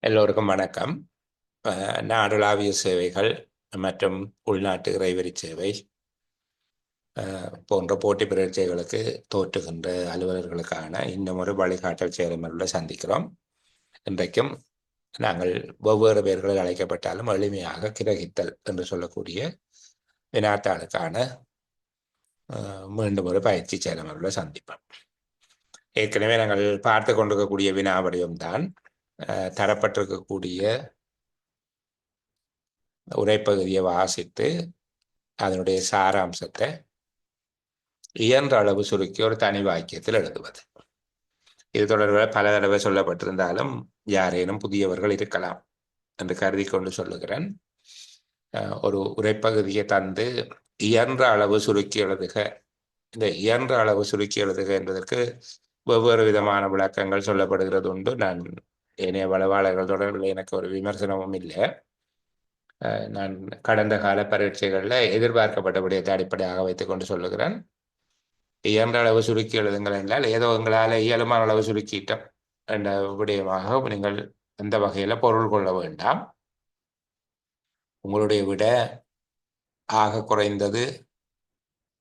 எல்லோருக்கும் வணக்கம். நாடளாவிய சேவைகள் மற்றும் உள்நாட்டு இறைவரி சேவை போன்ற போட்டி பரீட்சைகளுக்கு தோற்றுகின்ற அலுவலர்களுக்கான இன்னும் ஒரு வழிகாட்டல் செயல்முறையில் சந்திக்கிறோம். இன்றைக்கும் நாங்கள் வெவ்வேறு பெயர்களில் அழைக்கப்பட்டாலும் எளிமையாக கிரகித்தல் என்று சொல்லக்கூடிய வினாத்தாளுக்கான மீண்டும் ஒரு பயிற்சி செயல்முறையில் சந்திப்போம். ஏற்கனவே நாங்கள் பார்த்து கொண்டிருக்கக்கூடிய வினா வடிவம்தான் தரப்பட்டிருக்கக்கூடிய உரைப்பகுதியை வாசித்து அதனுடைய சாராம்சத்தை இயன்ற அளவு சுருக்கி ஒரு தனி வாக்கியத்தில் எழுதுவது. இது தொடர்பில் பல தடவை சொல்லப்பட்டிருந்தாலும் யாரேனும் புதியவர்கள் இருக்கலாம் என்று கருதி கொண்டு சொல்லுகிறேன். ஒரு உரைப்பகுதியை தந்து இயன்ற அளவு சுருக்கி எழுதுக. இந்த இயன்ற அளவு சுருக்கி எழுதுக என்பதற்கு வெவ்வேறு விதமான விளக்கங்கள் சொல்லப்படுகிறது உண்டு. நான் ஏனைய வளவாளர்கள் தொடர்பில் எனக்கு ஒரு விமர்சனமும் இல்லை. நான் கடந்த கால பரீட்சைகளில் எதிர்பார்க்கப்பட்டபடியத்தை அடிப்படையாக வைத்துக் கொண்டு சொல்லுகிறேன். இயன்ற அளவு சுருக்கி எழுதுங்கள் என்றால் ஏதோ எங்களால் இயலுமான அளவு சுருக்கிட்டோம் என்ற விடயமாக நீங்கள் எந்த வகையில் பொருள் கொள்ள வேண்டாம். உங்களுடைய விட ஆக குறைந்தது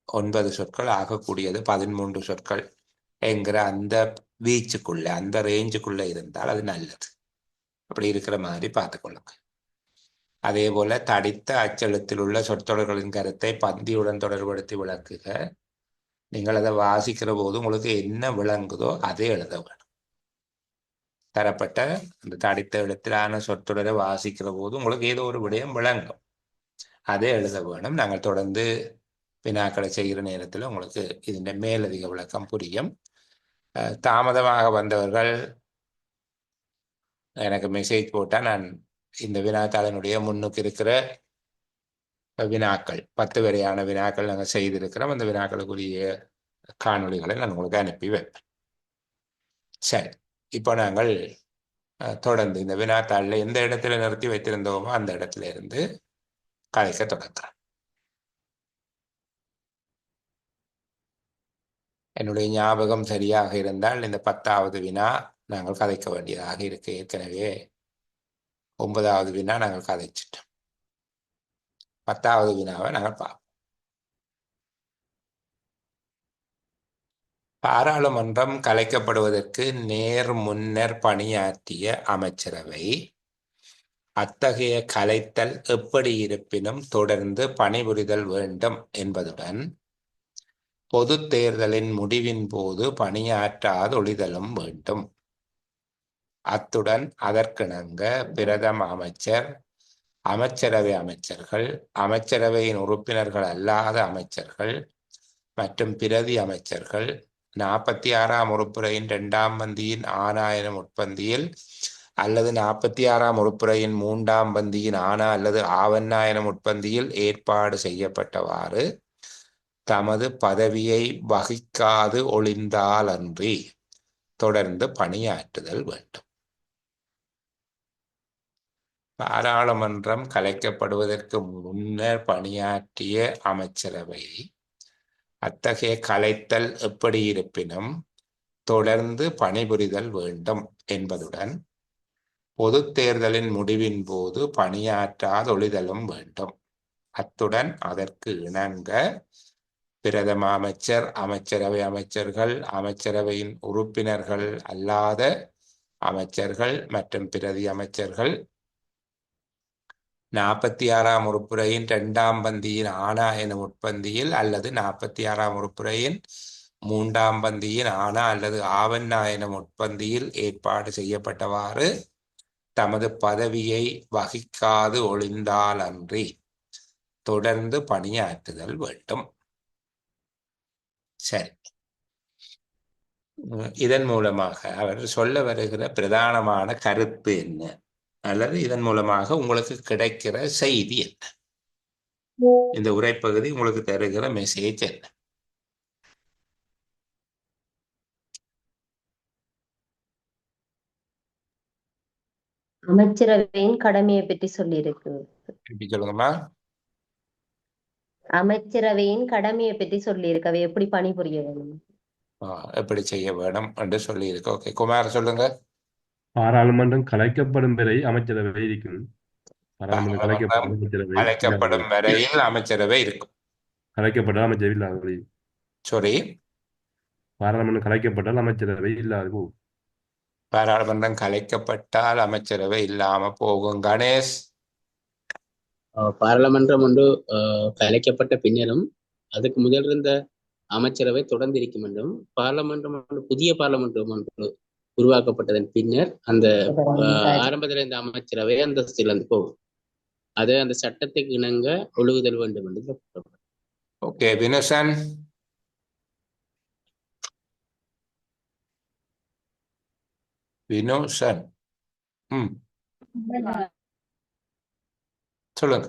9 சொற்கள், ஆகக்கூடியது 13 சொற்கள் என்கிற அந்த வீச்சுக்குள்ள, அந்த ரேஞ்சுக்குள்ள இருந்தால் அது நல்லது. அப்படி இருக்கிற மாதிரி பார்த்துக்கொள்ளுங்க. அதே போல தடித்த அச்செழுத்தில் உள்ள சொற்றொடர்களின் கருத்தை பந்தியுடன் தொடர்படுத்தி விளக்குக. நீங்கள் அதை வாசிக்கிற போது உங்களுக்கு என்ன விளங்குதோ அதே எழுத வேணும். தரப்பட்ட அந்த தடித்த எழுத்திலான சொற்றொடரை வாசிக்கிற போது உங்களுக்கு ஏதோ ஒரு விடயம் விளங்கும், அதே எழுத வேணும். நாங்கள் தொடர்ந்து வினாக்களை செய்கிற நேரத்தில் உங்களுக்கு இதன் மேலதிக விளக்கம் புரியும். தாமதமாக வந்தவர்கள் எனக்கு மெசேஜ் போட்டால் நான் இந்த வினாத்தாளனுடைய முன்னுக்கு இருக்கிற வினாக்கள் 10 வரையான வினாக்கள் நாங்கள் செய்திருக்கிறோம். அந்த வினாக்களுக்குரிய காணொலிகளை நான் உங்களுக்கு அனுப்பி வைப்பேன். சரி, இப்போ நாங்கள் தொடர்ந்து இந்த வினாத்தாளில் எந்த இடத்துல நிறுத்தி வைத்திருந்தோமோ அந்த இடத்துல இருந்து கதைக்க தொடங்குறோம். என்னுடைய ஞாபகம் சரியாக இருந்தால் இந்த 10வது வினா நாங்கள் கதைக்க வேண்டியதாக இருக்கு. ஏற்கனவே 9வது வினா நாங்கள் கதைச்சிட்டோம். 10வது வினாவை நாங்கள் பார்ப்போம். பாராளுமன்றம் கலைக்கப்படுவதற்கு முன்னர் பணியாற்றிய அமைச்சரவை அத்தகைய கலைத்தல் எப்படி இருப்பினும் தொடர்ந்து பணிபுரிதல் வேண்டும் என்பதுடன் பொது தேர்தலின் முடிவின் போது பணியாற்றாதொழிதலும் வேண்டும். அத்துடன் அதற்கிணங்க பிரதம அமைச்சர், அமைச்சரவை அமைச்சர்கள், அமைச்சரவையின் உறுப்பினர்கள் அல்லாத அமைச்சர்கள் மற்றும் பிரதி அமைச்சர்கள் 46ஆம் உறுப்புரையின் 2ஆம் பந்தியின் ஆனா எனும் உட்பந்தியில் அல்லது 46ஆம் உறுப்புரையின் 3ஆம் பந்தியின் ஆனா அல்லது ஆவண்ணா எனும் உட்பந்தியில் ஏற்பாடு செய்யப்பட்டவாறு தமது பதவியை வகிக்காது ஒழிந்தாலன்றி தொடர்ந்து பணியாற்றுதல் வேண்டும். பாராளுமன்றம் கலைக்கப்படுவதற்கு முன்னர் பணியாற்றிய அமைச்சரவை அத்தகைய கலைத்தல் எப்படி இருப்பினும் தொடர்ந்து பணிபுரிதல் வேண்டும் என்பதுடன் பொது தேர்தலின் முடிவின் போது பணியாற்றாதொழிதலும் வேண்டும். அத்துடன் அதற்கு இணங்க பிரதம அமைச்சர், அமைச்சரவை அமைச்சர்கள், அமைச்சரவையின் உறுப்பினர்கள் அல்லாத அமைச்சர்கள் மற்றும் பிரதி அமைச்சர்கள் 46ஆம் உறுப்புரையின் 2ஆம் பந்தியின் ஆனா எனும் உட்பந்தியில் அல்லது 46ஆம் உறுப்புரையின் 3ஆம் பந்தியின் ஆனா அல்லது ஆவண்ணா எனும் உட்பந்தியில் ஏற்பாடு செய்யப்பட்டவாறு தமது பதவியை வகிக்காது ஒழிந்தாலன்றி தொடர்ந்து பணியாற்றுதல் வேண்டும். சரி, இதன் மூலமாக அவர் சொல்ல வருகிற பிரதானமான கருத்து என்ன, அல்லது இதன் மூலமாக உங்களுக்கு கிடைக்கிற செய்தி என்ன, இந்த உரைப்பகுதி உங்களுக்கு தருகிற மெசேஜ் என்ன? அமைச்சரவையின் கடமையை பற்றி சொல்லி இருக்கு. எப்படி சொல்லுங்கம்மா? அமைச்சரவையின் கடமையை பற்றி சொல்லி இருக்கு, அவை எப்படி பணிபுரிய வேணும், எப்படி செய்ய வேணும் என்று சொல்லி இருக்கு. ஓகே, குமார் சொல்லுங்க. பாராளுமன்றம் கலைக்கப்படும் வரை அமைச்சரவை இருக்கும். பாராளுமன்றம் பாராளுமன்றம் கலைக்கப்படும் அமைச்சரவை இல்லாதவை. அழைக்கப்படும் வரையில் அமைச்சரவை இருக்கும். கலைக்கப்பட்டால் அமைச்சரவை இல்லாதவை. சாரி, பாராளுமன்றம் கலைக்கப்பட்டால் அமைச்சரவை இல்லாது போகும். பாராளுமன்றம் கலைக்கப்பட்டால் அமைச்சரவை இல்லாம போகும். கணேஷ், பாராளுமன்றம் ஒன்று கலைக்கப்பட்ட பின்னரும் அதுக்கு முதல் இருந்த அமைச்சரவை தொடர்ந்து இருக்கும் என்றும், பாராளுமன்றம் ஒன்று புதிய பாராளுமன்றம் ஒன்று உருவாக்கப்பட்டதன் பின்னர் அந்த ஆரம்பத்தில் இருந்த அமைச்சரவை அந்தஸ்தில் இருந்து போகும். அது அந்த சட்டத்துக்கு இணங்க ஒழுகுதல் வேண்டும் என்று. ஓகே. வினுசன், வினுசன், சொல்லுங்க.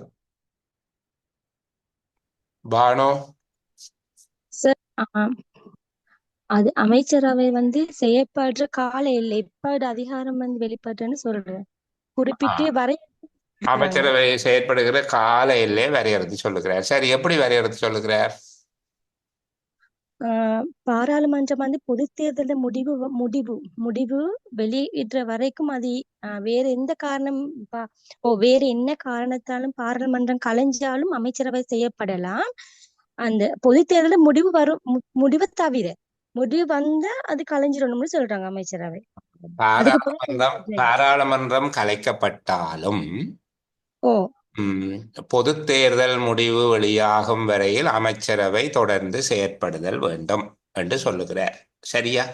பானோ, சார், அது அமைச்சரவை செயற்படுற கால எல்லை எப்போது அதிகாரம் வெளிப்படுறேன்னு சொல்றேன். குறிப்பிட்டு வரை அமைச்சரவை செயற்படுகிற கால எல்லை வரையறுத்து சொல்லுகிறார். சரி, எப்படி வரையறுத்து சொல்லுகிறார்? பாராளுமன்றம் பொது தேர்தல முடிவு வெளியிடுற வரைக்கும் அது வேற எந்த காரணம் வேற என்ன காரணத்தாலும் பாராளுமன்றம் கலைஞ்சாலும் அமைச்சரவை செய்யப்படலாம். அந்த பொது தேர்தல முடிவை தவிர முடிவு வந்தா அது கலைஞ்சிடணும்னு சொல்றாங்க அமைச்சரவை. பாராளுமன்றம் கலைக்கப்பட்டாலும் பொது தேர்தல் முடிவு வெளியாகும் வரையில் அமைச்சரவை தொடர்ந்து செயற்படுதல் வேண்டும் என்று சொல்லுகிறார். சரியா?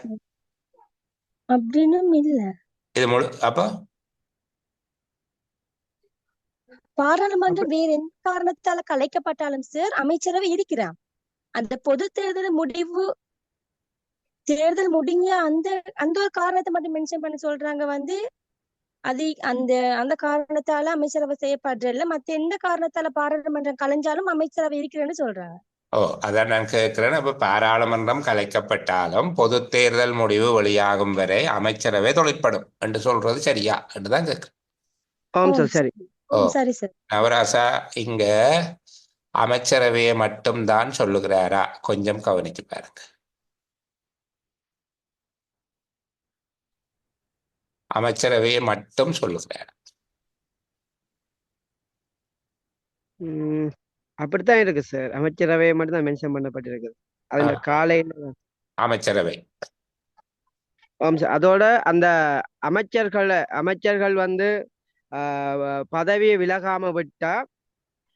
அப்படின்னு இல்ல. இது அப்போ பாராளுமன்றம் வேற எந்த காரணத்தால கலைக்கப்பட்டாலும் சார் அமைச்சரவை இருக்கிறார். அந்த பொது தேர்தல் முடிஞ்ச அந்த ஒரு காரணத்தை மட்டும் மென்ஷன் பண்ணி சொல்றாங்க. அது அந்த காரணத்தால அமைச்சரவை செய்யப்படுறதில்ல. மத்த எந்த காரணத்தால பாராளுமன்றம் கலைஞ்சாலும் அமைச்சரவை இருக்கிறேன்னு சொல்றாங்க. அதான் நான் கேட்கிறேன். அப்ப பாராளுமன்றம் கலைக்கப்பட்டாலும் பொது தேர்தல் முடிவு வெளியாகும் வரை அமைச்சரவை தொழிற்படும் என்று சொல்றது சரியா என்றுதான் கேட்கிறேன். சரி சார். நவராசா, இங்க அமைச்சரவையை மட்டும் தான் சொல்லுகிறாரா? கொஞ்சம் கவனிச்சு பாருங்க. அமைச்சரவையை மட்டும் சொல்லுகிறார். அப்படித்தான் இருக்கு சார். அமைச்சரவையை மட்டும் தான் மென்ஷன் பண்ணப்பட்டிருக்கு. அதுல காலையில அமைச்சரவை அதோட அந்த அமைச்சர்கள் பதவியை விலகாம விட்டா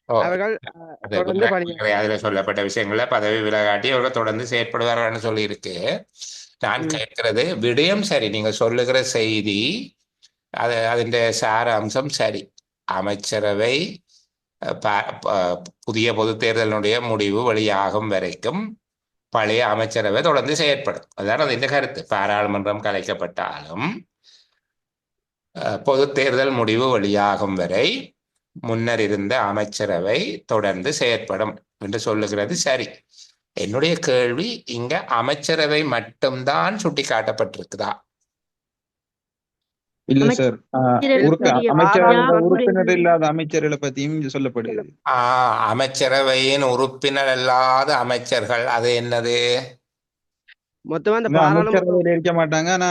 அவர்கள் தொடர்ந்து அதுல சொல்லப்பட்ட விஷயங்கள்ல பதவி விலகாட்டி அவர்கள் தொடர்ந்து செயற்படுவார்கள் சொல்லி இருக்கு. நான் கேட்கிறது விடயம் சரி, நீங்க சொல்லுகிற செய்தி அதிന്റെ சாராம்சம் சரி. அமைச்சரவை புதிய பொது தேர்தலினுடைய முடிவு வெளியாகும் வரைக்கும் பழைய அமைச்சரவை தொடர்ந்து செயற்படும். அதான் அதிന്റെ கருத்து. பாராளுமன்றம் கலைக்கப்பட்டாலும் பொது தேர்தல் முடிவு வெளியாகும் வரை முன்னர் இருந்த அமைச்சரவை தொடர்ந்து செயற்படும் என்று சொல்லுகிறது சரி. என்னுடைய கேள்வி, இங்க அமைச்சரவை மட்டும்தான் சுட்டி காட்டப்பட்டிருக்குதா? இல்ல சார், உறுப்பினர் இல்லாத அமைச்சர்களை பத்தியும் சொல்லப்படுது. அமைச்சரவையின் உறுப்பினர் அல்லாத அமைச்சர்கள் அது என்னது? அமைச்சரவையில் இருக்க மாட்டாங்க. ஆனா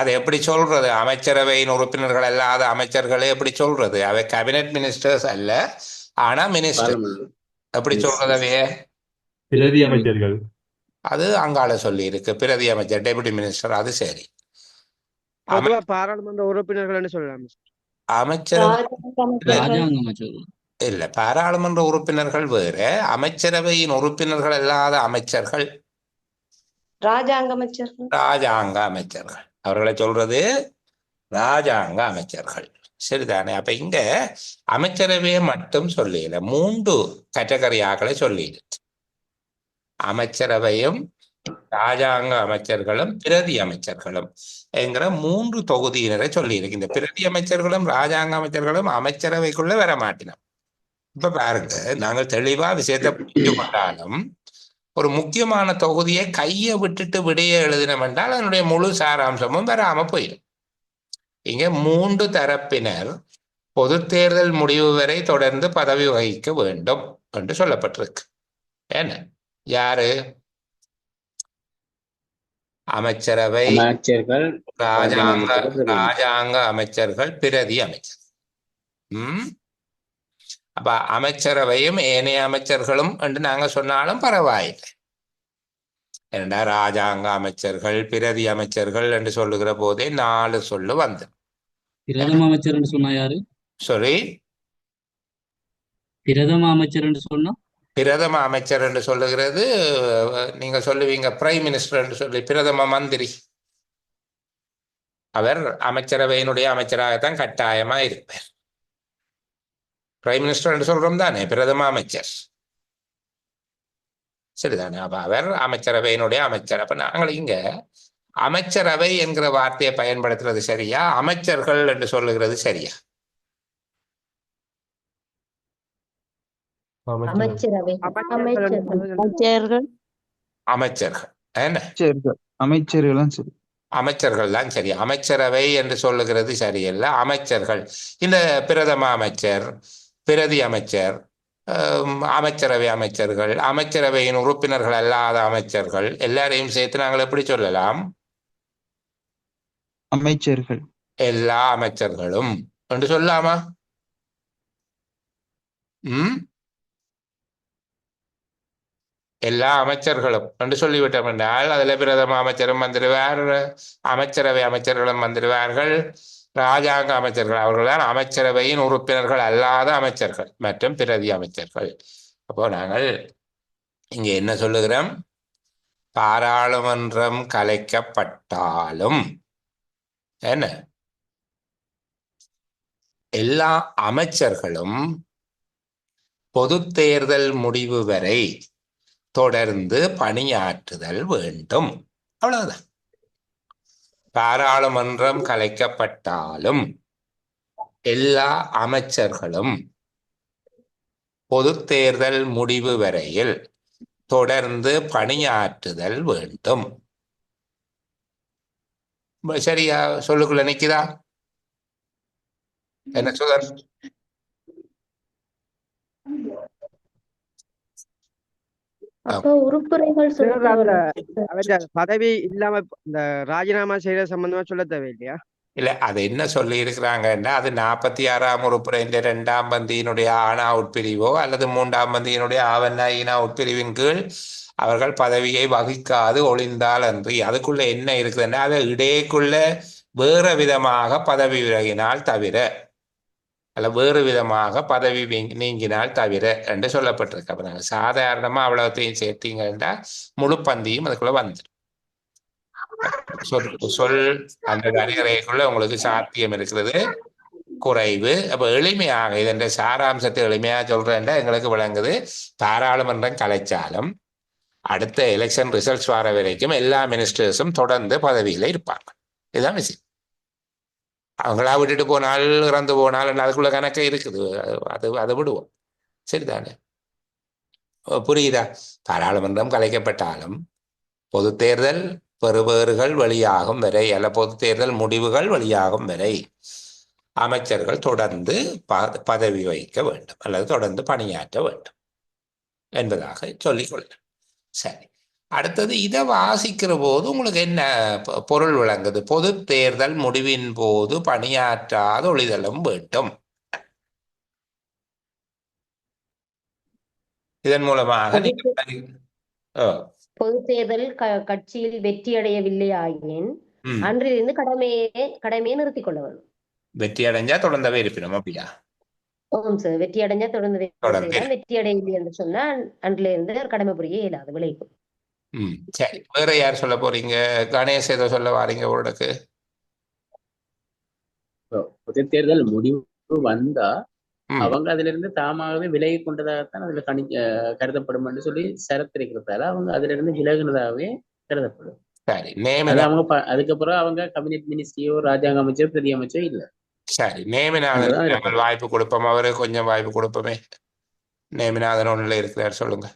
அது எப்படி சொல்றது? அமைச்சரவையின் உறுப்பினர்கள் அல்லாத அமைச்சர்களே எப்படி சொல்றது? அவை கேபினெட் மினிஸ்டர்ஸ் அல்ல, ஆனா மினிஸ்டர். எப்படி சொல்றது? அவைய பிரதி அமைச்சர்கள். அது அங்கால சொல்லி இருக்கு, பிரதி அமைச்சர், டெபுட்டி மினிஸ்டர். அது சரி. பாராளுமன்ற உறுப்பினர்கள் சொல்லலாம். அமைச்சர் இல்ல, பாராளுமன்ற உறுப்பினர்கள் வேற, அமைச்சரவையின் உறுப்பினர்கள் அல்லாத அமைச்சர்கள் ராஜாங்க அமைச்சர்கள். ராஜாங்க அமைச்சர்கள் அவர்களை சொல்றது ராஜாங்க அமைச்சர்கள். சரிதானே? அப்ப இங்க அமைச்சரவையை மட்டும் சொல்லல, 3 கேட்டகரியாக்களை சொல்லிடு. அமைச்சரவையும் ராஜாங்க அமைச்சர்களும் பிரதி அமைச்சர்களும் என்கிற 3 தொகுதியினரை சொல்லி இருக்கு. இந்த பிரதி அமைச்சர்களும் ராஜாங்க அமைச்சர்களும் அமைச்சரவைக்குள்ள வர மாட்டினோம். இப்ப பாருங்க, நாங்கள் தெளிவா விஷயத்தை புரிந்து கொண்டாலும் ஒரு முக்கியமான தொகுதியை கையை விட்டுட்டு விடைய எழுதினோம் என்றால் அதனுடைய முழு சாராம்சமும் வராம போயிடும். இங்க 3 தரப்பினர் பொது தேர்தல் முடிவு வரை தொடர்ந்து பதவி வகிக்க வேண்டும் என்று சொல்லப்பட்டிருக்கு. என்ன யாரு? அமைச்சரவை, அமைச்சர்கள், ராஜாங்க ராஜாங்க அமைச்சர்கள், பிரதி அமைச்சர். ராஜாங்க அமைச்சர்கள், பிரதி அமைச்சர். அப்ப அமைச்சரவையும் ஏனைய அமைச்சர்களும் என்று நாங்க சொன்னாலும் பரவாயில்லை. ஏன்னா ராஜாங்க அமைச்சர்கள், பிரதி அமைச்சர்கள் என்று சொல்லுகிற போதே 4 சொல்லு வந்து. பிரதம அமைச்சர் சொன்னா யாரு? sorry, பிரதம அமைச்சர் சொன்னா பிரதம அமைச்சர் என்று சொல்லுகிறது நீங்க சொல்லுவீங்க பிரைம் மினிஸ்டர் என்று சொல்லி, பிரதம மந்திரி. அவர் அமைச்சரவையினுடைய அமைச்சராகத்தான் கட்டாயமா இருப்பார். பிரைம் மினிஸ்டர் என்று சொல்றோம் தானே, பிரதம அமைச்சர், சரிதானே? அப்ப அவர் அமைச்சரவையினுடைய அமைச்சர். அப்ப நாங்கள் இங்க அமைச்சரவை என்கிற வார்த்தையை பயன்படுத்துறது சரியா, அமைச்சர்கள் என்று சொல்லுகிறது சரியா? அமைச்சரவை, அமைச்சர்கள் அமைச்சர்கள் என்ன, அமைச்சர்களும் சரி, அமைச்சர்கள் தான் சரி. அமைச்சரவை என்று சொல்லுகிறது சரியல்ல, அமைச்சர்கள். இந்த பிரதம அமைச்சர், பிரதி அமைச்சர், அமைச்சரவை அமைச்சர்கள், அமைச்சரவையின் உறுப்பினர்கள் அல்லாத அமைச்சர்கள் எல்லாரையும் சேர்த்து நாங்கள் எப்படி சொல்லலாம்? அமைச்சர்கள், எல்லா அமைச்சர்களும் என்று சொல்லலாமா? எல்லா அமைச்சர்களும் என்று சொல்லிவிட்டோம் என்றால் அதுல பிரதம அமைச்சரும் வந்துடுவார், அமைச்சரவை அமைச்சர்களும் வந்துடுவார்கள், ராஜாங்க அமைச்சர்கள் அவர்கள்தான் அமைச்சரவையின் உறுப்பினர்கள் அல்லாத அமைச்சர்கள் மற்றும் பிரதி அமைச்சர்கள். அப்போ நாங்கள் இங்க என்ன சொல்லுகிறோம்? பாராளுமன்றம் கலைக்கப்பட்டாலும் என்ன, எல்லா அமைச்சர்களும் பொது தேர்தல் முடிவு வரை தொடர்ந்து பணியாற்றுதல் வேண்டும். அவ்வளவுதான். பாராளுமன்றம் கலைக்கப்பட்டாலும் எல்லா அமைச்சர்களும் பொது தேர்தல் முடிவு வரையில் தொடர்ந்து பணியாற்றுதல் வேண்டும். சரியா? சொல்லுக்குள்ள நிக்குதா? என்ன சுதன்? அப்ப உறுப்புரைகள் பதவி இல்லாம இந்த ராஜினாமா செய்யற சம்பந்தமா சொல்ல தேவையில்லையா? இல்ல, அது என்ன சொல்லி இருக்கிறாங்கன்னா, அது 46ஆம் உறுப்புரையின் 2ஆம் பந்தியினுடைய ஆனா உட்பிரிவோ அல்லது 3ஆம் பந்தியினுடைய ஆவண்ணா ஈனா உட்பிரிவின் கீழ் அவர்கள் பதவியை வகிக்காது ஒளிந்தால் அன்றி. அதுக்குள்ள என்ன இருக்குதுன்னா, அதை இடையேக்குள்ள வேறு விதமாக பதவி விலகினால் தவிர அல்ல வேறு விதமாக பதவி நீங்கினால் தவிர என்று சொல்லப்பட்டிருக்கு. அப்ப நாங்கள் சாதாரணமா அவ்வளவுத்தையும் சேர்த்தீங்கன்னா முழு பந்தியும் அதுக்குள்ள வந்துடும். சொல் அந்த வரையறைக்குள்ள உங்களுக்கு சாத்தியம் இருக்கிறது குறைவு. அப்ப எளிமையாக இதன் சாராம்சத்தை எளிமையா சொல்றேன்டா எங்களுக்கு விளங்குது. பாராளுமன்றம் கலைச்சாலும் அடுத்த எலெக்ஷன் ரிசல்ட்ஸ் வர வரைக்கும் எல்லா மினிஸ்டர்ஸும் தொடர்ந்து பதவியில இருப்பாங்க. இதுதான் விஷயம். அவங்களா விட்டுட்டு போனால், இறந்து போனால் அதுக்குள்ள கணக்கே இருக்குது. அதை விடுவோம். சரிதானே? புரியுதா? பாராளுமன்றம் கலைக்கப்பட்டாலும் பொது தேர்தல் பெறுபேறுகள் வெளியாகும் வரை அல்ல பொது தேர்தல் முடிவுகள் வெளியாகும் வரை அமைச்சர்கள் தொடர்ந்து பதவி வகிக்க வேண்டும் அல்லது தொடர்ந்து பணியாற்ற வேண்டும் என்பதாக சொல்லிக்கொள்ள. சரி, அடுத்தது இதை வாசிக்கிற போது உங்களுக்கு என்ன பொருள் விளங்குது? பொது தேர்தல் முடிவின் போது பணியாற்றாத ஒழிதலும் வேண்டும். இதன் மூலமாக பொது தேர்தல் கட்சியில் வெற்றியடையவில்லை ஆகியேன் அன்றிலிருந்து கடமையை நிறுத்திக் கொள்ள வேண்டும். வெற்றி அடைஞ்சா தொடர்ந்தவே இருப்பினும் அப்படியா? ஆமாம் சார், வெற்றி அடைஞ்சா தொடர்ந்து வெற்றி அடையவில்லை என்று சொன்னா அன்றில இருந்து கடமை புரிய இயலாது, விளைக்கும். சரி, வேற யார் சொல்ல போறீங்க? கணேஷ் ஏதோ சொல்ல வாரீங்க உங்களுக்கு? பொது தேர்தல் முடிவு வந்தா அவங்க அதுல இருந்து தாமாகவே விலகி கொண்டதாகத்தான் அதுல கருதப்படும் என்று சொல்லி சரத்திருக்கிறதால அவங்க அதுல இருந்து விலகுனதாகவே கருதப்படும். சரி, அவங்க அதுக்கப்புறம் அவங்க கேபினெட் மினிஸ்ட்ரியோ ராஜாங்க அமைச்சர் பிரதி அமைச்சோ இல்ல. சரி, நேமிநாதன் வாய்ப்பு கொடுப்போம். அவரு கொஞ்சம் வாய்ப்பு கொடுப்போமே. நேமிநாதன் ஒண்ணுல இருக்கிறார், சொல்லுங்க.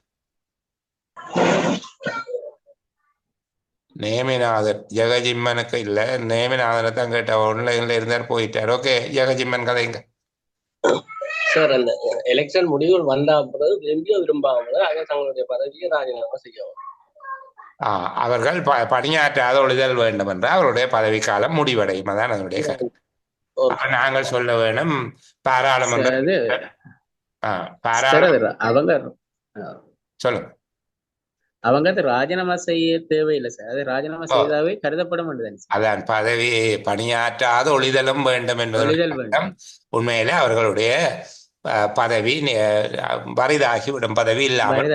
நேமிநாதன் ஜெகஜிம்மனுக்கு இல்ல, நேமிநாதனை தான் கேட்ட. ஒன்லைன்ல இருந்தார், போயிட்டார். ஓகே, ஜெகஜிம்மன் கதைங்க சார். அந்த எலெக்ஷன் முடிவுகள் வந்தா பிறகு விரும்பியோ விரும்பாமலோ அதை தங்களுடைய பதவியை ராஜினாமா செய்யவும். அவர்கள் பணியாற்றாத ஒழிதல் வேண்டும் என்றால் அவருடைய பதவிக்காலம் முடிவடையும். அதான் அதனுடைய கருத்து. அப்ப நாங்கள் சொல்ல வேணும் பாராளுமன்ற சார் அது சார் பாராளுமன்ற அது அவங்க சொல்லுங்க. அவங்க அது ராஜினாமா செய்ய தேவையில்லை சார். அது ராஜினாமா செய்தாவே கருதப்பட மாட்டேன். அதான் பதவி பணியாற்றாத ஒழிதலும் வேண்டும் என்பதனுடைய ஒழிதல் அர்த்தம் வேண்டும். உண்மையிலே அவர்களுடைய பதவி வரிதாகிவிடும், பதவி இல்லாமல்.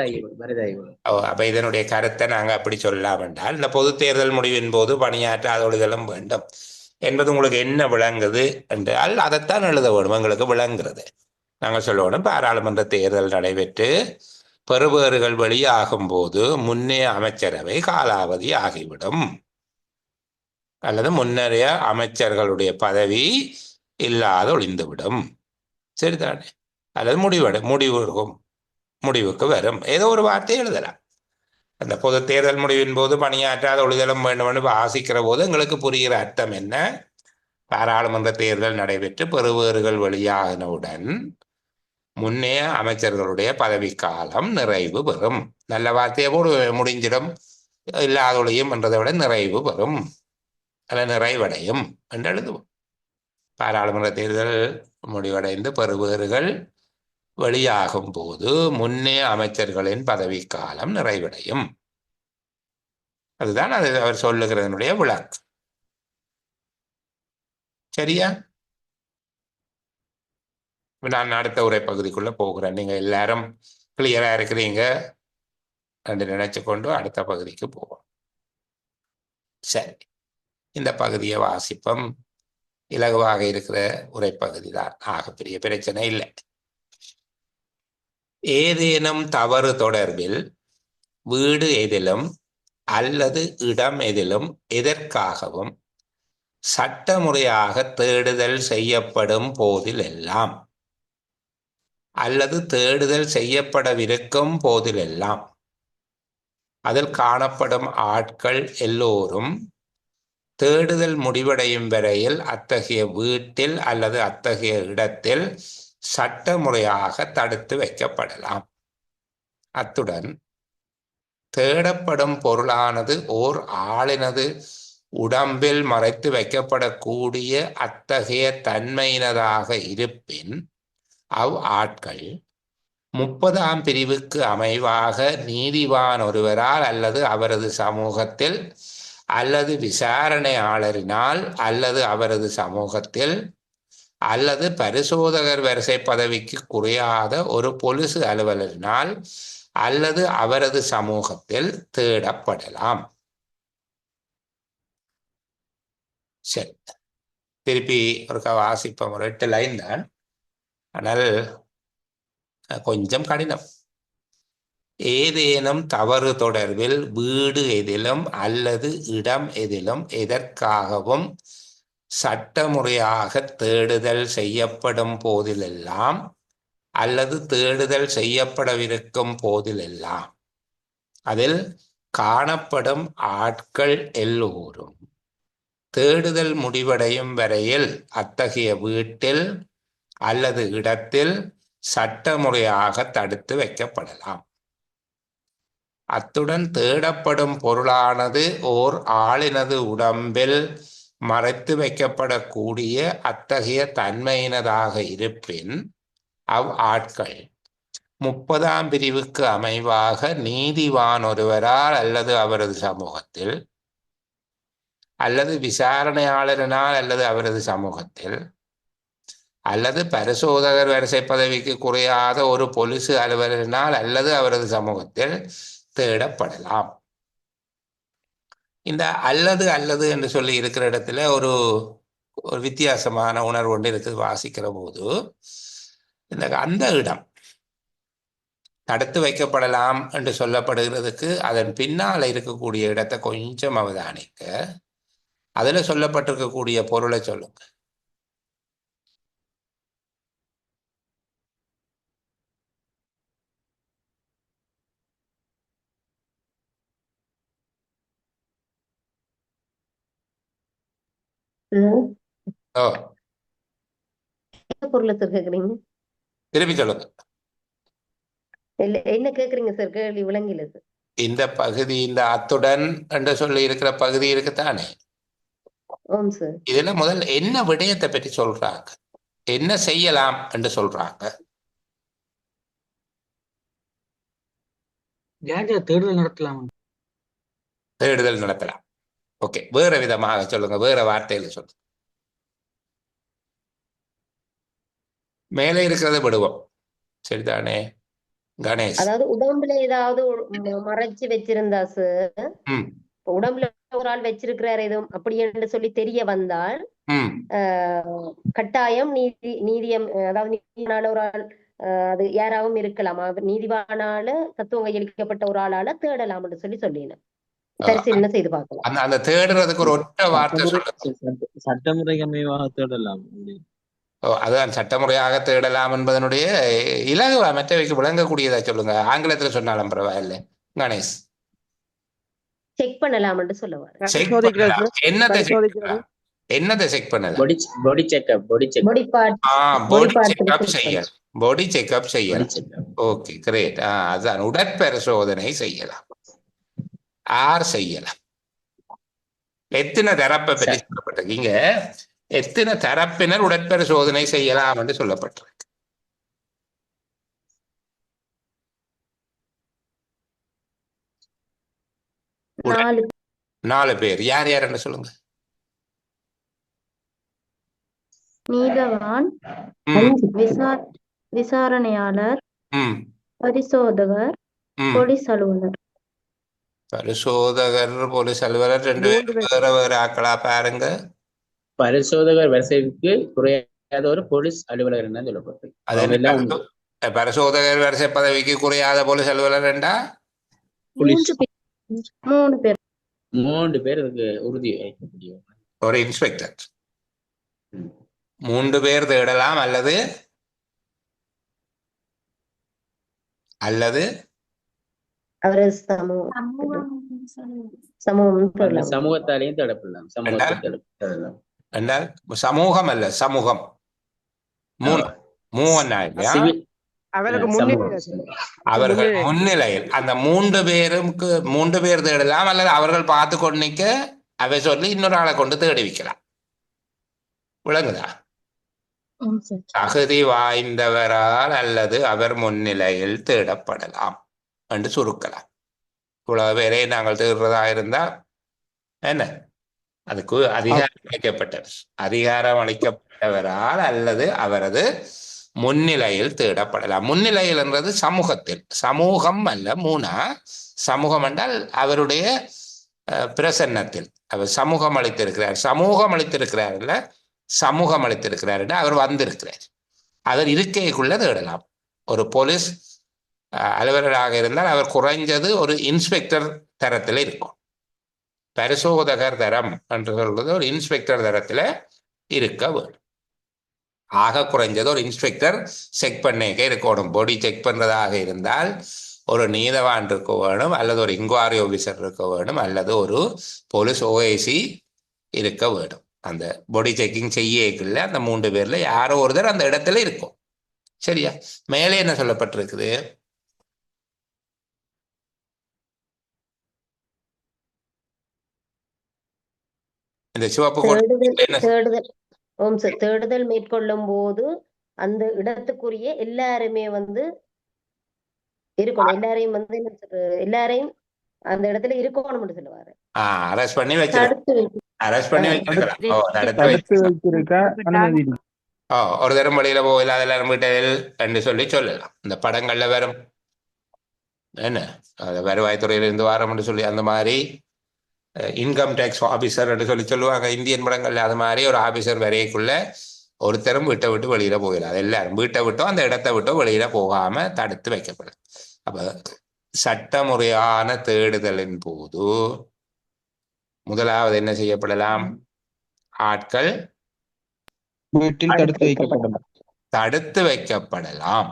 வரிதாகிவிடும். அப்ப இதனுடைய கருத்தை நாங்க அப்படி சொல்லலாம் என்றால் இந்த பொது தேர்தல் முடிவின் போது பணியாற்றாத ஒழிதலும் வேண்டும் என்பது உங்களுக்கு என்ன விளங்குது என்றால் அதைத்தான் எழுத வேணும். எங்களுக்கு விளங்குறது நாங்கள் சொல்லணும். பாராளுமன்ற தேர்தல் நடைபெற்று பெறுபேறுகள் வெளியாகும் போது முன்னே அமைச்சரவை காலாவதி ஆகிவிடும், அல்லது முன்னரைய அமைச்சர்களுடைய பதவி இல்லாத ஒழிந்துவிடும். சரிதானே? அல்லது முடிவுக்கு வரும். ஏதோ ஒரு வார்த்தை எழுதலாம். அந்த பொது தேர்தல் முடிவின் போது பணியாற்றாத ஒழிதலும் வேண்டும் என்று ஆசிக்கிற போது எங்களுக்கு புரிகிற அர்த்தம் என்ன? பாராளுமன்ற தேர்தல் நடைபெற்று பெறுபேறுகள் வெளியாகினவுடன் முன்னே அமைச்சர்களுடைய பதவிக்காலம் நிறைவு பெறும். நல்ல வார்த்தையை போடு முடிஞ்சிடும். இல்லாத ஒழியும் என்றதை விட நிறைவு பெறும் அல்ல நிறைவடையும் என்று எழுதுவோம். பாராளுமன்ற தேர்தல் முடிவடைந்து பெறுபேறுகள் வெளியாகும் போது முன்னே அமைச்சர்களின் பதவிக்காலம் நிறைவடையும். அதுதான் அது அவர் சொல்லுகிறதனுடைய விளக்கு. சரியா? நான் அடுத்த உரை பகுதிக்குள்ள போகிறேன். நீங்க எல்லாரும் கிளியரா இருக்கிறீங்க என்று நினைச்சு கொண்டு அடுத்த பகுதிக்கு போவோம். சரி, இந்த பகுதியை வாசிப்போம். இலகுவாக இருக்கிற உரைப்பகுதி தான், ஆகப்பெரிய பிரச்சனை இல்லை. ஏதேனும் தவறு தொடர்பில் வீடு எதிலும் அல்லது இடம் எதிலும் எதற்காகவும் சட்டமுறையாக தேடுதல் செய்யப்படும் போதிலெல்லாம் அல்லது தேடுதல் செய்யப்படவிருக்கும் போதிலெல்லாம் அதில் காணப்படும் ஆட்கள் எல்லோரும் தேடுதல் முடிவடையும் வரையில் அத்தகைய வீட்டில் அல்லது அத்தகைய இடத்தில் சட்டமுறையாக தடுத்து வைக்கப்படலாம். அத்துடன் தேடப்படும் பொருளானது ஓர் ஆளினது உடம்பில் மறைத்து வைக்கப்படக்கூடிய அத்தகைய தன்மையினதாக இருப்பின் அவ் ஆட்கள் 30ஆம் பிரிவுக்கு அமைவாக நீதிவான் ஒருவரால் அல்லது அவரது சமூகத்தில் அல்லது விசாரணையாளரினால் அல்லது அவரது சமூகத்தில் அல்லது பரிசோதகர் வரிசை பதவிக்கு குறையாத ஒரு பொலிசு அலுவலரினால் அல்லது அவரது சமூகத்தில் தேடப்படலாம். சரி, திருப்பி ஒரு வாசிப்போம். ஒரு 8 லைன் தான், ஆனால் கொஞ்சம் கடினம். ஏதேனும் தவறு தொடர்பில் வீடு எதிலும் அல்லது இடம் எதிலும் எதற்காகவும் சட்டமுறையாக தேடுதல் செய்யப்படும் போதிலெல்லாம் அல்லது தேடுதல் செய்யப்படவிருக்கும் போதிலெல்லாம் அதில் காணப்படும் ஆட்கள் எல்லோரும் தேடுதல் முடிவடையும் வரையில் அத்தகைய வீட்டில் அல்லது இடத்தில் சட்டமுறையாக தடுத்து வைக்கப்படலாம். அத்துடன் தேடப்படும் பொருளானது ஓர் ஆளினது உடம்பில் மறைத்து வைக்கப்படக்கூடிய அத்தகைய தன்மையினதாக இருப்பின் அவ் ஆட்கள் 30ஆம் பிரிவுக்கு அமைவாக நீதிவான் ஒருவரால் அல்லது அவரது சமூகத்தில் அல்லது விசாரணையாளரினால் அல்லது அவரது சமூகத்தில் அல்லது பரிசோதகர் வரிசை பதவிக்கு குறையாத ஒரு பொலிசு அலுவலரினால் அல்லது அவரது சமூகத்தில் தேடப்படலாம். இந்த அல்லது அல்லது என்று சொல்லி இருக்கிற இடத்துல ஒரு வித்தியாசமான உணர்வு ஒன்று இருக்குது. வாசிக்கிற போது அந்த இடம் தடுத்து வைக்கப்படலாம் என்று சொல்லப்படுகிறதுக்கு அதன் பின்னால் இருக்கக்கூடிய இடத்தை கொஞ்சம் அவதானிக்க, அதுல சொல்லப்பட்டிருக்கக்கூடிய பொருளை சொல்லுங்க. ஓ, பொருளை சார் கேக்குறீங்க? திருப்பி சொல்லுங்க. இல்ல என்ன கேக்குறீங்க சார்? கேள்வி விளங்கில சார். இந்த பகுதி இந்த அத்துடன் என்று சொல்லி இருக்கிற பகுதி இருக்குத்தானே, ஓம் சார். இதுல முதல் என்ன விடயத்தை பற்றி சொல்றாங்க, என்ன செய்யலாம் என்று சொல்றாங்க? தேடுதல் நடத்தலாம். தேடுதல் நடத்தலாம். ஓகே, வேற விதமாக சொல்லுங்க, வேற வார்த்தையில சொல்லுங்க. மேலே இருக்கிறத விடுவோம், சரிதானே கணேஷ்? அதாவது உடம்புல ஏதாவது மறைச்சு வச்சிருந்தா சார், ம் உடம்புல ஒரு ஆள் வச்சிருக்கிறார் எதுவும் அப்படி என்று சொல்லி தெரிய வந்தால் ம் கட்டாயம் நீதியம் அதாவது நீதிவானால ஒரு ஆள் அது யாராவும் இருக்கலாம், நீதிவானால தத்துவம் கையளிக்கப்பட்ட ஒரு ஆளால தேடலாம் என்று சொல்லி சொல்லினேன். பரிசீலனை செய்து பார்க்கலாம். அந்த தேடுறதுக்கு ஒரு ஒற்றை வார்த்தை சொல்லுங்க. சட்டமுறைக்கு அமைவாக தேடலாம். அதுதான் சட்டமுறையாக தேடலாம் என்பதனுடைய இலகுவா மற்றவைக்கு விளங்கக்கூடியதா சொல்லுங்க. ஆங்கிலத்துல சொன்னாலும் பரவாயில்லை கணேஷ். செக் பண்ணலாம் என்று சொல்லுவார். என்னத்தை செக் பண்ணலாம்? பாடி செக்அப் செய்யலாம். பாடி செக்அப் செய்யலாம். Okay, great. அதுதான் உடற்பரிசோதனை செய்யலாம். ஆர் செய்யலாம். எத்தனை தரப்பை பற்றி சொல்லப்பட்டிருக்கீங்க? எத்தனை தரப்பினர் உடற்பரிசோதனை செய்யலாம் என்று சொல்லப்பட்டிருக்கு? நாலு பேர். யார் யார் என்று சொல்லுங்க. நீதவான், விசாரணையாளர், பரிசோதகர், போலீஸ் அலுவலர். பரிசோதகர், போலீஸ் அலுவலர் ரெண்டு பேரும் வேற வேற ஆக்களா பாருங்க. பரிசோதகர் வரிசைக்கு குறையாத ஒரு போலீஸ் அலுவலர் என்ன சொல்லப்பட்டிருக்கு? பரிசோதகர் வரிசை பதவிக்கு குறையாத போலீஸ் அலுவலர் என்றா மூன்று பேர் இருக்கு உறுதி. ஒரு இன்ஸ்பெக்டர். 3 பேர் தேடலாம் அல்லது சமூகத்தாலையும் தேடப்படலாம். என்றால் சமூகம் அல்ல, சமூகம். அவர்கள் முன்னிலையில் அந்த 3 பேருக்கு 3 பேர் தேடலாம் அல்லது அவர்கள் பார்த்து கொண்டிக்க அவை சொல்லி இன்னொரு ஆளை கொண்டு தேடி வைக்கலாம். விளங்குதா? தகுதி வாய்ந்தவரால் அல்லது அவர் முன்னிலையில் தேடப்படலாம் என்று சுருக்கலாம். இவ்வளவு பேரை நாங்கள் தேடுறதா இருந்தா என்ன, அதுக்கு அதிகாரம் அளிக்கப்பட்டவரால் அல்லது அவரது முன்னிலையில் தேடப்படலாம். முன்னிலையில் என்றது சமூகத்தில், சமூகம் அல்ல. சமூகம் என்றால் அவருடைய பிரசன்னத்தில் அவர் சமூகம் அளித்திருக்கிறார். சமூகம் அளித்திருக்கிறார் இல்ல, சமூகம் அளித்திருக்கிறார் என்று அவர் வந்திருக்கிறார். அவர் இருக்கைக்குள்ள தேடலாம். ஒரு போலீஸ் அலுவலராக இருந்தால் அவர் குறைஞ்சது ஒரு இன்ஸ்பெக்டர் தரத்தில் இருக்கும். பரிசோதகர் தரம் என்று சொல்றது ஒரு இன்ஸ்பெக்டர் தரத்துல இருக்க வேண்டும். ஆக குறைஞ்சது ஒரு இன்ஸ்பெக்டர் செக் பண்ணிக்க இருக்கணும். பாடி செக் பண்றதாக இருந்தால் ஒரு நீதவான் இருக்க வேணும், அல்லது ஒரு இன்குவாரி ஆபீசர் இருக்க வேணும், அல்லது ஒரு போலீஸ் ஓஐசி இருக்க வேணும். அந்த பாடி செக்கிங் செய்யக்குள்ள அந்த 3 பேர்ல யாரோ ஒருத்தர் அந்த இடத்துல இருக்கும். சரியா? மேலே என்ன சொல்லப்பட்டிருக்குது? இந்த சிவப்பு தேடுதல் மேற்கொள்ளும் போது அந்த இடத்துக்குரிய எல்லாருமே இருக்கணும். எல்லாரையும் எல்லாரையும் அந்த இடத்துல இருக்கணும்னு சொல்லுவாரு. அரெஸ்ட் பண்ணி ஒரு தரம் வழியில போகல அதெல்லாம் வீட்டில் என்று சொல்லலாம். இந்த படங்கள்ல வரும் என்ன, வருவாய்த்துறையில இருந்து வாரம் சொல்லி அந்த மாதிரி இன்கம் டேக்ஸ் ஆபீசர் என்று சொல்லுவாங்க இந்தியன் படங்கள்ல. அது மாதிரி ஒரு ஆபீசர் வரையக்குள்ள ஒருத்தரும் வீட்டை விட்டு வெளியில போகல. அது எல்லாரும் வீட்டை விட்டோ அந்த இடத்தை விட்டோ வெளியில போகாம தடுத்து வைக்கப்படும். அப்ப சட்டமுறையான தேடுதலின் போது முதலாவது என்ன செய்யப்படலாம்? ஆட்கள் வீட்டில் தடுத்து வைக்கப்படலாம்.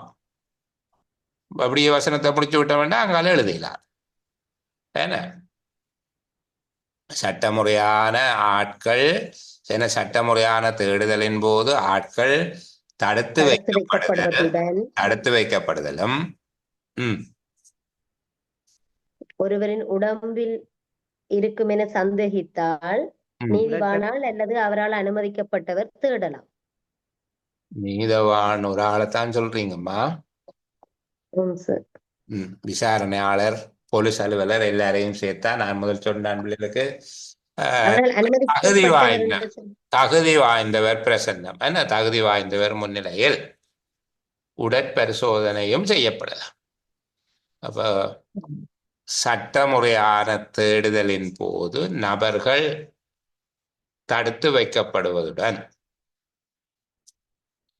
அப்படியே வசனத்தை பிடிச்சு விட்ட வேண்டாம், அங்கால எழுதிடலாம். என்ன சட்டமுறையான ஆட்கள் சட்டமுறையான தேடுதலின் போது ஆட்கள் தடுத்து வைக்கப்படுதலும் ஒருவரின் உடம்பில் இருக்கும் என சந்தேகித்தால் நீதிவானால் அல்லது அவரால் அனுமதிக்கப்பட்டவர் தேடலாம். நீதவான் ஒரு ஆளைத்தான் சொல்றீங்கம்மா. சார். விசாரணையாளர், போலீஸ் அலுவலர் எல்லாரையும் சேர்த்தா நான் முதல் சொன்ன பிள்ளைகளுக்கு தகுதி வாய்ந்தவர் பிரசன்னம் என்ன தகுதி வாய்ந்தவர் முன்னிலையில் உடற்பரிசோதனையும் செய்யப்படலாம். அப்ப சட்டமுறையான தேடுதலின் போது நபர்கள் தடுத்து வைக்கப்படுவதுடன்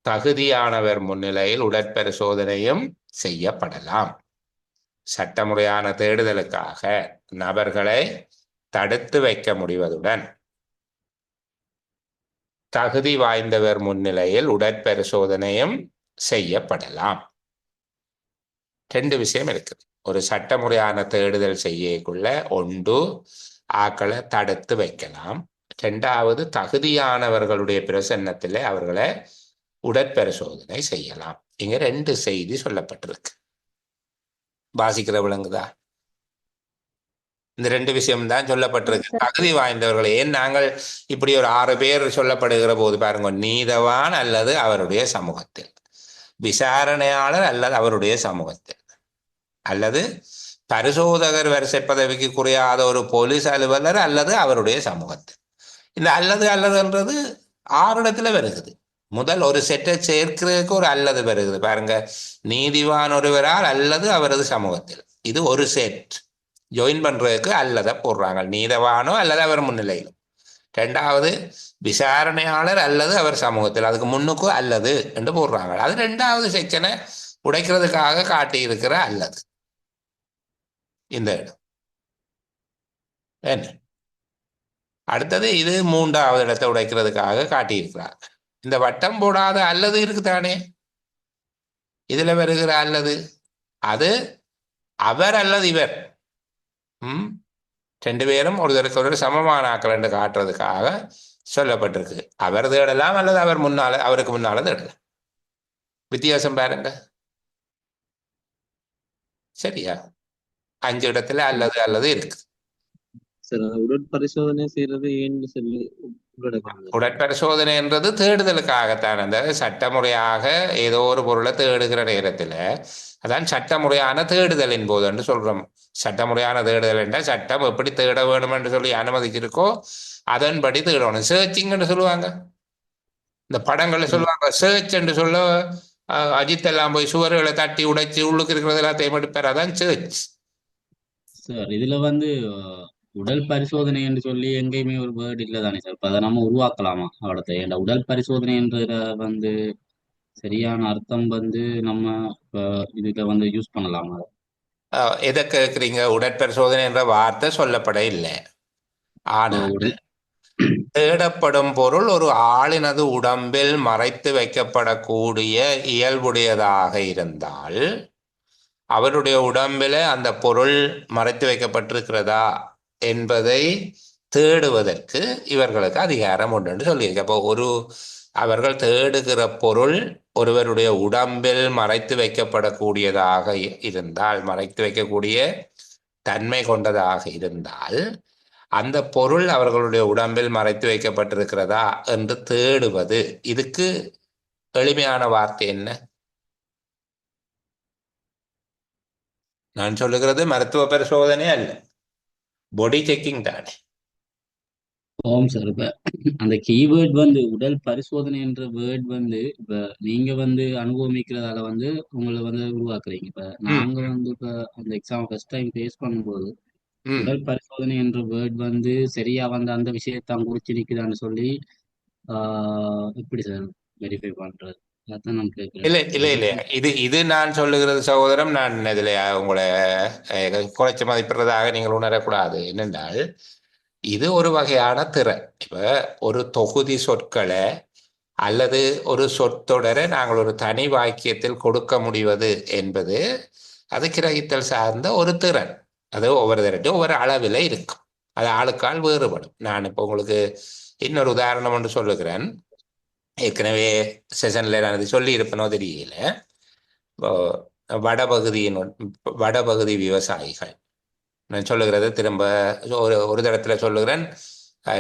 தகுதியானவர் முன்னிலையில் உடற்பரிசோதனையும் செய்யப்படலாம். சட்டமுறையான தேடுதலுக்காக நபர்களை தடுத்து வைக்க முடிவதுடன் தகுதி வாய்ந்தவர் முன்னிலையில் உடற்பரிசோதனையும் செய்யப்படலாம். 2 விஷயம் இருக்குது. ஒரு சட்டமுறையான தேடுதல் செய்யக்குள்ள ஒன்று ஆக்களை தடுத்து வைக்கலாம், 2வது தகுதியானவர்களுடைய பிரசன்னத்தில் அவர்களை உடற்பரிசோதனை செய்யலாம். இங்க 2 செய்தி சொல்லப்பட்டிருக்கு. வாசிக்கிற விளங்குதா? இந்த 2 விஷயம்தான் சொல்லப்பட்டிருக்கு. தகுதி வாய்ந்தவர்கள் ஏன் நாங்கள் இப்படி ஒரு 6 பேர் சொல்லப்படுகிற போது பாருங்க, நீதவான் அல்லது அவருடைய சமூகத்தில், விசாரணையாளர் அல்லது அவருடைய சமூகத்தில், அல்லது பரிசோதகர் வரிசை பதவிக்கு குறையாத ஒரு போலீஸ் அலுவலர் அல்லது அவருடைய சமூகத்தில். இந்த அல்லதுன்றது 6 இடத்துல வருகிறது. முதல் ஒரு செட்டை சேர்க்கிறதுக்கு ஒரு அல்லது வருகிறது பாருங்க. நீதிவான் ஒருவரால் அல்லது அவரது சமூகத்தில், இது ஒரு செட். ஜாயின் பண்றதுக்கு அல்லதை போடுறாங்க, நீதவானோ அல்லது அவர் முன்னிலையிலும். 2வது விசாரணையாளர் அல்லது அவர் சமூகத்தில், அதுக்கு முன்னுக்கு அல்லது என்று போடுறாங்க. அது 2வது செக்ஷனை உடைக்கிறதுக்காக காட்டியிருக்கிற அல்லது. இந்த இடம் என்ன அடுத்தது இது 3வது இடத்தை உடைக்கிறதுக்காக காட்டியிருக்கிறாங்க. இந்த வட்டம் போடாத அல்லது இருக்குதானே, இதுல வருகிற அல்லது அது அவர் அல்லது இவர் 2 பேரும் ஒருத்தருக்கு ஒரு சமமான ஆக்கள் என்று காட்டுறதுக்காக சொல்லப்பட்டிருக்கு. அவர் தேடலாம் அல்லது அவருக்கு முன்னால தேடலாம். வித்தியாசம் பாருங்க. சரியா? 5 இடத்துல அல்லது இருக்கு. உடற்பரிசோதனை செய்யறது ஏன்னு சொல்லி உடற்பரிசோதனை என்றது தேடுதலுக்காகத்தான். அந்த சட்டமுறையாக ஏதோ ஒரு பொருளை தேடுகிற நேரத்துல அதான் சட்டமுறையான தேடுதலின் போது என்று சொல்றோம். சட்டமுறையான தேடுதல் என்றால் சட்டம் எப்படி தேட வேணும் என்று சொல்லி அனுமதிச்சிருக்கோ அதன்படி தேடணும். சர்ச்சிங் என்று சொல்லுவாங்க, இந்த படங்களை சொல்லுவாங்க. சர்ச் என்று சொல்ல அஜித் எல்லாம் போய் சுவர்களை தட்டி உடைச்சு உள்ளுக்கு இருக்கிறது எல்லாத்தையும் எடுப்பார், அதான் சர்ச். சார் இதுல உடல் பரிசோதனை என்று சொல்லி எங்கேயுமே ஒரு வேர்டு இல்லை தானே சார்? இப்ப அதை நம்ம உருவாக்கலாமா? அவ்வளோத்த இந்த உடல் பரிசோதனை என்ற சரியான அர்த்தம் நம்ம இப்போ இதுல யூஸ் பண்ணலாமா? எதை கேட்குறீங்க? உடற்பரிசோதனை என்ற வார்த்தை சொல்லப்பட இல்லை. ஆனால் தேடப்படும் பொருள் ஒரு ஆளினது உடம்பில் மறைத்து வைக்கப்படக்கூடிய இயல்புடையதாக இருந்தால், அவருடைய உடம்பில அந்த பொருள் மறைத்து வைக்கப்பட்டிருக்கிறதா என்பதை தேடுவதற்கு இவர்களுக்கு அதிகாரம் உண்டு என்று சொல்லியிருக்கு. அப்போ அவர்கள் தேடுகிற பொருள் ஒருவருடைய உடம்பில் மறைத்து வைக்கப்படக்கூடியதாக இருந்தால், மறைத்து வைக்கக்கூடிய தன்மை கொண்டதாக இருந்தால், அந்த பொருள் அவர்களுடைய உடம்பில் மறைத்து வைக்கப்பட்டிருக்கிறதா என்று தேடுவது. இதுக்கு எளிமையான வார்த்தை என்ன? நான் சொல்லுகிறது மருத்துவ பரிசோதனை அல்ல, பாடி செக்கிங் தானே. ஓம் சார். இப்ப அந்த கீவேர்ட் உடல் பரிசோதனை என்ற வேர்ட் இப்ப நீங்க அனுபவிக்கிறதால உங்களை உருவாக்குறீங்க. இப்ப நாங்க இப்ப அந்த எக்ஸாம் ஃபர்ஸ்ட் டைம் ஃபேஸ் பண்ணும்போது உடல் பரிசோதனை என்ற வேர்ட் சரியா அந்த விஷயத்தான் குறிச்சிருக்குதான்னு சொல்லி எப்படி சார் வெரிஃபை பண்றது? அதான் நான் கேட்கிறேன். இல்ல இது நான் சொல்லுகிறது சகோதரம், நான் இதுல உங்களை குறைச்சி மதிப்பிடுறதாக நீங்கள் உணரக்கூடாது. என்னென்றால் இது ஒரு வகையான திறன். இப்ப ஒரு தொகுதி சொற்களை அல்லது ஒரு சொற்றொடரை நாங்கள் ஒரு தனி வாக்கியத்தில் கொடுக்க முடிவது என்பது அது கிரகித்தல் சார்ந்த ஒரு திறன். அது ஒவ்வொரு திரட்டும் ஒவ்வொரு அளவில் இருக்கும், அது ஆளுக்கால் வேறுபடும். நான் இப்போ உங்களுக்கு இன்னொரு உதாரணம் ஒன்று சொல்லுகிறேன். ஏற்கனவே செஷன்ல நான் இது சொல்லி இருப்பனோ தெரியல. வடபகுதி விவசாயிகள் நான் சொல்லுகிறது திரும்ப ஒரு தடத்துல சொல்லுகிறேன்,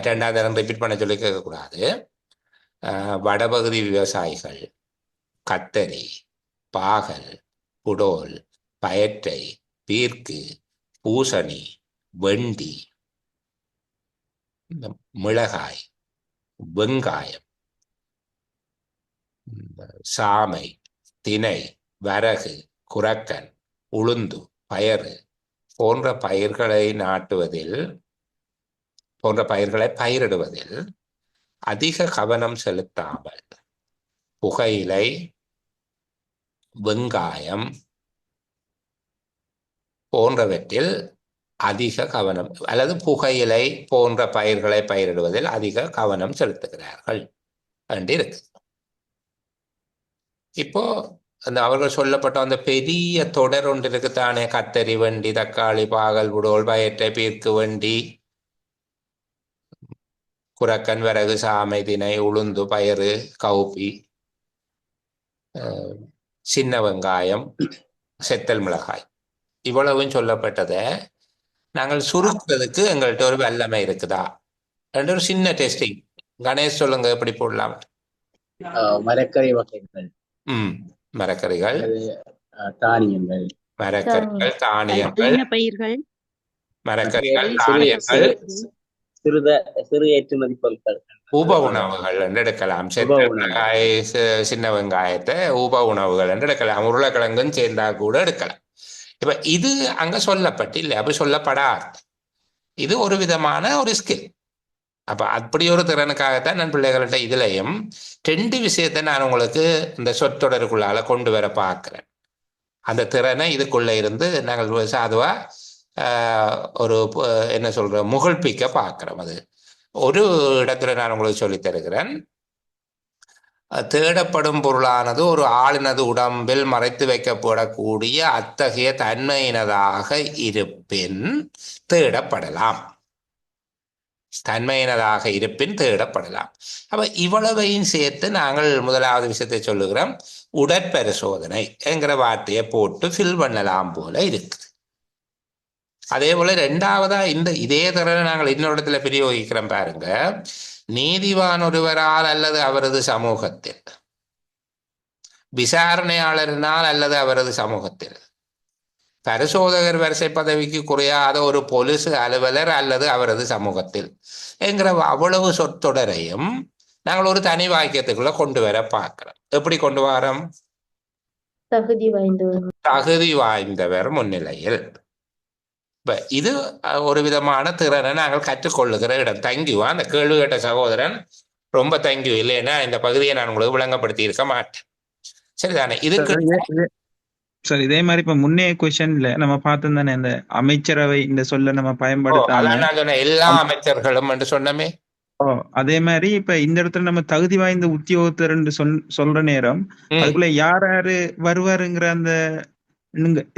ரெண்டாவது தரம் ரிப்பீட் பண்ண சொல்லி கேட்கக்கூடாது. வடபகுதி விவசாயிகள் கத்தரி, பாகல், புடோல், பயற்றை, பீர்க்கு, பூசணி, வெண்டி, மிளகாய், வெங்காயம், சாமை, தினை, வரகு, குரக்கன், உளுந்து, பயறு போன்ற பயிர்களை பயிரிடுவதில் அதிக கவனம் செலுத்தாமல் புகையிலை, வெங்காயம் போன்றவற்றில் அதிக கவனம், அல்லது புகையிலை போன்ற பயிர்களை பயிரிடுவதில் அதிக கவனம் செலுத்துகிறார்கள் என்று இருக்கு. இப்போ அந்த அவர்கள் சொல்லப்பட்ட அந்த பெரிய தொடர் ஒன்று இருக்குத்தானே, கத்தரி வண்டி, தக்காளி, பாகல், புடோல், பயற்றை, பீர்க்கு வண்டி, குரக்கன், வரகு, சாமை, தினை, உளுந்து, பயறு, கவுப்பி, சின்ன வெங்காயம், செத்தல் மிளகாய், இவ்வளவும் சொல்லப்பட்டதை நாங்கள் சுருக்கிறதுக்கு எங்கள்கிட்ட ஒரு வல்லமை இருக்குதா என்ற ஒரு சின்ன டெஸ்டிங். கணேஷ் சொல்லுங்க, எப்படி போடலாம்? மரக்கறி வகைகள், மரக்கறிகள், தானியங்கள், மரக்கறிகள், தானியங்கள், மரக்கறிகள், தானியங்கள், சிறு ஏற்றுமதி பொருட்கள், உப உணவுகள் என்று எடுக்கலாம். சின்ன வெங்காயத்தை உப உணவுகள் என்று எடுக்கலாம். உருளைக்கிழங்கும் சேர்ந்தா கூட எடுக்கலாம். இப்ப இது அங்க சொல்லப்பட்டு இல்லை, அப்படி சொல்லப்படாது. இது ஒரு விதமான ஒரு ஸ்கில். அப்ப அப்படி ஒரு திறனுக்காகத்தான் நான் பிள்ளைகள்கிட்ட இதுலையும் 2 விஷயத்தை நான் உங்களுக்கு இந்த சொற்றொடருக்குள்ளால கொண்டு வர பார்க்கிறேன். அந்த திறனை இதுக்குள்ள இருந்து நாங்கள் சாதுவா ஒரு என்ன சொல்ற முகழ்ப்பிக்க பார்க்கிறோம். அது ஒரு இடத்துல நான் உங்களுக்கு சொல்லித் தருகிறேன். தேடப்படும் பொருளானது ஒரு ஆளினது உடம்பில் மறைத்து வைக்கப்படக்கூடிய அத்தகைய தன்மையினதாக இருப்பின் தேடப்படலாம். தன்மையினதாக இருப்பின் தேடப்படலாம். அப்ப இவ்வளவையும் சேர்த்து நாங்கள் முதலாவது விஷயத்தை சொல்லுகிறோம், உடற்பரிசோதனை என்கிற வார்த்தையை போட்டு ஃபில் பண்ணலாம் போல இருக்குது. அதே போல 2வதா இதே தடவை நாங்கள் இன்னொரு இடத்துல பிரயோகிக்கிறோம் பாருங்க. நீதிவான் ஒருவரால் அல்லது அவரது சமூகத்தில், விசாரணையாளரினால் அல்லது அவரது சமூகத்தில், பரிசோதகர் வரிசை பதவிக்கு குறையாத ஒரு போலீஸ் அலுவலர் அல்லது அவரது சமூகத்தில் என்கிற அவ்வளவு சொற்றொடரையும் நாங்கள் ஒரு தனி வாக்கியத்துக்குள்ள கொண்டு வர பார்க்கிறோம். எப்படி கொண்டு வரோம்? தகுதி வாய்ந்தவர் முன்னிலையில். இப்ப இது ஒரு விதமான திறனை நாங்கள் கற்றுக்கொள்ளுகிற இடம். தேங்க்யூ. அந்த கேள்வி கேட்ட சகோதரன் ரொம்ப தேங்க்யூ. இல்லைன்னா இந்த பகுதியை நான் உங்களுக்கு விளங்கப்படுத்தி இருக்க மாட்டேன். சரிதானே? இதுக்கு சார் இதே மாதிரி இப்ப முன்னே கொஸ்டின்ல நம்ம பார்த்தோம் தானே, இந்த அமைச்சரவை இந்த சொல்ல நம்ம பயன்படுத்தாம நான் சொன்ன எல்லா அமைச்சர்களும் என்று சொன்னமே. அதே மாதிரி இப்ப இந்த இடத்துல நம்ம தகுதி வாய்ந்த உத்தியோகத்தர் சொல்ற நேரம் அதுக்குள்ள யார் யாரு வருவாருங்கிற அந்த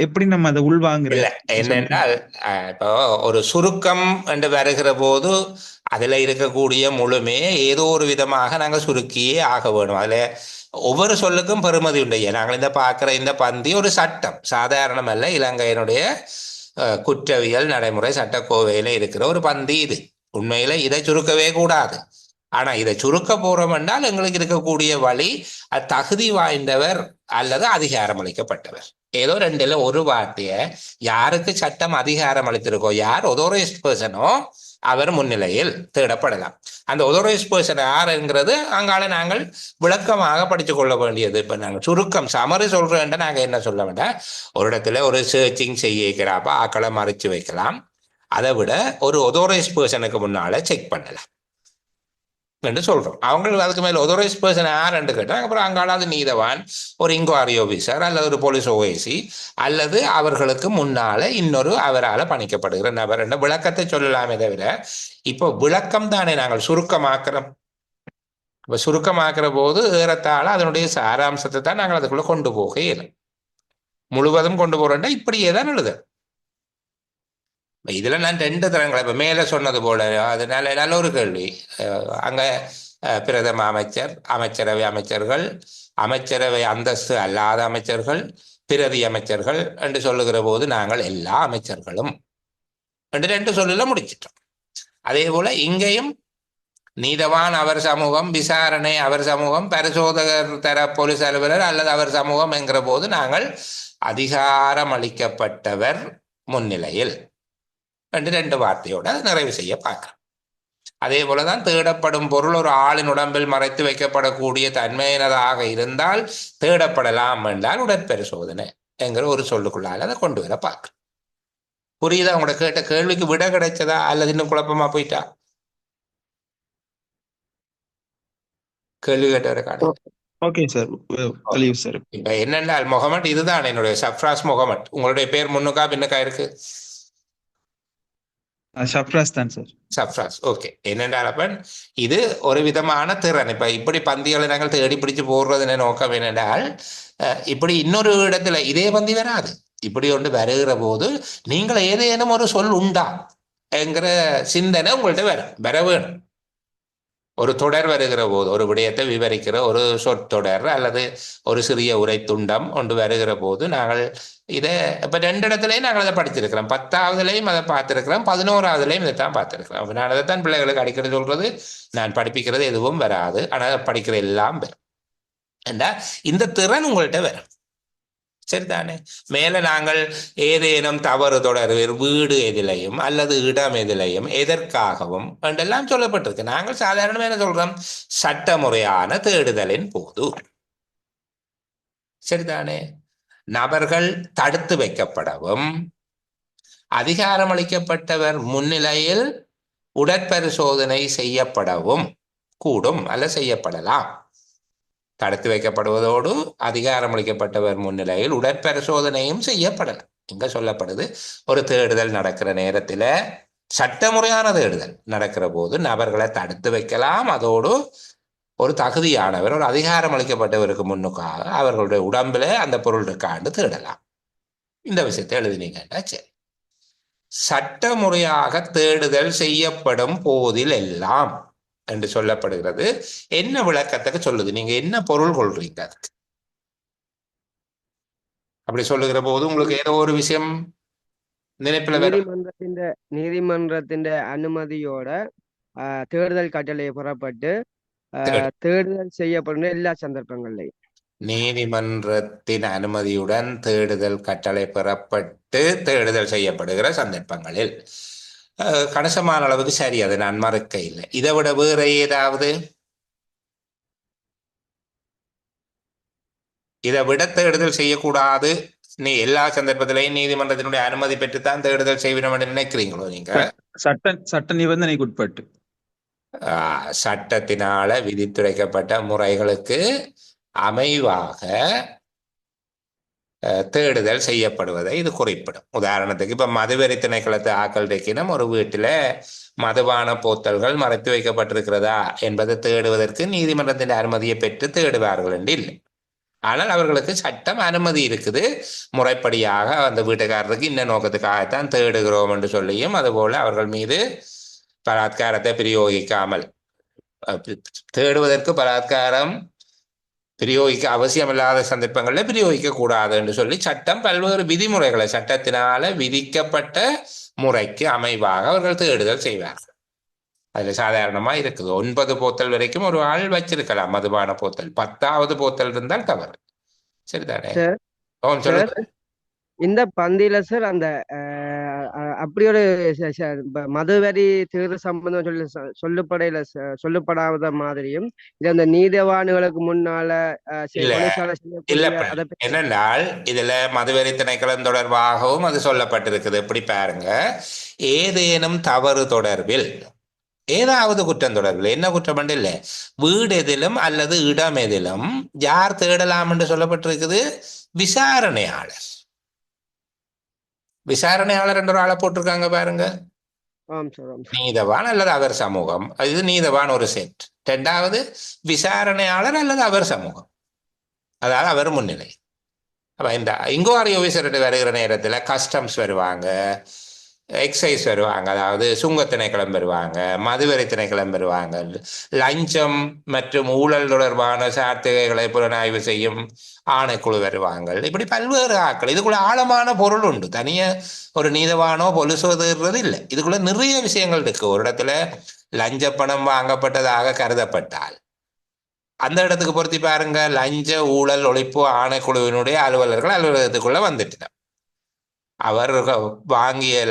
எப்படி நம்ம அதை உள்வாங்குறோம்? என்னென்றால் இப்போ ஒரு சுருக்கம் என்று வருகிற போது அதுல இருக்கக்கூடிய முழுமையே ஏதோ ஒரு விதமாக நாங்க சுருக்கியே ஆக வேணும். அதுல ஒவ்வொரு சொல்லுக்கும் பெருமதி உண்டு. நாங்கள் இந்த பார்க்கிற இந்த பந்தி ஒரு சட்டம், சாதாரணம் அல்ல. இலங்கையினுடைய குற்றவியல் நடைமுறை சட்டக்கோவையில இருக்கிற ஒரு பந்தி இது. உண்மையில இதை சுருக்கவே கூடாது. ஆனா இதை சுருக்க போறோம் என்றால் எங்களுக்கு இருக்கக்கூடிய வழி தகுதி வாய்ந்தவர் அல்லது அதிகாரம் அளிக்கப்பட்டவர். ஏதோ 2ல ஒரு வார்த்தைய யாருக்கு சட்டம் அதிகாரம் அளித்திருக்கோ, யார் ஒதோரைஸ்ட் பர்சனோ அவர் முன்னிலையில் தேடப்படலாம். அந்த ஒதோரைஸ்ட் பர்சன் யாருங்கிறது அங்கால நாங்கள் விளக்கமாக படித்து கொள்ள வேண்டியது. இப்ப நாங்கள் சுருக்கம் சமரி சொல்றேன், நாங்க என்ன சொல்ல வேண்டாம், ஒரு இடத்துல ஒரு சர்ச்சிங் செய்யறாப்ப ஆக்களை மறைச்சு வைக்கலாம். அதை விட ஒரு ஒதோரைஸ்ட் பர்சனுக்கு முன்னால செக் பண்ணலாம் என்று சொல்றோம். அவங்க அதுக்கு மேல ஒதோரைஸ்ட் பர்சன் யாருன்னு கேட்டாங்க. அப்புறம் அங்காலாவது நீதவான், ஒரு இன்குவாரி ஆபீசர் அல்லது ஒரு போலீஸ் ஓஏசி அல்லது அவர்களுக்கு முன்னால இன்னொரு அவரால் பணிக்கப்படுகிற நபர் என்ற விளக்கத்தை சொல்லலாமே தவிர, இப்போ விளக்கம் தானே நாங்கள் சுருக்கமாக்குறோம். இப்ப சுருக்கமாக்குற போது ஏறத்தாழ அதனுடைய சாராம்சத்தை தான் நாங்கள் அதுக்குள்ள கொண்டு போக இயலும். முழுவதும் கொண்டு போறோம்னா இப்படியே தான் எழுது. இதுல நான் 2 தரங்களை இப்ப மேல சொன்னது போல, அதனால நல்ல ஒரு கேள்வி. அங்க பிரதம அமைச்சர், அமைச்சரவை அமைச்சர்கள், அமைச்சரவை அந்தஸ்து அல்லாத அமைச்சர்கள், பிரதி அமைச்சர்கள் என்று சொல்லுகிற போது நாங்கள் எல்லா அமைச்சர்களும் ரெண்டு சொல்லில முடிச்சிட்டோம். அதே போல இங்கேயும் நீதவான் அவர் சமூகம், விசாரணை அவர் சமூகம், பரிசோதகர் தர போலீஸ் அலுவலர் அல்லது அவர் சமூகம் என்கிற போது நாங்கள் அதிகாரம் அளிக்கப்பட்டவர் முன்னிலையில் ரெண்டு வார்த்தையோடு அதை நிறைவு செய்ய பார்க்கிறோம். அதே போலதான் தேடப்படும் பொருள் ஒரு ஆளின் உடம்பில் மறைத்து வைக்கப்படக்கூடிய தன்மையினதாக இருந்தால் தேடப்படலாம் என்றால் உடற்பரிசோதனை என்கிற ஒரு சொல்லுக்குள்ளால் அதை கொண்டு வர பார்க்கிறோம். புரியுதா? உங்களோட கேட்ட கேள்விக்கு விட கிடைச்சதா அல்லது இன்னும் குழப்பமா போயிட்டா? கேள்வி கேட்டவரை காண. ஓகே சார், தெளிவு சார். இப்ப என்னென்றால் முகமட் இதுதான் என்னுடைய சஃப்ராஸ் முகமட். உங்களுடைய பேர் முன்னுக்கா பின்னுக்கா இருக்கு? சஃப்ராஸ் தான் சார். சஃப்ராஸ். ஓகே. என்னென்றால் அப்பன் இது ஒரு விதமான திறன். இப்ப இப்படி பந்திகளை நாங்கள் தேடி பிடிச்சு போடுறது நோக்கம் என்னென்றால் இப்படி இன்னொரு இடத்துல இதே பந்தி வராது. இப்படி ஒன்று வருகிற போது நீங்கள் ஏதேனும் ஒரு சொல் உண்டா என்கிற சிந்தனை உங்கள்கிட்ட வர வேணும். ஒரு தொடர் வருகிற போது ஒரு விடயத்தை விவரிக்கிற ஒரு சொற்றொடர் அல்லது ஒரு சிறிய உரை துண்டம் ஒன்று வருகிற போது நாங்கள் இதை இப்போ 2 இடத்துலையும் நாங்கள் அதை படிச்சிருக்கிறோம். 10ஆவதுலையும் அதை பார்த்துருக்கிறோம், 11ஆவதுலையும் இதை தான் பார்த்துருக்கிறோம். அப்போ நான் அதை தான் பிள்ளைகளுக்கு அடிக்கடி சொல்றது, நான் படிப்பிக்கிறது எதுவும் வராது, ஆனால் படிக்கிற எல்லாம் வரும். ஏண்டா இந்த திறன் உங்கள்கிட்ட வரும். சரிதானே? மேல நாங்கள் ஏதேனும் தவறு தொடர்பில் வீடு எதிலையும் அல்லது இடம் எதிலையும் எதற்காகவும் என்றெல்லாம் சொல்லப்பட்டிருக்கு. நாங்கள் சாதாரணமாக என்ன சொல்றோம்? சட்டமுறையான தேடுதலின் போது. சரிதானே? நபர்கள் தடுத்து வைக்கப்படவும் அதிகாரம் அளிக்கப்பட்டவர் முன்னிலையில் உடற்பரிசோதனை செய்யப்படவும் கூடும் அல்ல செய்யப்படலாம். தடுத்து வைக்கப்படுவதோடு அதிகாரம் அளிக்கப்பட்டவர் முன்னிலையில் உடற்பரிசோதனையும் செய்யப்படலாம். இங்க சொல்லப்படுது, ஒரு தேடுதல் நடக்கிற நேரத்தில் சட்டமுறையான தேடுதல் நடக்கிற போது நபர்களை தடுத்து வைக்கலாம். அதோடு ஒரு தகுதியானவர், ஒரு அதிகாரம் அளிக்கப்பட்டவருக்கு முன்னுக்காக அவர்களுடைய உடம்புல அந்த பொருள் இருக்காண்டு தேடலாம். இந்த விஷயத்தை எழுதினீங்கன்னா சரி. சட்டமுறையாக தேடுதல் செய்யப்படும் போதில் எல்லாம் என்று சொல்லப்படுகிறது. என்ன விளக்கத்துக்கு சொல்லுது? நீங்க என்ன பொருள் கொள்றீங்க அதுக்கு? அப்படி சொல்லுகிற போது உங்களுக்கு ஏதோ ஒரு விஷயம் நினைப்புல நீதிமன்றத்தின் அனுமதியோட தேடுதல் கட்டளை புறப்பட்டு தேடுதல் செய்யப்படும் எல்லா சந்தர்ப்பங்கள்லையும் நீதிமன்றத்தின் அனுமதியுடன் தேடுதல் கட்டளை பெறப்பட்டு தேடுதல் செய்யப்படுகிற சந்தர்ப்பங்களில் கணிசமான அளவுக்கு சரி, அதை நான் மறுக்க இல்லை. இதை விட வேற ஏதாவது? இதை விட தேடுதல் செய்யக்கூடாது, நீ எல்லா சந்தர்ப்பத்திலையும் நீதிமன்றத்தினுடைய அனுமதி பெற்றுத்தான் தேடுதல் செய்யணும் என்று நினைக்கிறீங்களோ நீங்க? சட்ட நிபந்தனைக்கு உட்பட்டு சட்டத்தினால விதித்துரைக்கப்பட்ட முறைகளுக்கு அமைவாக தேடுதல் செய்யப்படுவதை இது குறிப்பிடும். உதாரணத்துக்கு இப்ப மதுவெறி திணைக்களத்தை ஆக்கள் வைக்கணும், ஒரு வீட்டில மதுபான போத்தல்கள் மறைத்து வைக்கப்பட்டிருக்கிறதா என்பதை தேடுவதற்கு நீதிமன்றத்தின் அனுமதியை பெற்று தேடுவார்கள் என்று இல்லை. ஆனால் அவர்களுக்கு சட்டம் அனுமதி இருக்குது, முறைப்படியாக அந்த வீட்டுக்காரருக்கு இந்த நோக்கத்துக்காகத்தான் தேடுகிறோம் என்று சொல்லியும் அதுபோல அவர்கள் மீது பலாத்காரத்தை பிரயோகிக்காமல், தேடுவதற்கு பலாத்காரம் பிரயோகிக்க அவசியமில்லாத சந்தர்ப்பங்களில் பிரயோகிக்க கூடாது என்று சொல்லி சட்டம் பல்வேறு விதிமுறைகளை சட்டத்தினால விதிக்கப்பட்ட முறைக்கு அமைவாக அவர்கள் தேடுதல் செய்வார்கள். அதுல சாதாரணமா இருக்குது 9 போத்தல் வரைக்கும் ஒரு ஆள் வச்சிருக்கலாம் மதுபான போத்தல். 10ஆவது போத்தல் இருந்தால் தவறு. சரிதானே? இந்த பந்தியில சார் அந்த அப்படி ஒரு மதுவரி தேர்வு சம்பந்தம் சொல்லப்படாத மாதிரியும் இது அந்த நீதிவான்களுக்கு முன்னால என்னென்றால் இதுல மதுவரி திணைக்களம் தொடர்பாகவும் அது சொல்லப்பட்டிருக்குது. எப்படி பாருங்க, ஏதேனும் தவறு தொடர்பில் ஏதாவது குற்றம் தொடர்பில், என்ன குற்றம் இல்லை, வீடு எதிலும் அல்லது இடம் எதிலும் யார் தேடலாம் என்று சொல்லப்பட்டிருக்குது? விசாரணையாளர். விசாரணையாளர் என்ற ஒரு ஆளை போட்டிருக்காங்க பாருங்க. நீதவான் அல்லது அவர் சமூகம், இது நீதவான் ஒரு செட். 2வது விசாரணையாளர் அல்லது அவர் சமூகம், அதாவது அவர் முன்னிலை. அப்ப இந்த இன்குவாரி ஆபீசர் வருகிற நேரத்துல கஸ்டம்ஸ் வருவாங்க, எக்ஸைஸ் வருவாங்க, அதாவது சுங்கத் திணைக்களம் வருவாங்க, மதுவரை திணைக்களம் வருவாங்க, லஞ்சம் மற்றும் ஊழல் தொடர்பான சார்த்திகைகளை புலனாய்வு செய்யும் ஆணைக்குழு வருவாங்க. இப்படி பல்வேறு ஆட்கள். இதுக்குள்ள ஆழமான பொருள் உண்டு. தனியா ஒரு நீதவானோ பொலிசோ தேடுறது இல்லை. இதுக்குள்ள நிறைய விஷயங்கள் இருக்கு. ஒரு இடத்துல லஞ்ச பணம் வாங்கப்பட்டதாக கருதப்பட்டால் அந்த இடத்துக்கு பொருத்தி பாருங்க, லஞ்ச ஊழல் ஒழிப்பு ஆணைக்குழுவினுடைய அலுவலர்கள் அலுவலகத்துக்குள்ள வந்துட்டனர். அவர்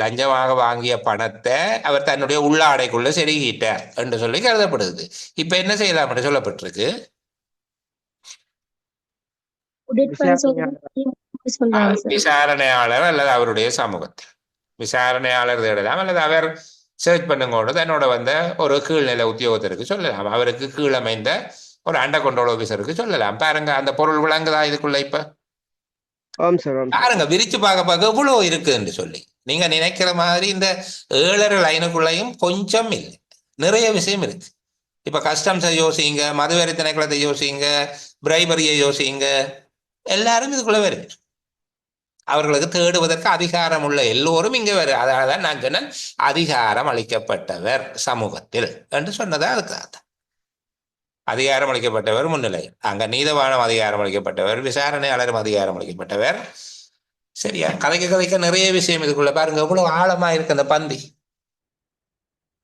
லஞ்சமாக வாங்கிய பணத்தை அவர் தன்னுடைய உள்ளாடைக்குள்ள செருகிட்டார் என்று சொல்லி கருதப்படுது. இப்ப என்ன செய்யலாம் என்று சொல்லப்பட்டிருக்கு? விசாரணையாளர் அல்லது அவருடைய சமூகத்தில் விசாரணையாளர் தேடலாம், அல்லது அவர் சர்ச் பண்ணுங்கோடு தன்னோட வந்த ஒரு கீழ்நிலை உத்தியோகத்திற்கு சொல்லலாம், அவருக்கு கீழமைந்த ஒரு அண்டர் கண்ட்ரோல் ஆபீசருக்கு சொல்லலாம். பாருங்க, அந்த பொருள் விளங்குதா இதுக்குள்ள? இப்ப பாருங்க, விரிச்சு பார்க்க எவ்வளவு இருக்குன்னு சொல்லி. நீங்க நினைக்கிற மாதிரி இந்த 7 லைனுக்குள்ளையும் கொஞ்சம் இல்லை, நிறைய விஷயம் இருக்கு. இப்ப கஸ்டம்ஸை யோசிங்க, மதுவரி திணைக்களத்தை யோசிங்க, பிரைபரியை யோசிங்க, எல்லாரும் இதுக்குள்ள வருது. அவர்களுக்கு தேடுவதற்கு அதிகாரம் உள்ள எல்லோரும் இங்க வரும். அதனாலதான் நான் சொன்னேன் அதிகாரம் அளிக்கப்பட்டவர் சமூகத்தில் என்று சொன்னதா அதுக்காக. அதிகாரம் அளிக்கப்பட்டவர் முன்னிலையில், அங்க நீதவானம் அதிகாரம் அளிக்கப்பட்டவர், விசாரணையாளரும் அதிகாரம் அளிக்கப்பட்டவர். சரியா? கதைக்க நிறைய விஷயம் இதுக்குள்ள. பாருங்க எவ்வளவு ஆழமா இருக்கு. அந்த பந்தி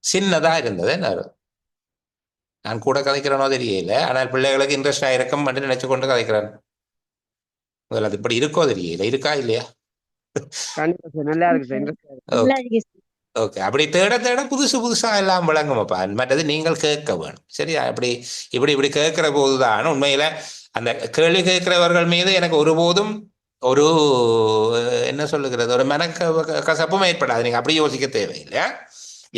சின்னதா இருந்தது. நான் கூட கதைக்கிறேனோ தெரியல, ஆனால் பிள்ளைகளுக்கு இன்ட்ரெஸ்டா இருக்கும் அப்படின்னு நினைச்சு கொண்டு கதைக்கிறேன். அது இப்படி இருக்கோ தெரியல. இருக்கா இல்லையா? ஓகே. அப்படி தேட தேட புதுசா எல்லாம் விளங்குமப்பா. மற்றது நீங்கள் கேட்க வேணும். சரியா? இப்படி கேட்கிற போதுதான் உண்மையில அந்த கேள்வி கேட்கிறவர்கள் மீது எனக்கு ஒருபோதும் ஒரு என்ன சொல்லுகிறது, ஒரு கசப்பும் ஏற்படாது. நீங்க அப்படி யோசிக்க தேவையில்லை.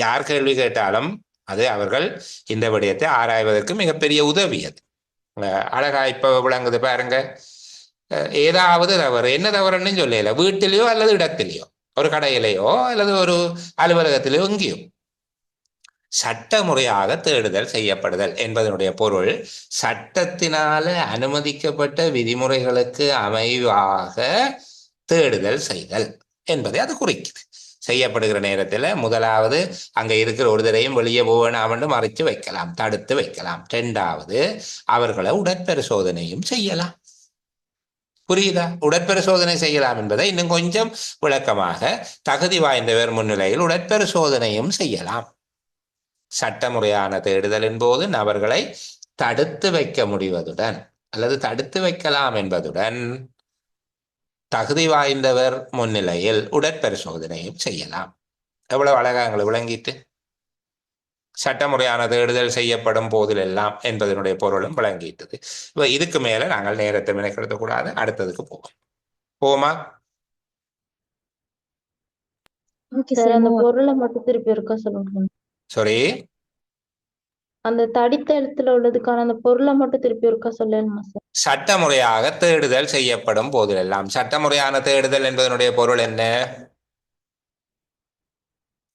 யார் கேள்வி கேட்டாலும் அது அவர்கள் இந்த விடயத்தை ஆராய்வதற்கு மிகப்பெரிய உதவி. அது அழகா இப்ப விளங்குது பாருங்க. ஏதாவது தவறு, என்ன தவறுன்னு சொல்லல, வீட்டிலேயோ அல்லது இடத்திலேயோ, ஒரு கடையிலேயோ அல்லது ஒரு அலுவலகத்திலேயோ எங்கேயோ சட்டமுறையாக தேடுதல் செய்யப்படுதல் என்பதனுடைய பொருள் சட்டத்தினால அனுமதிக்கப்பட்ட விதிமுறைகளுக்கு அமைவாக தேடுதல் செய்தல் என்பதை அது குறிக்குது. செய்யப்படுகிற நேரத்தில் முதலாவது அங்க இருக்கிற ஒருத்தரையும் வெளியே போவேணாம்னு மறைச்சு வைக்கலாம், தடுத்து வைக்கலாம். 2வது அவர்களை உடற்பரிசோதனையும் செய்யலாம். புரியுதா? உடற்பரிசோதனை செய்யலாம் என்பதை இன்னும் கொஞ்சம் விளக்கமாக, தகுதி வாய்ந்தவர் முன்னிலையில் உடற்பரிசோதனையும் செய்யலாம். சட்டமுறையான தேடுதலின் போது நபர்களை தடுத்து வைக்க முடிவதுடன் அல்லது தடுத்து வைக்கலாம் என்பதுடன் தகுதி வாய்ந்தவர் முன்னிலையில் உடற்பரிசோதனையும் செய்யலாம். எவ்வளவு அழகாங்களை விளங்கிட்டு சட்டமுறையான தேடுதல் செய்யப்படும் போதிலெல்லாம் என்பதனுடைய பொருளும் விளங்கிட்டது. இப்ப இதுக்கு மேல நாங்கள் நேரத்தை மெனக்கெடுத்த கூடாது. அடுத்ததுக்கு போவோமா? அந்த பொருளை மட்டும் திருப்பி இருக்க சொல்லுங்க. சாரி, அந்த தடித்த இடத்துல உள்ளதுக்கான அந்த பொருளை மட்டும் திருப்பி இருக்க சொல்லணுமா சார்? சட்டமுறையாக தேடுதல் செய்யப்படும் போதிலெல்லாம். சட்டமுறையான தேடுதல் என்பதனுடைய பொருள் என்ன?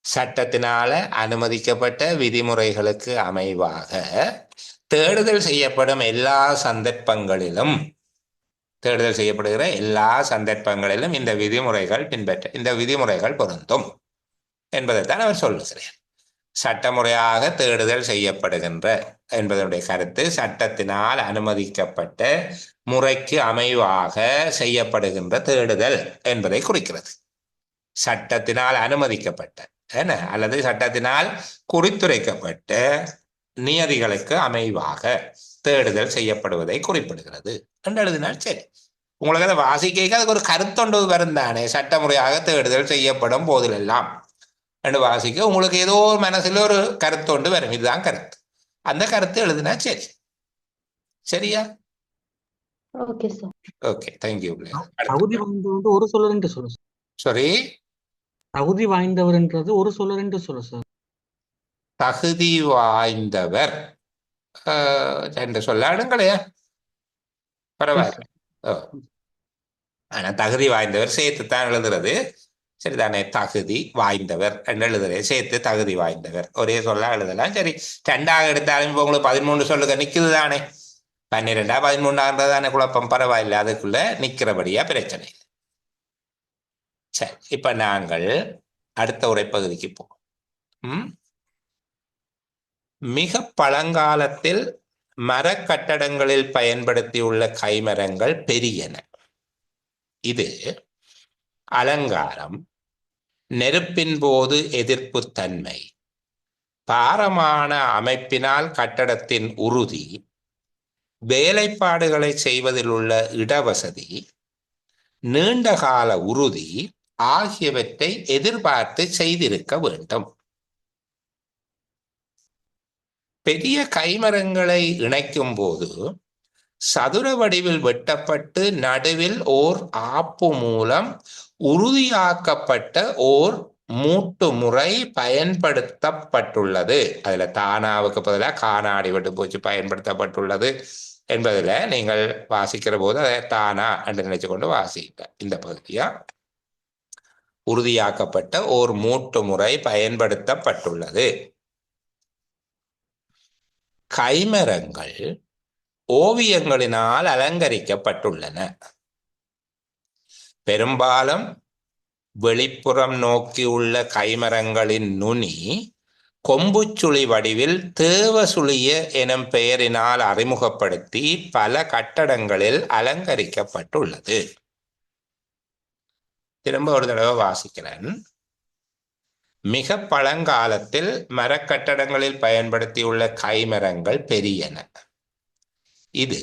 சட்டத்தினால அனுமதிக்கப்பட்ட விதிமுறைகளுக்கு அமைவாக தேடுதல் செய்யப்படும் எல்லா சந்தர்ப்பங்களிலும், தேடுதல் செய்யப்படுகிற எல்லா சந்தர்ப்பங்களிலும் இந்த விதிமுறைகள் பொருந்தும் என்பதைத்தான் அவர் சொல்லுகிறார். சட்டமுறையாக தேடுதல் செய்யப்படுகின்ற என்பதனுடைய கருத்து சட்டத்தினால் அனுமதிக்கப்பட்ட முறைக்கு அமைவாக செய்யப்படுகின்ற தேடுதல் என்பதை குறிக்கிறது. சட்டத்தினால் அனுமதிக்கப்பட்ட அல்லது சட்டத்தினால் குறித்துரைக்கப்பட்ட நியதிகளுக்கு அமைவாக தேடுதல் செய்யப்படுவதை குறிப்பிடுகிறது என்று எழுதினால் சரி. உங்களுக்கு அதை வாசிக்க அதுக்கு ஒரு கருத்தொண்டு வரும் தானே. சட்டமுறையாக தேடுதல் செய்யப்படும் போதிலெல்லாம் என்று வாசிக்க உங்களுக்கு ஏதோ ஒரு மனசுல ஒரு கருத்தொண்டு வரும். இதுதான் கருத்து. அந்த கருத்து எழுதினா சரி. சரியா? Okay sir. Okay, thank you. தகுதி வாய்ந்தவர் ஒரு சொல்ல ரெண்டு சொல்ல. சாரி, தகுதி வாய்ந்தவர்ன்றது ஒரு சொல்ல ரெண்டு சொல்ல சார். தகுதி வாய்ந்தவர் ரெண்டு சொல்ல அடுங்களையா, பரவாயில்ல. ஆனா தகுதி வாய்ந்தவர் சேர்த்துத்தான் எழுதுறது. சரிதானே? தகுதி வாய்ந்தவர் என்று எழுதுறது சேர்த்து தகுதி வாய்ந்தவர் ஒரே சொல்ல எழுதலாம். சரி, 2ஆக எடுத்தாலும் இப்போ உங்களுக்கு 13 சொல்லுங்க நிக்குது தானே. 12ஆ 13ஆன்றதானே குழப்பம். பரவாயில்ல, அதுக்குள்ள நிக்கிறபடியா பிரச்சனை இல்லை. சரி, இப்ப நாங்கள் அடுத்த உரைப்பகுதிக்கு போ. மிக பழங்காலத்தில் மரக்கட்டடங்களில் பயன்படுத்தியுள்ள கைமரங்கள் பெரியன. இது அலங்காரம், நெருப்பின் போது எதிர்ப்பு தன்மை, பாரமான அமைப்பினால் கட்டடத்தின் உறுதி, வேலைப்பாடுகளை செய்வதில் உள்ள இடவசதி, நீண்டகால உறுதி ஆகியவற்றை எதிர்பார்த்து செய்திருக்க வேண்டும். பெரிய கைமரங்களை இணைக்கும் போது சதுர வடிவில் வெட்டப்பட்டு நடுவில் ஓர் ஆப்பு மூலம் உறுதியாக்கப்பட்ட ஓர் மூட்டு முறை பயன்படுத்தப்பட்டுள்ளது. அதுல தானாவுக்கு பதிலாக காணாடி விட்டு போச்சு பயன்படுத்தப்பட்டுள்ளது என்பதில் நீங்கள் வாசிக்கிற போது அதை தானா என்று நினைச்சு கொண்டு வாசிக்க. இந்த பகுதியா உறுதியாக்கப்பட்ட ஓர் மூட்டு முறை பயன்படுத்தப்பட்டுள்ளது. கைமரங்கள் ஓவியங்களினால் அலங்கரிக்கப்பட்டுள்ளன. பெரும்பாலும் வெளிப்புறம் நோக்கியுள்ள கைமரங்களின் நுனி கொம்புச்சுழி வடிவில் தேவசுழிய எனும் பெயரினால் அறிமுகப்படுத்தி பல கட்டடங்களில் அலங்கரிக்கப்பட்டுள்ளது. திரும்ப ஒரு தடவை வாசிக்கிறேன். மிக பழங்காலத்தில் மரக்கட்டடங்களில் பயன்படுத்தியுள்ள கைமரங்கள் பெரியன. இது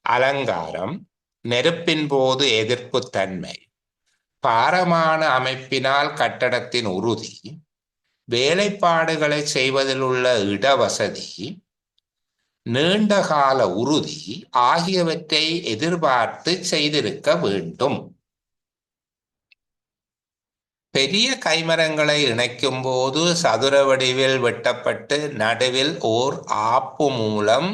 அலங்காரம், நெருப்பின் போது எதிர்ப்பு தன்மை, பாரமான அமைப்பினால் கட்டடத்தின் உறுதி, வேலைப்பாடுகளை செய்வதில் உள்ள இடவசதி, நீண்டகால உறுதி ஆகியவற்றை எதிர்பார்த்து செய்திருக்க வேண்டும். பெரிய கைமரங்களை இணைக்கும் போது சதுர வடிவில் வெட்டப்பட்டு நடுவில் ஓர் ஆப்பு மூலம்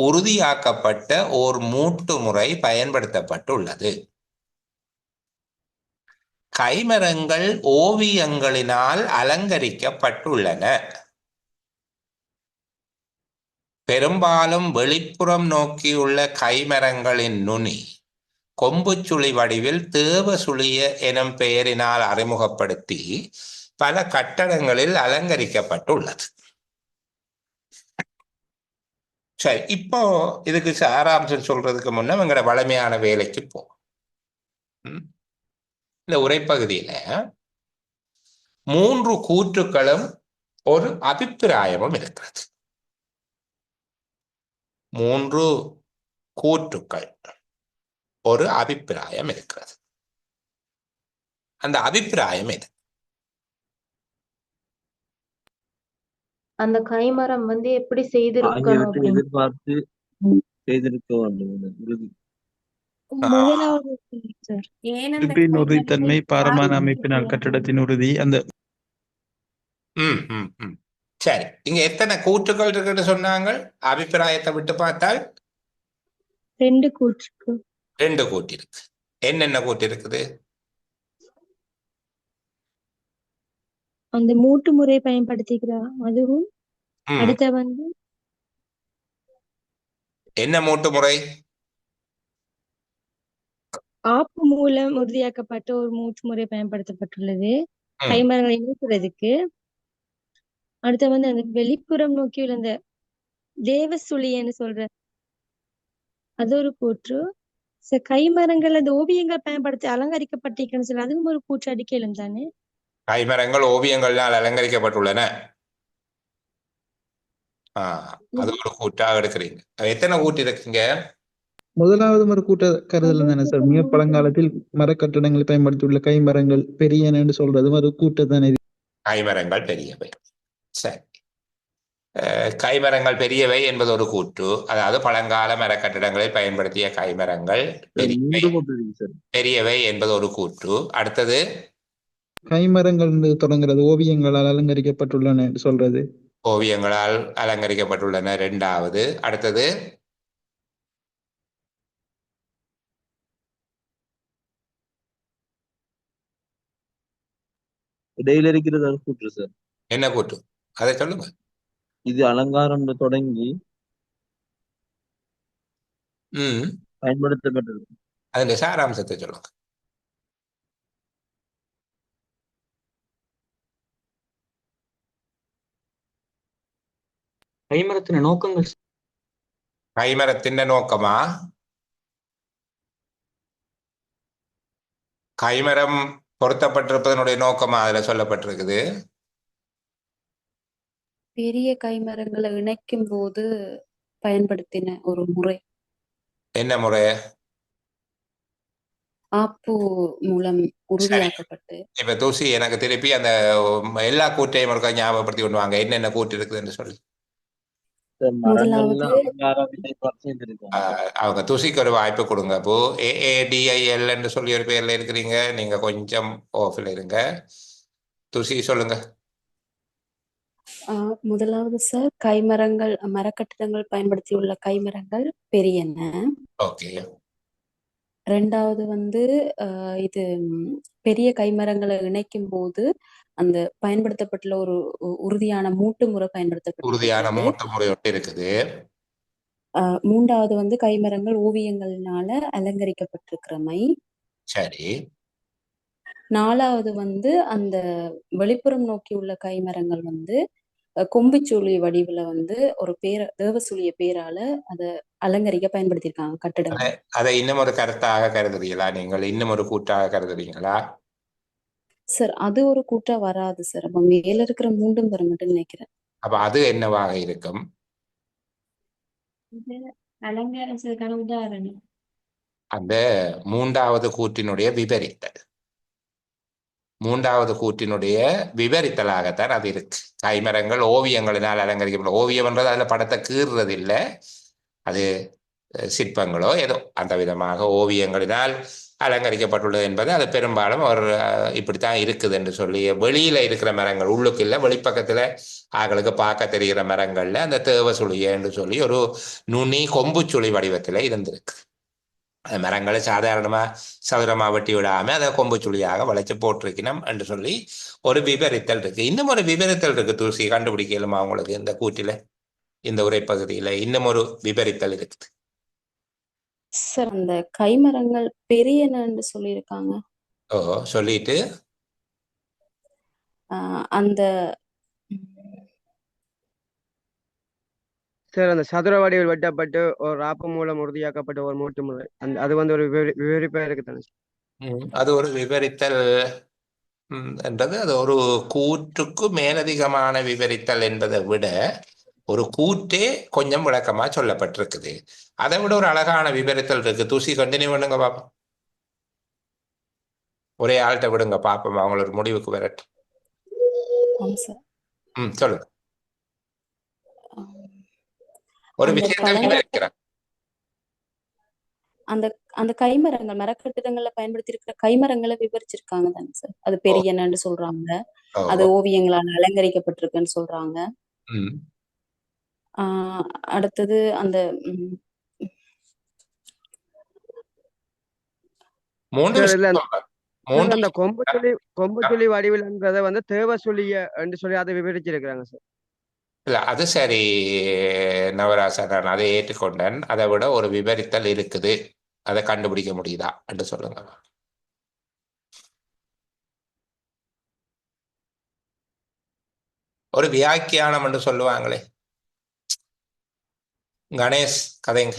உறுதியாக்கப்பட்ட ஓர் மூட்டு முறை பயன்படுத்தப்பட்டுள்ளது. கைமரங்கள் ஓவியங்களினால் அலங்கரிக்கப்பட்டுள்ளன. பெரும்பாலும் வெளிப்புறம் நோக்கியுள்ள கைமரங்களின் நுனி கொம்புச்சுழி வடிவில் தேவசுழிய எனும் பெயரினால் அறிமுகப்படுத்தி பல கட்டடங்களில் அலங்கரிக்கப்பட்டுள்ளது. சரி, இப்போ இதுக்கு சாராம்சம் சொல்றதுக்கு முன்ன எங்களோட வளமையான வேலைக்கு போ. இந்த உரைப்பகுதியில 3 கூற்றுக்களும் ஒரு அபிப்பிராயமும் இருக்கிறது. 3 கூற்றுக்கள் ஒரு அபிப்பிராயம் இருக்கிறது. அந்த அபிப்பிராயம் எது? அந்த கைமரம் வந்து எப்படி செய்திருக்கணும் ஆகியவற்றை அப்படின்னு. எதிர்பார்த்து செய்திருக்க வேண்டும். உறுதி. முதலாவது சார் இருப்பின் உறுதித்தன்மை, பாரமான அமைப்பினால் கட்டடத்தின் உறுதி. அந்த சரி, இங்க எத்தனை கூற்றுக்கள் இருக்குன்னு சொன்னாங்க? அபிப்பிராயத்தை விட்டு பார்த்தால் 2 கூற்றுக்கு 2 கூட்டு இருக்கு. என்னென்ன கூட்டு இருக்குது? அந்த மூட்டு முறை பயன்படுத்திக்கிறா அதுவும் அடுத்த வந்து என்ன மூட்டு முறை? ஆப்பு மூலம் உறுதியாக்கப்பட்ட ஒரு மூட்டு முறை பயன்படுத்தப்பட்டுள்ளது கைமரங்களை இணைக்கிறதுக்கு. அடுத்த வந்து அந்த வெளிப்புறம் நோக்கியுள்ள அந்த தேவசுழின்னு சொல்ற அது ஒரு கூற்று. கைமரங்கள் அந்த ஓவியங்கள் பயன்படுத்தி அலங்கரிக்கப்பட்டிருக்குன்னு சொல்லி அதுவும் ஒரு கூற்று அடிக்கலும் தானே. கைமரங்கள் ஓவியங்களால் அலங்கரிக்கப்பட்டுள்ளன. அது ஒரு கூட்டாக எடுக்கிறீங்க. எத்தனை கூட்டு இருக்குங்க? முதலாவது ஒரு கூட்ட கருதல் தானே சார். மிக பழங்காலத்தில் மரக்கட்டடங்களை பயன்படுத்தியுள்ள கைமரங்கள் பெரியன என்று சொல்றது ஒரு கூட்ட தானே. கைமரங்கள் பெரியவை. சரி, கைமரங்கள் பெரியவை என்பது ஒரு கூற்று. அதாவது பழங்கால மரக்கட்டிடங்களில் பயன்படுத்திய கைமரங்கள் பெரியவை என்பது ஒரு கூற்று. அடுத்தது கைமரங்கள் தொடங்குறது ஓவியங்களால் அலங்கரிக்கப்பட்டுள்ளன என்று சொல்றது. ஓவியங்களால் அலங்கரிக்கப்பட்டுள்ளன 2வது. அடுத்தது இடையில இருக்கிறது கூற்று சார். என்ன கூற்று? அதை சொல்லுங்க. இது அலங்காரம் தொடங்கி பயன்படுத்தப்பட்டது. அதன் சாராம்சத்தை சொல்லுங்க. கைமரத்தின நோக்கங்கள் கைமரத்தின் நோக்கமா? கைமரம் பொருத்தப்பட்டிருப்பதனுடைய நோக்கமா அதுல சொல்லப்பட்டிருக்குது? பெரிய கைமரங்களை இணைக்கும் போது பயன்படுத்தின ஒரு முறை. என்ன முறை? ஆப்பு மூலம் சரி, உறுதியாக்கப்பட்டு. இப்ப தூசி எனக்கு திருப்பி அந்த எல்லா கூட்டையும் ஒருக்கா ஞாபகப்படுத்தி கொண்டு வாங்க, என்னென்ன கூட்டு இருக்குதுன்னு சொல்லி. மரங்கள்ல முதலாவது அலங்கார விதை பறிச்சிருக்காங்க சார். அவங்க தூசிக்கு ஒரு வாய்ப்பு கொடுங்க. அப்போ AADIL என்று சொல்லி ஒரு பேர்ல இருக்கிறீங்க, நீங்க கொஞ்சம் ஆஃப்ல இருங்க. தூசி சொல்லுங்க. முதலாவது சார், கைமரங்கள் மரக்கட்டிடங்கள் பயன்படுத்தியுள்ள கைமரங்கள் பெரியன. ஓகே. ரெண்டாவது வந்து இது பெரிய கைமரங்களை இணைக்கும் போது அந்த பயன்படுத்தப்பட்டுள்ள ஒரு உறுதியான மூட்டு முறை உறுதியான பயன்படுத்தப்பட்டிருக்கிறது. மூட்டு முறை ஒட்டி இருக்குது. மூன்றாவது வந்து கைமரங்கள் ஓவியங்கள்னால அலங்கரிக்கப்பட்டிருக்கிறமை. சரி, நாலாவது வந்து அந்த வெளிப்புறம் நோக்கி உள்ள கைமரங்கள் வந்து கொம்புச்சுழி வடிவுல வந்து ஒரு தேவசூலிய பேரால அதை அலங்கரிக்க பயன்படுத்தியிருக்காங்க கட்டிடங்கள். அதை இன்னும் ஒரு கருத்தாக கருதுறீங்களா? நீங்கள் இன்னும் ஒரு கூட்டாக கருதுறீங்களா? சார், அது ஒரு கூட்டா வராது சார். அப்ப மேல இருக்கிற மூன்றும் வரும்னு நினைக்கிறேன். அப்ப அது என்னவாக இருக்கும்? அலங்காரம் செய்வதற்கான உதாரணம். அந்த மூன்றாவது கூற்றினுடைய விபரித்தல், மூன்றாவது கூற்றினுடைய விவரித்தலாகத்தான் அது இருக்கு. கைமரங்கள் ஓவியங்களினால் அலங்கரிக்கப்படும். ஓவியம் என்றது அதுல படத்தை கீறுறது இல்லை, அது சிற்பங்களோ ஏதோ அந்த விதமாக ஓவியங்களினால் அலங்கரிக்கப்பட்டுள்ளது என்பது அது பெரும்பாலும் ஒரு இப்படித்தான் இருக்குது என்று சொல்லி. வெளியில இருக்கிற மரங்கள், உள்ளுக்கு இல்லை, வெளிப்பக்கத்துல ஆகளுக்கு பார்க்க தெரிகிற மரங்கள்ல அந்த தேவசுழிய என்று சொல்லி ஒரு நுனி கொம்புச்சுழி வடிவத்துல இருந்திருக்கு. அந்த மரங்களை சாதாரணமா சதுரமா வெட்டி விடாம அதை கொம்புச்சுழியாக வளைச்சு போட்டிருக்கணும் என்று சொல்லி ஒரு விவரித்தல் இருக்கு. இன்னும் ஒரு விவரித்தல் இருக்கு. தூசி கண்டுபிடிக்கலுமா உங்களுக்கு இந்த கூட்டில, இந்த உரைப்பகுதியில இன்னும் ஒரு விவரித்தல் இருக்குது. சார், அந்த கைமரங்கள் பெரியனன்னு சொல்லியிருக்காங்க. ஓ, சொல்லிட்டு அந்த சார் அந்த சதுர வடிவில் வெட்டப்பட்டு ஒரு ஆப்பு மூலம் உறுதியாக்கப்பட்ட ஒரு மூட்டு முறை, அது வந்து ஒரு விவரிப்பா இருக்குதானே சார்? அது ஒரு விவரித்தல் என்றது அது ஒரு கூற்றுக்கு மேலதிகமான விவரித்தல் என்பதை விட ஒரு கூற்றே கொஞ்சம் விளக்கமா சொல்லப்பட்டிருக்குது. அதை விட ஒரு அழகான விவரித்தல் இருக்கு. தூசி கண்டினியூ பண்ணுங்க பாப்போம். ஒரே ஆள்கிட்ட விடுங்க பாப்போம், அவங்கள ஒரு முடிவுக்கு வரட்டும். சொல்லுங்க. ஒரு விஷயத்தை விவரிக்கிறேன். அந்த அந்த கைமரங்கள் மரக்கட்டிடங்கள்ல பயன்படுத்தி இருக்கிற கைமரங்களை விவரிச்சிருக்காங்க தானே சார். அது பெரியனன்னு சொல்றாங்க, அது ஓவியங்களால் அலங்கரிக்கப்பட்டிருக்குன்னு சொல்றாங்க. அடுத்தது அந்த அந்த கொம்புச்சுழி வடிவில்ன்றதை வந்து தேவசுழிய என்று சொல்லி அதை விவரிச்சிருக்கிறாங்க சார். இல்ல, அது சரி நவராசன், நான் அதை ஏற்றுக்கொண்டேன். அதை விட ஒரு விவரித்தல் இருக்குது, அதை கண்டுபிடிக்க முடியுதா என்று சொல்லுங்க. ஒரு வியாக்கியானம் என்று சொல்லுவாங்களே. கணேஷ் கதைங்க.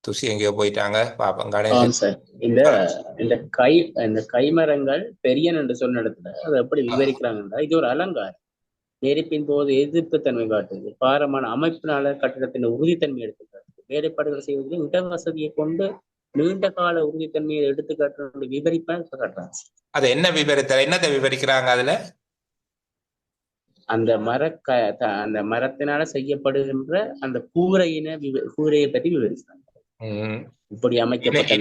துசி எங்கேயோ போயிட்டாங்க பாப்போம். கணேஷ், இந்த கைமரங்கள் பெரியன் என்று சொன்ன இடத்துல அதை எப்படி விவரிக்கிறாங்கன்னா, இது ஒரு அலங்காரம், நெருப்பின் போது எதிர்ப்பு தன்மை காட்டுது, பாரமான அமைப்பினால கட்டிடத்தின் உறுதித்தன்மை எடுத்துக்காட்டு, வேலைப்பாடுகள் செய்வதில் இடவசதியை கொண்டு நீண்ட கால உறுதித்தன்மையை எடுத்துக்காட்டு விவரிப்பா காட்டுறாங்க. அது என்ன விவரித்தல், என்னத்தை விவரிக்கிறாங்க அதுல? அந்த அந்த மரத்தினால செய்யப்படுகின்ற அந்த கூரையை பற்றி விவரிக்கிறாங்க. இப்படி அமைக்கப்பட்ட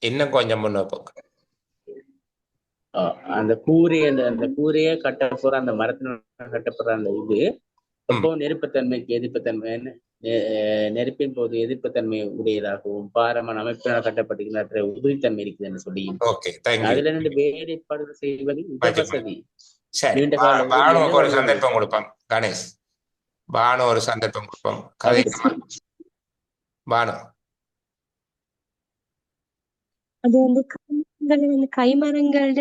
இன்னும் கொஞ்சம் முன்னோக்கு அந்த கூரையை கட்டப்படுற அந்த மரத்தினால கட்டப்படுற அந்த இது எப்போ நெருப்புத்தன்மைக்கு எதிர்ப்புத்தன்மை, நெருப்பின் போது எதிர்ப்புத்தன்மை உடையதாகவும் பாரமான அமைப்பினால் கட்டப்பட்டிருக்கிற உறுதித்தன்மை இருக்குதுன்னு சொல்லி அதுல இருந்து வேலைப்பாடுகள் செய்வதில் இடவசதி. ஒரு சந்தர்ப்பம் கொடுப்போம் கணேஷ், பானு ஒரு சந்தர்ப்பம் கொடுப்போம். பானு, அது வந்து கைமரங்களோட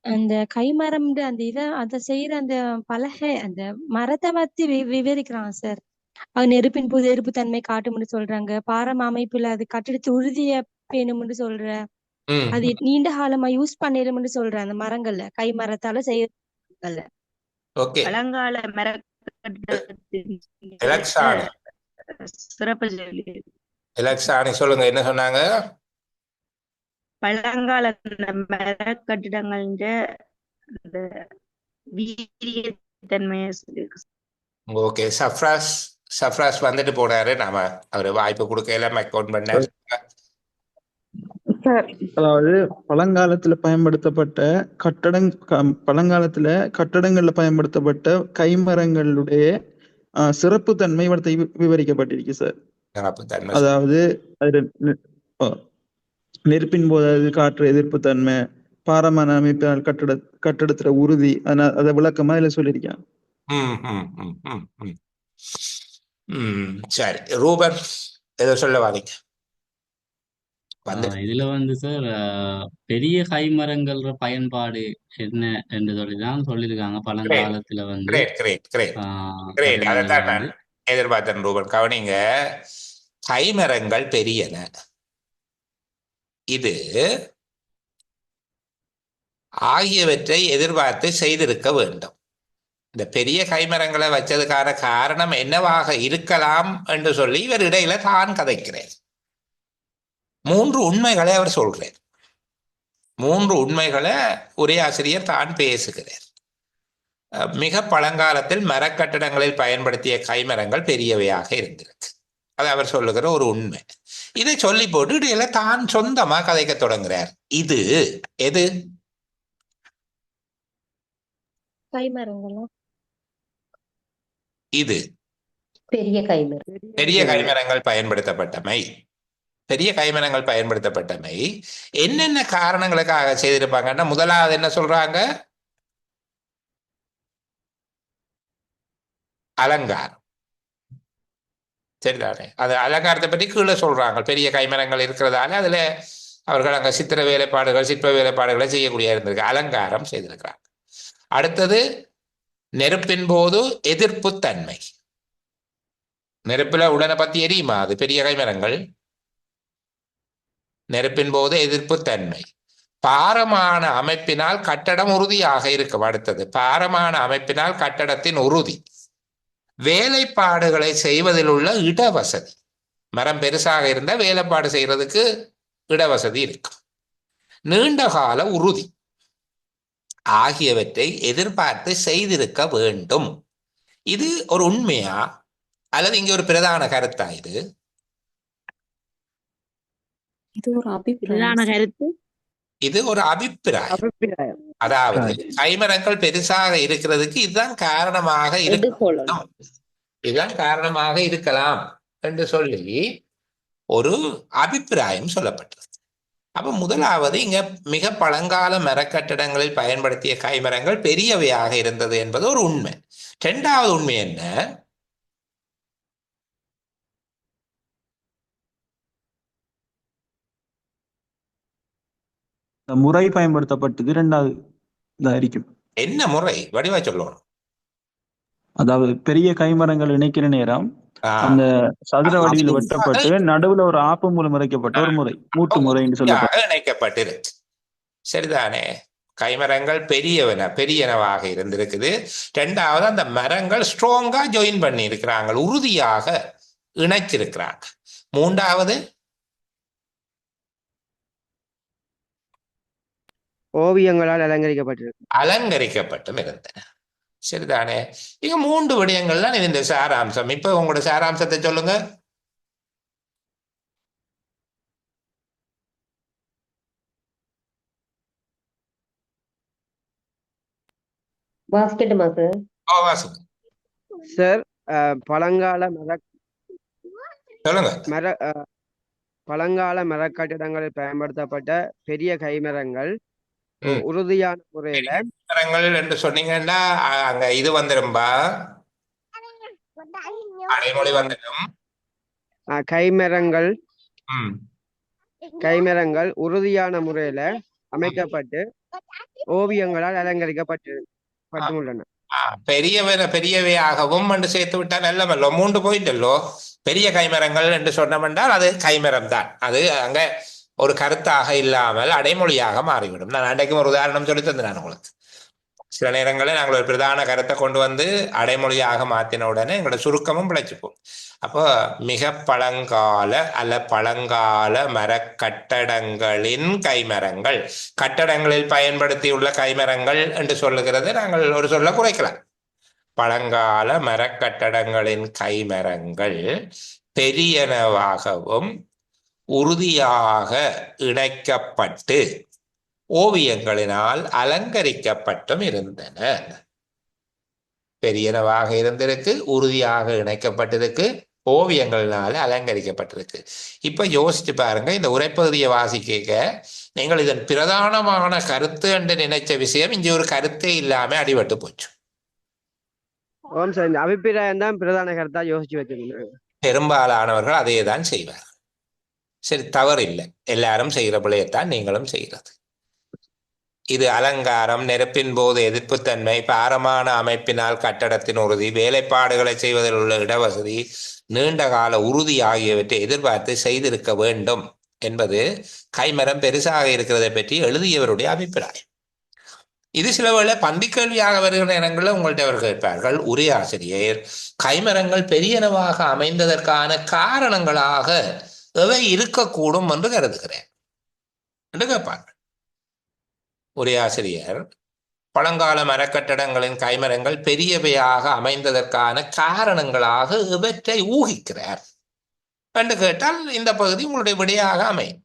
அந்த கைமரம் அந்த அதை செய்யற அந்த பலகை அந்த மரத்தை பத்தி விவரிக்கிறான் சார். அது நெருப்பின் போது எரிப்பு தன்மை காட்டும்னு சொல்றாங்க. பாரம் அமைப்புல அது கட்டிடத்து உறுதிய பேணும்னு சொல்ற. அது நீண்ட காலமா யூஸ் பண்ணிடும்னு சொல்ற. அந்த மரங்கள்ல கை மரத்தால செய்யறதுல பழங்கால மர சிறப்பு சொல்லுங்க, என்ன சொன்னாங்க? பழங்கால மர கட்டிடங்கள் வீரியத்தன்மையை ஓகே, சஃப்ராஸ் வந்துட்டு போனாரு. நாம அவரு வாய்ப்பு கொடுக்கல, அக்கௌண்ட் பண்ண. அதாவது பழங்காலத்துல பயன்படுத்தப்பட்ட பழங்காலத்துல கட்டடங்கள்ல பயன்படுத்தப்பட்ட கைமரங்களுடைய சிறப்பு தன்மை இவற்றை விவரிக்கப்பட்டிருக்கு சார். அதாவது நெருப்பின் போது அது காற்று எதிர்ப்பு தன்மை, பாரமான அமைப்பினால் கட்டடத்துல உறுதி, அதை விளக்கமா இதுல சொல்லியிருக்கேன். சரி, ரூபன் ஏதோ சொல்ல வாங்க. இதுல வந்து சார் பெரிய கைமரங்கள் பயன்பாடு என்ன என்று சொல்லிதான் சொல்லியிருக்காங்க. பழங்காலத்துல வந்து எதிர்பார்த்தேன் ரூபன். கவனிங்க, கைமரங்கள் பெரியன. இது ஆகியவற்றை எதிர்பார்த்து செய்திருக்க வேண்டும். இந்த பெரிய கைமரங்களை வச்சதுக்கான காரணம் என்னவாக இருக்கலாம் என்று சொல்லி இவர் இடையில தான் கதைக்கிறேன். 3 உண்மைகளை அவர் சொல்றார். 3 உண்மைகளை உரையாசிரியர் தான் பேசுகிறார். மிக பழங்காலத்தில் மரக்கட்டடங்களில் பயன்படுத்திய கைமரங்கள் பெரியவையாக இருந்திருக்கு. அது அவர் சொல்லுகிற ஒரு உண்மை. இதை சொல்லி போட்டு இடையில தான் சொந்தமா கதைக்க தொடங்குறார். இது எது? இது பெரிய கைமரங்கள் பயன்படுத்தப்பட்டமை. பெரிய கைமரங்கள் பயன்படுத்தப்பட்டமை என்னென்ன காரணங்களுக்காக செய்திருப்பாங்கன்னா, முதலாவது என்ன சொல்றாங்க? அலங்காரம். சரிதானே? அது அலங்காரத்தை பற்றி கீழே சொல்றாங்க. பெரிய கைமரங்கள் இருக்கிறதால அதுல அவர்கள் அங்க சித்திர வேலைப்பாடுகள், சிற்ப வேலைப்பாடுகளை செய்யக்கூடிய இருந்திருக்கு. அலங்காரம் செய்திருக்கிறாங்க. அடுத்தது நெருப்பின் போது எதிர்ப்பு தன்மை. நெருப்புல உடனே பத்தி எரியுமா? அது பெரிய கைமரங்கள். நெருப்பின் போது எதிர்ப்பு தன்மை. பாரமான அமைப்பினால் கட்டடம் உறுதியாக இருக்கும். அடுத்தது பாரமான அமைப்பினால் கட்டடத்தின் உறுதி. வேலைப்பாடுகளை செய்வதில் உள்ள இடவசதி. மரம் பெருசாக இருந்தா வேலைப்பாடு செய்யறதுக்கு இடவசதி இருக்கும். நீண்ட கால உறுதி ஆகியவற்றை எதிர்பார்த்து செய்திருக்க வேண்டும். இது ஒரு உண்மையா அல்லது இங்க ஒரு பிரதான கருத்தா? இது ஒரு அபிப்பிராயம். அதாவது கைமரங்கள் பெருசாக இருக்கிறதுக்கு இதுதான் காரணமாக இதுதான் காரணமாக இருக்கலாம் என்று சொல்லி ஒரு அபிப்பிராயம் சொல்லப்பட்டது. அப்ப முதலாவது இங்க மிக பழங்கால மரக்கட்டடங்களில் பயன்படுத்திய கைமரங்கள் பெரியவையாக இருந்தது என்பது ஒரு உண்மை. 2வது உண்மை என்ன? முறை பயன்படுத்தப்பட்டது 2வது இருக்கும். என்ன முறை? வடிவா சொல்லணும். அதாவது பெரிய கைமரங்கள் இணைக்கிற நேரம் அந்த சதுர வடிவில் வெட்டப்பட்டு நடுவுல ஒரு ஆப்பு மூலம் இணைக்கப்பட்ட ஒரு முறை, மூட்டு முறை என்று சொல்லப்பட்ட இணைக்கப்பட்டிருக்கு. சரிதானே? கைமரங்கள் பெரியனவாக இருந்திருக்குது. 2வது அந்த மரங்கள் ஸ்ட்ராங்கா ஜாயின் பண்ணி இருக்கிறாங்க, உறுதியாக இணைச்சிருக்கிறாங்க. 3வது ஓவியங்களால் அலங்கரிக்கப்பட்டும் இருந்தன. சரிதானே? இங்க 3 விடயங்கள்லாம் இந்த சாராம்சம். இப்ப உங்களோட சாராம்சத்தை சொல்லுங்க. சார், பழங்கால மரக்கட்டிடங்களில் பயன்படுத்தப்பட்ட பெரிய கைமரங்கள் உறுதியான முறையில என்று சொன்னீங்கன்னா அங்க இது வந்துரும்பா, அடைமொழி வந்துடும். கைமரங்கள் உறுதியான முறையில அமைக்கப்பட்டு ஓவியங்களால் அலங்கரிக்கப்பட்டுள்ளன. பெரியவையாகவும் என்று சேர்த்து விட்டால் நல்லமல்லோ, 3 போயிட்டல்லோ. பெரிய கைமரங்கள் என்று சொன்னோம் என்றால் அது கைமரம் தான். அது அங்க ஒரு கருத்தாக இல்லாமல் அடைமொழியாக மாறிவிடும். நான் அன்றைக்கும் ஒரு உதாரணம் சொல்லி தந்தேன் நான் உங்களுக்கு. சில நேரங்களில் நாங்கள் ஒரு பிரதான கருத்தை கொண்டு வந்து அடைமொழியாக மாற்றின உடனே எங்களோட சுருக்கமும் பிழைச்சிப்போம். அப்போ மிக பழங்கால மரக்கட்டடங்களின் கைமரங்கள், கட்டடங்களில் பயன்படுத்தியுள்ள கைமரங்கள் என்று சொல்லுகிறது நாங்கள் ஒரு சொல்ல குறைக்கலாம். பழங்கால மரக்கட்டடங்களின் கைமரங்கள் பெரியனவாகவும் உறுதியாக இணைக்கப்பட்டு ஓவியங்களினால் அலங்கரிக்கப்பட்டும் இருந்தன. பெரியனவாக இருந்திருக்கு, உறுதியாக இணைக்கப்பட்டிருக்கு, ஓவியங்களினால அலங்கரிக்கப்பட்டிருக்கு. இப்ப யோசிச்சு பாருங்க, இந்த உரைப்பகுதியை வாசிக்க நீங்கள் இதன் பிரதானமான கருத்து என்று நினைச்ச விஷயம் இங்கே ஒரு கருத்தே இல்லாம அடிபட்டு போச்சு. இந்த அபிப்பிராயம் தான் பிரதான கருத்தா யோசிச்சு வச்சிருந்தாங்க. பெரும்பாலானவர்கள் அதே தான் செய்வார். சரி, தவறு இல்லை, எல்லாரும் செய்கிற பிள்ளையத்தான் நீங்களும் செய்கிறது. இது அலங்காரம், நெருப்பின் போது எதிர்ப்புத்தன்மை, பாரமான அமைப்பினால் கட்டடத்தின் உறுதி, வேலைப்பாடுகளை செய்வதில் உள்ள இடவசதி, நீண்ட கால உறுதி ஆகியவற்றை எதிர்பார்த்து செய்திருக்க வேண்டும் என்பது கைமரம் பெருசாக இருக்கிறதை பற்றி எழுதியவருடைய அபிப்பிராயம். இது சில வேளை பந்திக்கல்வியாக வருகிற இடங்களில் உங்கள்கிட்ட அவர் கேட்பார்கள், உரையாசிரியர் கைமரங்கள் பெரியனவாக அமைந்ததற்கான காரணங்களாக எவை இருக்கக்கூடும் என்று கருதுகிறேன் என்று கேட்பார்கள். உரையாசிரியர் பழங்கால மரக்கட்டடங்களின் கைமரங்கள் பெரியவையாக அமைந்ததற்கான காரணங்களாக இவற்றை ஊகிக்கிறார் என்று கேட்டால் இந்த பகுதி உங்களுடைய விடையாக அமையும்.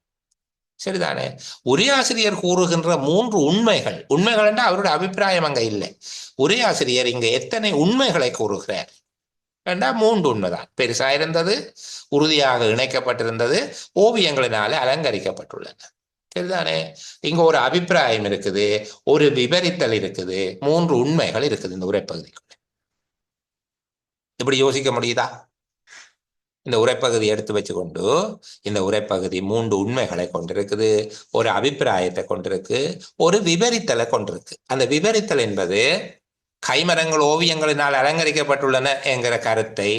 சரிதானே? உரையாசிரியர் கூறுகின்ற 3 உண்மைகள் என்றால் அவருடைய அபிப்பிராயம் அங்க இல்லை. உரையாசிரியர் இங்க எத்தனை உண்மைகளை கூறுகிறார் என்றால் 3 உண்மைதான். பெருசா இருந்தது, உறுதியாக இணைக்கப்பட்டிருந்தது, ஓவியங்களினால அலங்கரிக்கப்பட்டுள்ளன. சரிதானே? இங்க ஒரு அபிப்பிராயம் இருக்குது, ஒரு விவரித்தல் இருக்குது, 3 உண்மைகள் இருக்குது இந்த உரைப்பகுதிக்குள்ள. இப்படி யோசிக்க முடியுதா? இந்த உரைப்பகுதி எடுத்து வச்சுக்கொண்டு இந்த உரைப்பகுதி 3 உண்மைகளை கொண்டிருக்குது, ஒரு அபிப்பிராயத்தை கொண்டிருக்கு, ஒரு விவரித்தலை கொண்டிருக்கு. அந்த விவரித்தல் என்பது கைமரங்கள் ஓவியங்களினால் அலங்கரிக்கப்பட்டுள்ளன என்கிற கருத்தை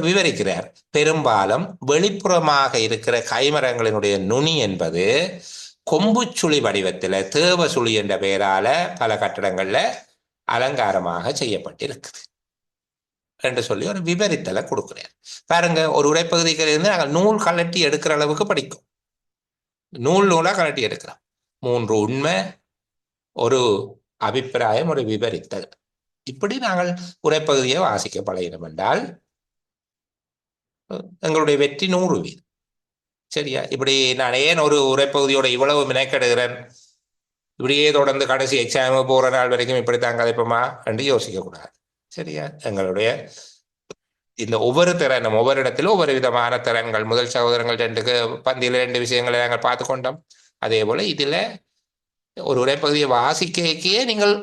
விவரிக்கிறார். பெரும்பாலும் வெளிப்புறமாக இருக்கிற கைமரங்களினுடைய நுனி என்பது கொம்புச்சுழி வடிவத்தில் தேவசுழி என்ற பெயரால பல கட்டடங்கள்ல அலங்காரமாக செய்யப்பட்டிருக்குது என்று சொல்லி ஒரு விவரித்தலை கொடுக்கிறார். பாருங்க, ஒரு உரைப்பகுதிக்கு இருந்து நாங்கள் நூல் கலட்டி எடுக்கிற அளவுக்கு படிக்கும். நூலா கலட்டி எடுக்கிறோம். 3 உண்மை, ஒரு அபிப்பிராயம், ஒரு விவரித்தல். இப்படி நாங்கள் உரைப்பகுதியை வாசிக்க பழகினோம் என்றால் எங்களுடைய வெற்றி 100%. சரியா? இப்படி நான் ஏன் ஒரு உரைப்பகுதியோட இவ்வளவு மினைக்கெடுகிறேன், இப்படியே தொடர்ந்து கடைசி எக்ஸாம் போற நாள் வரைக்கும் இப்படித்தான் கதைப்போமா என்று யோசிக்க கூடாது. சரியா? எங்களுடைய இந்த ஒவ்வொரு திறனும் ஒவ்வொரு இடத்திலும் ஒவ்வொரு விதமான திறன்கள். முதல் சகோதரங்கள் 2 பந்தியில் 2 விஷயங்களை நாங்கள் பார்த்து கொண்டோம். அதே போல இதுல ஒரு உரைப்பகுதியை வாசிக்கே நீங்கள்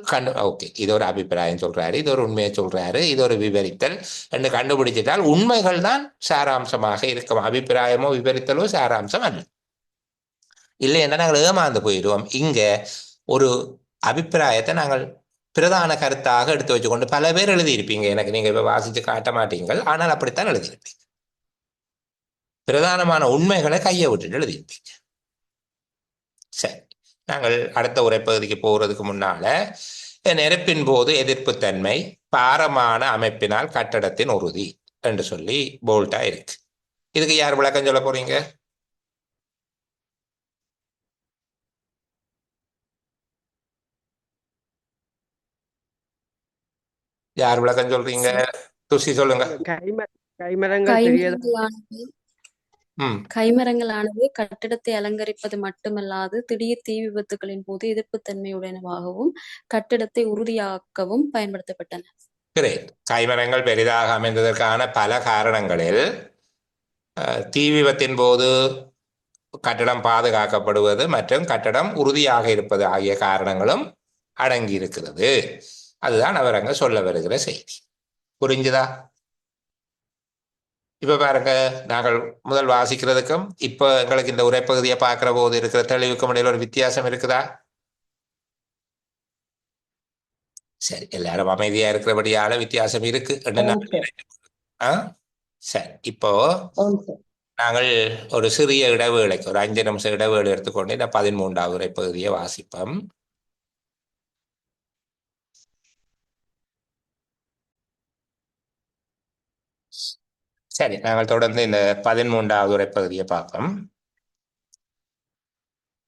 ஓகே, இது ஒரு அபிப்பிராயம் சொல்றாரு, இது ஒரு உண்மையை சொல்றாரு, இது ஒரு விவரித்தல் என்று கண்டுபிடிச்சிட்டால் உண்மைகள் தான் சாராம்சமாக இருக்கும். அபிப்பிராயமோ விவரித்தலோ சாராம்சம் அல்ல. இல்லை என்றால் நாங்கள் ஏமாந்து போயிடுவோம். இங்க ஒரு அபிப்பிராயத்தை நாங்கள் பிரதான கருத்தாக எடுத்து வச்சுக்கொண்டு பல பேர் எழுதியிருப்பீங்க. எனக்கு நீங்க இப்ப வாசிச்சு காட்ட மாட்டீங்கள், ஆனால் அப்படித்தான் எழுதியிருப்பீங்க. பிரதானமான உண்மைகளை கையை விட்டுட்டு எழுதியிருப்பீங்க. சரி, நாங்கள் அடுத்த உரைப்பகுதிக்கு போகிறதுக்கு முன்னால நெருப்பின் போது எதிர்ப்புத்தன்மை, பாரமான அமைப்பினால் கட்டடத்தின் உறுதி என்று சொல்லி போல்டா இருக்கு. இதுக்கு யார் விளக்கம் சொல்ல போறீங்க? யார் விளக்கம் சொல்றீங்க? துசி சொல்லுங்க. கைமரங்களானது கட்டிடத்தை அலங்கரிப்பது மட்டுமல்லாது திடீர் தீ விபத்துகளின் போது எதிர்ப்புத்தன்மையுடனவாகவும் கட்டிடத்தை உறுதியாக்கவும் பயன்படுத்தப்பட்டன. கைமரங்கள் பெரிதாக அமைந்ததற்கான பல காரணங்களில் தீ விபத்தின் போது கட்டடம் பாதுகாக்கப்படுவது மற்றும் கட்டடம் உறுதியாக இருப்பது ஆகிய காரணங்களும் அடங்கி இருக்கிறது. அதுதான் அவர் அங்க சொல்ல வருகிற செய்தி. புரிஞ்சுதா? இப்ப பாருங்க, நாங்கள் முதல் வாசிக்கிறதுக்கும் இப்ப எங்களுக்கு இந்த உரைப்பகுதியை பார்க்கிற போது இருக்கிற தெளிவுக்கும் இடையில ஒரு வித்தியாசம் இருக்குதா? சரி, எல்லாரும் அமைதியா இருக்கிறபடியால வித்தியாசம் இருக்கு என்று ஆம் நான் சார். ஆ சரி. இப்போ ஆம் சார். நாங்கள் ஒரு சிறிய இடைவேளைக்கு ஒரு 5 நிமிஷம் இடைவேளை எடுத்துக்கொண்டு இந்த 13வது உரை பகுதியை வாசிப்போம். சரி, நாங்கள் தொடர்ந்து இந்த 13வது உரை பகுதியை பார்ப்போம்.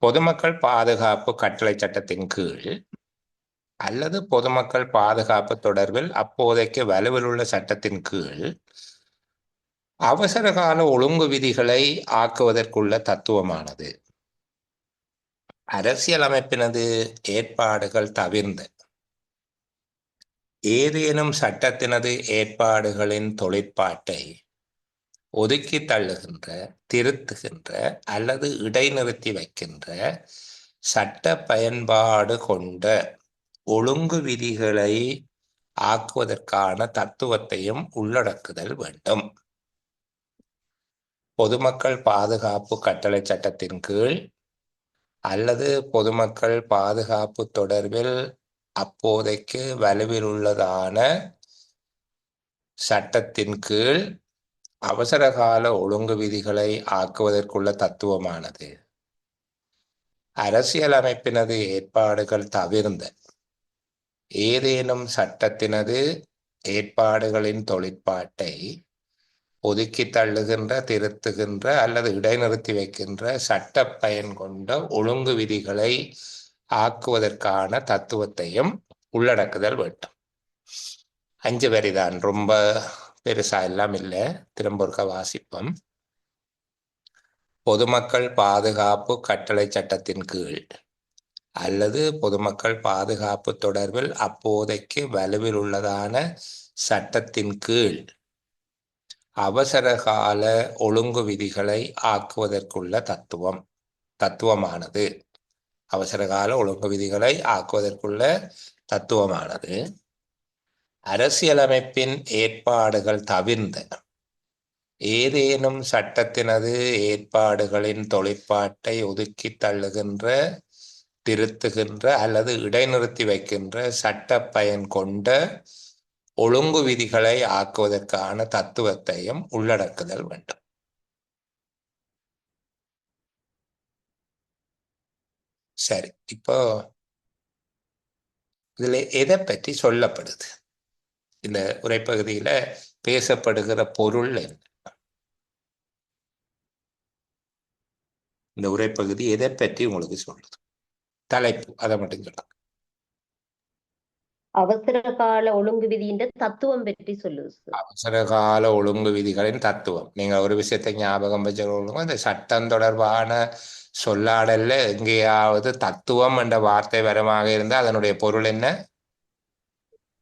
பொதுமக்கள் பாதுகாப்பு கட்டளை சட்டத்தின் கீழ் அல்லது பொதுமக்கள் பாதுகாப்பு தொடர்பில் அப்போதைக்கு வலுவில் உள்ள சட்டத்தின் கீழ் அவசரகால ஒழுங்கு விதிகளை ஆக்குவதற்குள்ள தத்துவமானது அரசியலமைப்பினது ஏற்பாடுகள் தவிர்ந்த ஏதேனும் சட்டத்தினது ஏற்பாடுகளின் தொழிற்பாட்டை ஒதுக்கி தள்ளுகின்ற, திருத்துகின்ற அல்லது இடைநிறுத்தி வைக்கின்ற சட்ட பயன்பாடு கொண்ட ஒழுங்கு விதிகளை ஆக்குவதற்கான தத்துவத்தையும் உள்ளடக்குதல் வேண்டும். பொதுமக்கள் பாதுகாப்பு கட்டளை சட்டத்தின் கீழ் அல்லது பொதுமக்கள் பாதுகாப்பு தொடர்பில் அப்போதைக்கு வலுவில் உள்ளதான சட்டத்தின் கீழ் அவசரகால ஒழுங்கு விதிகளை ஆக்குவதற்குள்ள தத்துவமானது அரசியலமைப்பினது ஏற்பாடுகள் தவிர்ந்த ஏதேனும் சட்டத்தினது ஏற்பாடுகளின் தொழிற்பாட்டை ஒதுக்கி தள்ளுகின்ற, திருத்துகின்ற அல்லது இடைநிறுத்தி வைக்கின்ற சட்ட பயன் கொண்ட ஒழுங்கு விதிகளை ஆக்குவதற்கான தத்துவத்தையும் உள்ளடக்குதல் வேண்டும். 5 வரிதான், ரொம்ப பெருசா எல்லாம் இல்லை. திரும்ப ஒருக்க வாசிப்போம். பொதுமக்கள் பாதுகாப்பு கட்டளை சட்டத்தின் கீழ் அல்லது பொதுமக்கள் பாதுகாப்பு தொடர்பில் அப்போதைக்கு வலுவில் உள்ளதான சட்டத்தின் கீழ் அவசரகால ஒழுங்கு விதிகளை ஆக்குவதற்குள்ள தத்துவமானது அவசரகால ஒழுங்கு விதிகளை ஆக்குவதற்குள்ள தத்துவமானது அரசியலமைப்பின் ஏற்பாடுகள் தவிர்ந்த ஏதேனும் சட்டத்தினது ஏற்பாடுகளின் தொழிற்பாட்டை ஒதுக்கி தள்ளுகின்ற, திருத்துகின்ற அல்லது இடைநிறுத்தி வைக்கின்ற சட்ட பயன் கொண்ட ஒழுங்கு விதிகளை ஆக்குவதற்கான தத்துவத்தையும் உள்ளடக்குதல் வேண்டும். சரி, இப்போ இதுல எதை பற்றி சொல்லப்படுது? இந்த உரைப்பகுதியில பேசப்படுகிற பொருள் என்ன? இந்த உரைப்பகுதி எதை பற்றி உங்களுக்கு சொல்லுது? தலைப்பு அதை மட்டும் சொல்லுங்க. அவசர கால ஒழுங்கு விதியின் தத்துவம் பற்றி சொல்லுது சார். அவசரகால ஒழுங்கு விதிகளின் தத்துவம். நீங்க ஒரு விஷயத்தை ஞாபகம் வச்சுக்கொள்ளுங்க. இந்த சட்டம் தொடர்பான சொல்லாடல்ல எங்கேயாவது தத்துவம் என்ற வார்த்தை வரமாக இருந்தால் அதனுடைய பொருள் என்ன?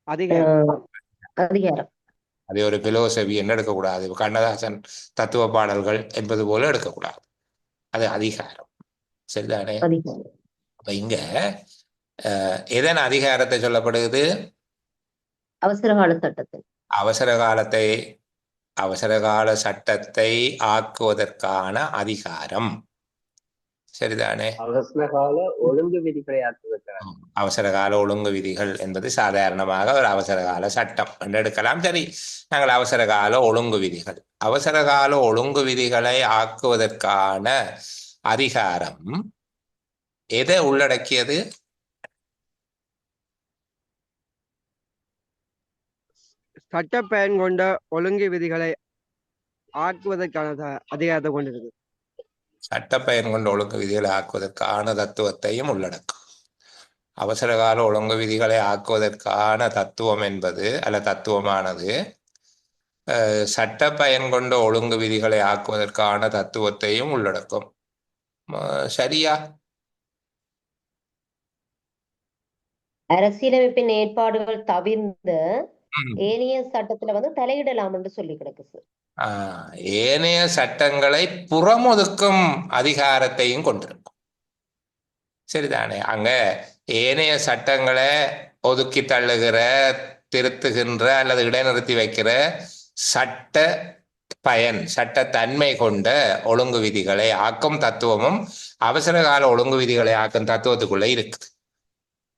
அதிகாரம். அதை ஒரு பிலோசபி என்ன எடுக்கக்கூடாது. கண்ணதாசன் தத்துவ பாடல்கள் என்பது போல எடுக்கக்கூடாது. அது அதிகாரம். சரிதானே? அப்ப இங்க எதன் அதிகாரத்தை சொல்லப்படுகிறது? அவசரகால சட்டத்தை. அவசரகால சட்டத்தை ஆக்குவதற்கான அதிகாரம். சரிதானே? அவசரகால ஒழுங்கு விதிகளை ஆக்குவதற்கான அவசரகால ஒழுங்கு விதிகள் என்பது சாதாரணமாக ஒரு அவசரகால சட்டம் என்று எடுக்கலாம். சரி, நாங்கள் அவசரகால ஒழுங்கு விதிகள், அவசரகால ஒழுங்கு விதிகளை ஆக்குவதற்கான அதிகாரம் எதை உள்ளடக்கியது? சட்ட பயன் கொண்ட ஒழுங்கு விதிகளை ஆக்குவதற்கான அதிகாரத்தை கொண்டிருக்கு. சட்ட பயன் கொண்ட ஒழுங்கு விதிகளை ஆக்குவதற்கான தத்துவத்தையும் உள்ளடக்கும். அவசரகால ஒழுங்கு விதிகளை ஆக்குவதற்கான தத்துவம் என்பது அல்ல தத்துவமானது சட்ட பயன் கொண்ட ஒழுங்கு விதிகளை ஆக்குவதற்கான தத்துவத்தையும் உள்ளடக்கும். சரியா? அரசியலமைப்பின் ஏற்பாடுகள் தவிர்ந்த ஏனைய சட்டத்துல தலையிடலாம் என்று சொல்லி கிடக்கு சார். ஏனைய சட்டங்களை புறமொதுக்கும் அதிகாரத்தையும் கொண்டிருக்கும். சரிதானே? அங்க ஏனைய சட்டங்களை ஒதுக்கி தள்ளுகிற, திருத்துகின்ற அல்லது இடைநிறுத்தி வைக்கிற சட்ட பயன், சட்ட தன்மை கொண்ட ஒழுங்கு விதிகளை ஆக்கும் தத்துவமும் அவசரகால ஒழுங்கு விதிகளை ஆக்கும் தத்துவத்துக்குள்ள இருக்குது.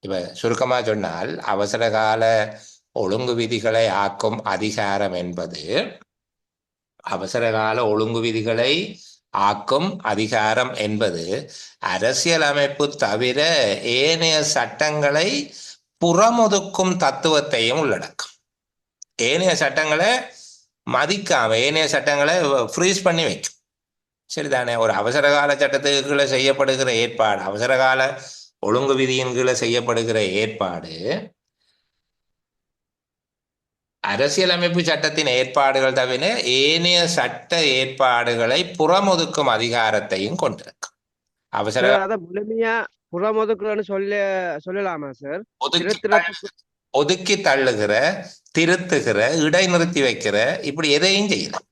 இப்ப சுருக்கமா சொன்னால் அவசரகால ஒழுங்கு விதிகளை ஆக்கும் அதிகாரம் என்பது அவசரகால ஒழுங்கு விதிகளை ஆக்கும் அதிகாரம் என்பது அரசியலமைப்பு தவிர ஏனைய சட்டங்களை புறமுதுக்கும் தத்துவத்தையும் உள்ளடக்கும். ஏனைய சட்டங்களை மதிக்காம ஏனைய சட்டங்களை ஃப்ரீஸ் பண்ணி வைக்கும். சரிதானே? ஒரு அவசரகால சட்டத்துக்கு கீழே செய்யப்படுகிற ஏற்பாடு, அவசரகால ஒழுங்கு விதியின் கீழே செய்யப்படுகிற ஏற்பாடு அரசியலமைப்பு சட்டத்தின் ஏற்பாடுகள் தவிர ஏனைய சட்ட ஏற்பாடுகளை புறமுதுக்கும் அதிகாரத்தையும் கொண்டிருக்கும். அவசர முழுமையா புறமுதுக்குன்னு சொல்லலாமா சார்? ஒதுக்கி தள்ளுகிற, திருத்துகிற, இடைநிறுத்தி வைக்கிற, இப்படி எதையும் செய்யலாம்.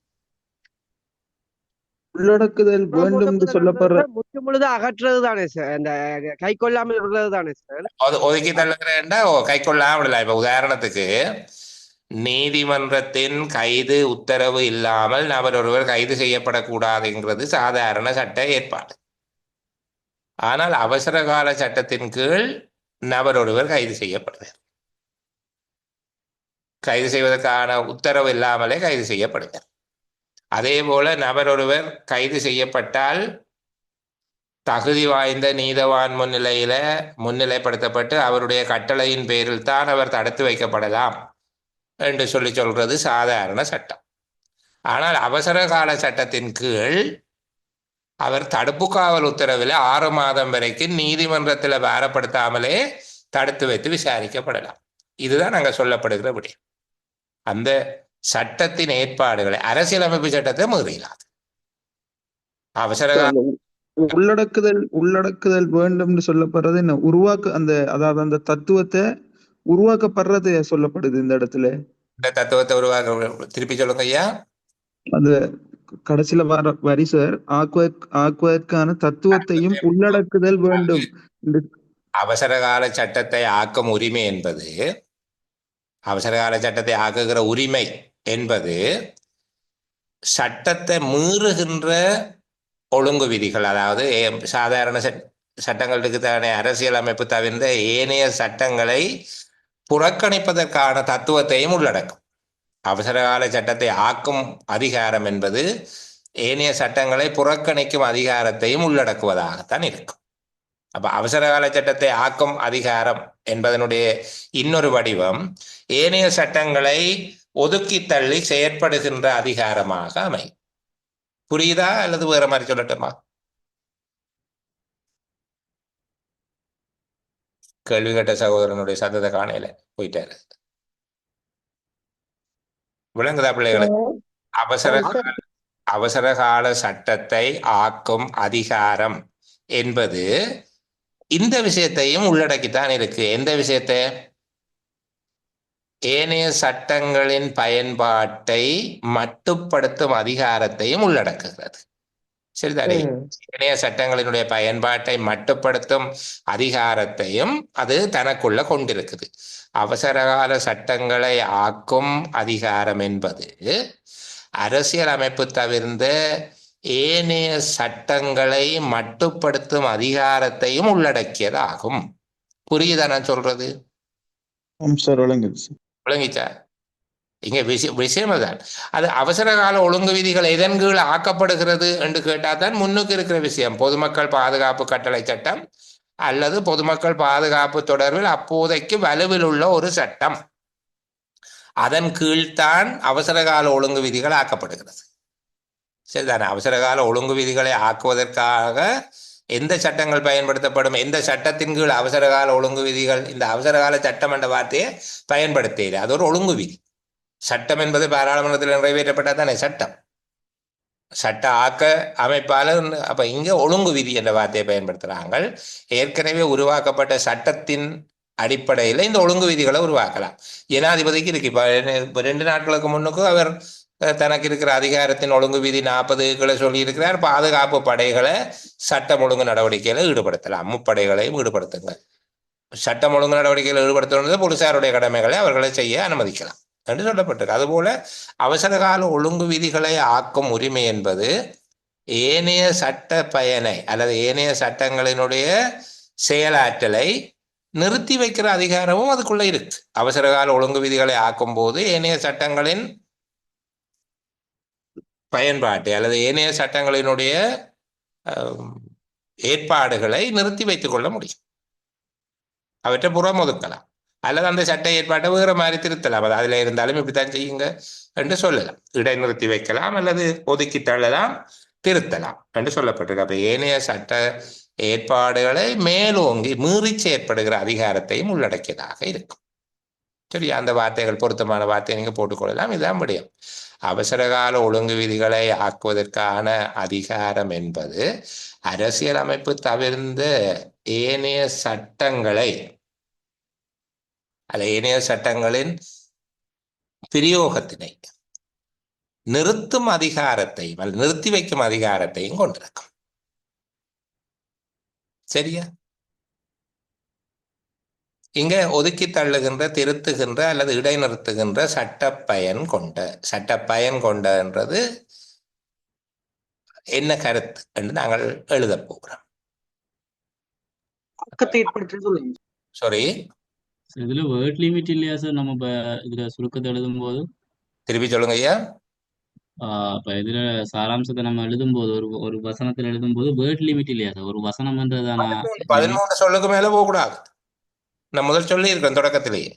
உள்ளடக்குதல் வேண்டும் என்று சொல்லப்படுற முற்று முழுதாக அகற்றுறது தானே சார், அந்த கை கொள்ளாமல் விடுறது தானே சார்? ஒதுக்கி தள்ளுகிறேன்டா கை கொள்ளாம விடலாம். இப்ப உதாரணத்துக்கு நீதிமன்றத்தின் கைது உத்தரவு இல்லாமல் நபர் ஒருவர் கைது செய்யப்படக்கூடாதுங்கிறது சாதாரண சட்ட ஏற்பாடு. ஆனால் அவசர கால சட்டத்தின் கீழ் நபர் ஒருவர் கைது செய்யப்படுவார். கைது செய்வதற்கான உத்தரவு இல்லாமலே கைது செய்யப்படுவார். அதே போல நபர் ஒருவர் கைது செய்யப்பட்டால் தகுதி வாய்ந்த நீதவான் முன்னிலைப்படுத்தப்பட்டு அவருடைய கட்டளையின் பேரில் தான் அவர் தடுத்து வைக்கப்படலாம் என்று சொல்றது சாதாரண சட்டம். ஆனால் அவசர கால சட்டத்தின் கீழ் அவர் தடுப்பு காவல் உத்தரவில் 6 மாதம் வரைக்கும் நீதிமன்றத்தில் பாரப்படுத்தாமலே தடுத்து வைத்து விசாரிக்கப்படலாம். இதுதான் நாங்க சொல்லப்படுகிற விடயம். அந்த சட்டத்தின் ஏற்பாடுகளை அரசியலமைப்பு சட்டத்தை மீறினார். அவசர உள்ளடக்குதல் வேண்டும் என்று சொல்லப்படுறது என்ன? அதாவது அந்த தத்துவத்தை உருவாக்கப்படுறது சொல்லப்படுது இந்த இடத்துல. இந்த தத்துவத்தை உருவாக்க திருப்பி சொல்லுங்க ஐயா. அந்த கடைசியில வர வரி சார், ஆக்குவதற்கான தத்துவத்தையும் உள்ளடக்குதல் வேண்டும். அவசரகால சட்டத்தை ஆக்கும் உரிமை என்பது, அவசரகால சட்டத்தை ஆக்குகிற உரிமை என்பது சட்டத்தை மீறுகின்ற ஒழுங்கு விதிகள், அதாவது சாதாரண சட்டங்களுக்கு தானே அரசியல் அமைப்பு தவிர்ந்த ஏனைய சட்டங்களை புறக்கணிப்பதற்கான தத்துவத்தையும் உள்ளடக்கும். அவசரகால சட்டத்தை ஆக்கும் அதிகாரம் என்பது ஏனைய சட்டங்களை புறக்கணிக்கும் அதிகாரத்தையும் உள்ளடக்குவதாகத்தான் இருக்கும். அப்ப அவசரகால சட்டத்தை ஆக்கும் அதிகாரம் என்பதனுடைய இன்னொரு வடிவம் ஏனைய சட்டங்களை ஒதுக்கி தள்ளி செயற்படுகின்ற அதிகாரமாக அமையும். புரியுதா அல்லது வேற மாதிரி சொல்லட்டுமா? கேள்வி கேட்ட சகோதரனுடைய சத்தத்தை காணையில போயிட்டாரு. விளங்குதா பிள்ளைகளை? அவசரகால சட்டத்தை ஆக்கும் அதிகாரம் என்பது இந்த விஷயத்தையும் உள்ளடக்கித்தான் இருக்கு. எந்த விஷயத்தை? ஏனைய சட்டங்களின் பயன்பாட்டை மட்டுப்படுத்தும் அதிகாரத்தையும் உள்ளடக்குகிறது. சரிதானே? ஏனைய சட்டங்களினுடைய பயன்பாட்டை மட்டுப்படுத்தும் அதிகாரத்தையும் அது தனக்குள்ள கொண்டிருக்குது. அவசரகால சட்டங்களை ஆக்கும் அதிகாரம் என்பது அரசியல் அமைப்பு தவிர்ந்த ஏனைய சட்டங்களை மட்டுப்படுத்தும் அதிகாரத்தையும் உள்ளடக்கியதாகும். புரியுதா நான் சொல்றது? விளங்கிச்சா? இங்க விஷயம் தான். அது அவசர கால ஒழுங்கு விதிகள் எதன் கீழ் ஆக்கப்படுகிறது என்று கேட்டால் தான் முன்னுக்கு இருக்கிற விஷயம். பொதுமக்கள் பாதுகாப்பு கட்டளை சட்டம் அல்லது பொதுமக்கள் பாதுகாப்பு தொடர்பில் அப்போதைக்கு வலுவில் உள்ள ஒரு சட்டம், அதன் கீழ்தான் அவசரகால ஒழுங்கு விதிகள் ஆக்கப்படுகிறது. சரிதானே? அவசரகால ஒழுங்கு விதிகளை ஆக்குவதற்காக எந்த சட்டங்கள் பயன்படுத்தப்படும்? எந்த சட்டத்தின் கீழ் அவசரகால ஒழுங்கு விதிகள்? இந்த அவசரகால சட்டம் என்ற வார்த்தையை பயன்படுத்த அது ஒரு ஒழுங்கு விதி. சட்டம் என்பது பாராளுமன்றத்தில் நிறைவேற்றப்பட்டால் தானே சட்டம். சட்ட ஆக்க அமைப்பாளர். அப்ப இங்க ஒழுங்கு விதி என்ற வார்த்தையை பயன்படுத்துறாங்க. ஏற்கனவே உருவாக்கப்பட்ட சட்டத்தின் அடிப்படையில் இந்த ஒழுங்கு விதிகளை உருவாக்கலாம். ஜனாதிபதிக்கு இருக்கு. இப்ப 2 நாட்களுக்கு முன்னுக்கு அவர் தனக்கு இருக்கிற அதிகாரத்தின் ஒழுங்கு விதி 40 சொல்லி இருக்கிறார். பாதுகாப்பு படைகளை சட்டம் ஒழுங்கு நடவடிக்கையில ஈடுபடுத்தலாம். முப்படைகளையும் ஈடுபடுத்துங்க. சட்டம் ஒழுங்கு நடவடிக்கையில் ஈடுபடுத்துவது போலீசாருடைய கடமைகளை அவர்களை செய்ய அனுமதிக்கலாம் என்று சொல்லப்பட்டிருக்கு. அதுபோல அவசரகால ஒழுங்கு விதிகளை ஆக்கும் உரிமை என்பது ஏனைய சட்ட பயனை அல்லது ஏனைய சட்டங்களினுடைய செயலாற்றலை நிறுத்தி வைக்கிற அதிகாரமும் அதுக்குள்ள இருக்கு. அவசரகால ஒழுங்கு விதிகளை ஆக்கும் போது ஏனைய சட்டங்களின் பயன்பாட்டை அல்லது ஏனைய சட்டங்களினுடைய ஏற்பாடுகளை நிறுத்தி வைத்துக் கொள்ள முடியும். அவற்றை புறம் ஒதுக்கலாம் அல்லது அந்த சட்ட ஏற்பாட்டை வேற மாதிரி திருத்தலாம். அது அதில் இருந்தாலும் இப்படித்தான் செய்யுங்க என்று சொல்லலாம். இடைநிறுத்தி வைக்கலாம் அல்லது ஒதுக்கி தள்ளலாம், திருத்தலாம் என்று சொல்லப்பட்டிருக்கு. அப்ப ஏனைய சட்ட ஏற்பாடுகளை மேலோங்கி மீறி செயற்படுகிற அதிகாரத்தையும் உள்ளடக்கியதாக இருக்கும். சரி, அந்த வார்த்தைகள் பொருத்தமான வார்த்தையை நீங்க போட்டுக்கொள்ளலாம். இதுதான் முடியும். அவசரகால ஒழுங்கு விதிகளை ஆக்குவதற்கான அதிகாரம் என்பது அரசியல் அமைப்பு தவிர்ந்த ஏனைய சட்டங்களை அல்ல ஏனைய சட்டங்களின் பிரயோகத்தினை நிறுத்தும் அதிகாரத்தையும் அல்லது நிறுத்தி வைக்கும் அதிகாரத்தையும் கொண்டிருக்கும். சரியா? இங்க ஒதுக்கி தள்ளுகின்ற, திருத்துகின்ற அல்லது இடைநிறுத்துகின்ற சட்டப்பயன் கொண்டன்றது என்ன கருத்து என்று நாங்கள் எழுத போகிறோம். சாரி, இதுல வேர்ட் லிமிட் இல்லையா சார்? நம்ம இப்ப இதுல சுருக்கத்தை எழுதும் போது திருப்பி சொல்லுங்க ஐயா. இப்ப இதுல சாராம்சத்தை நம்ம எழுதும் போது ஒரு வசனத்துல எழுதும் போது வேர்ட் லிமிட் இல்லையா சார்? ஒரு வசனம்ன்றதான 13 சொல்லுக்கு மேல போகக்கூடாது. நான் முதல் சொல்லி இருக்கேன் தொடக்கத்திலேயே.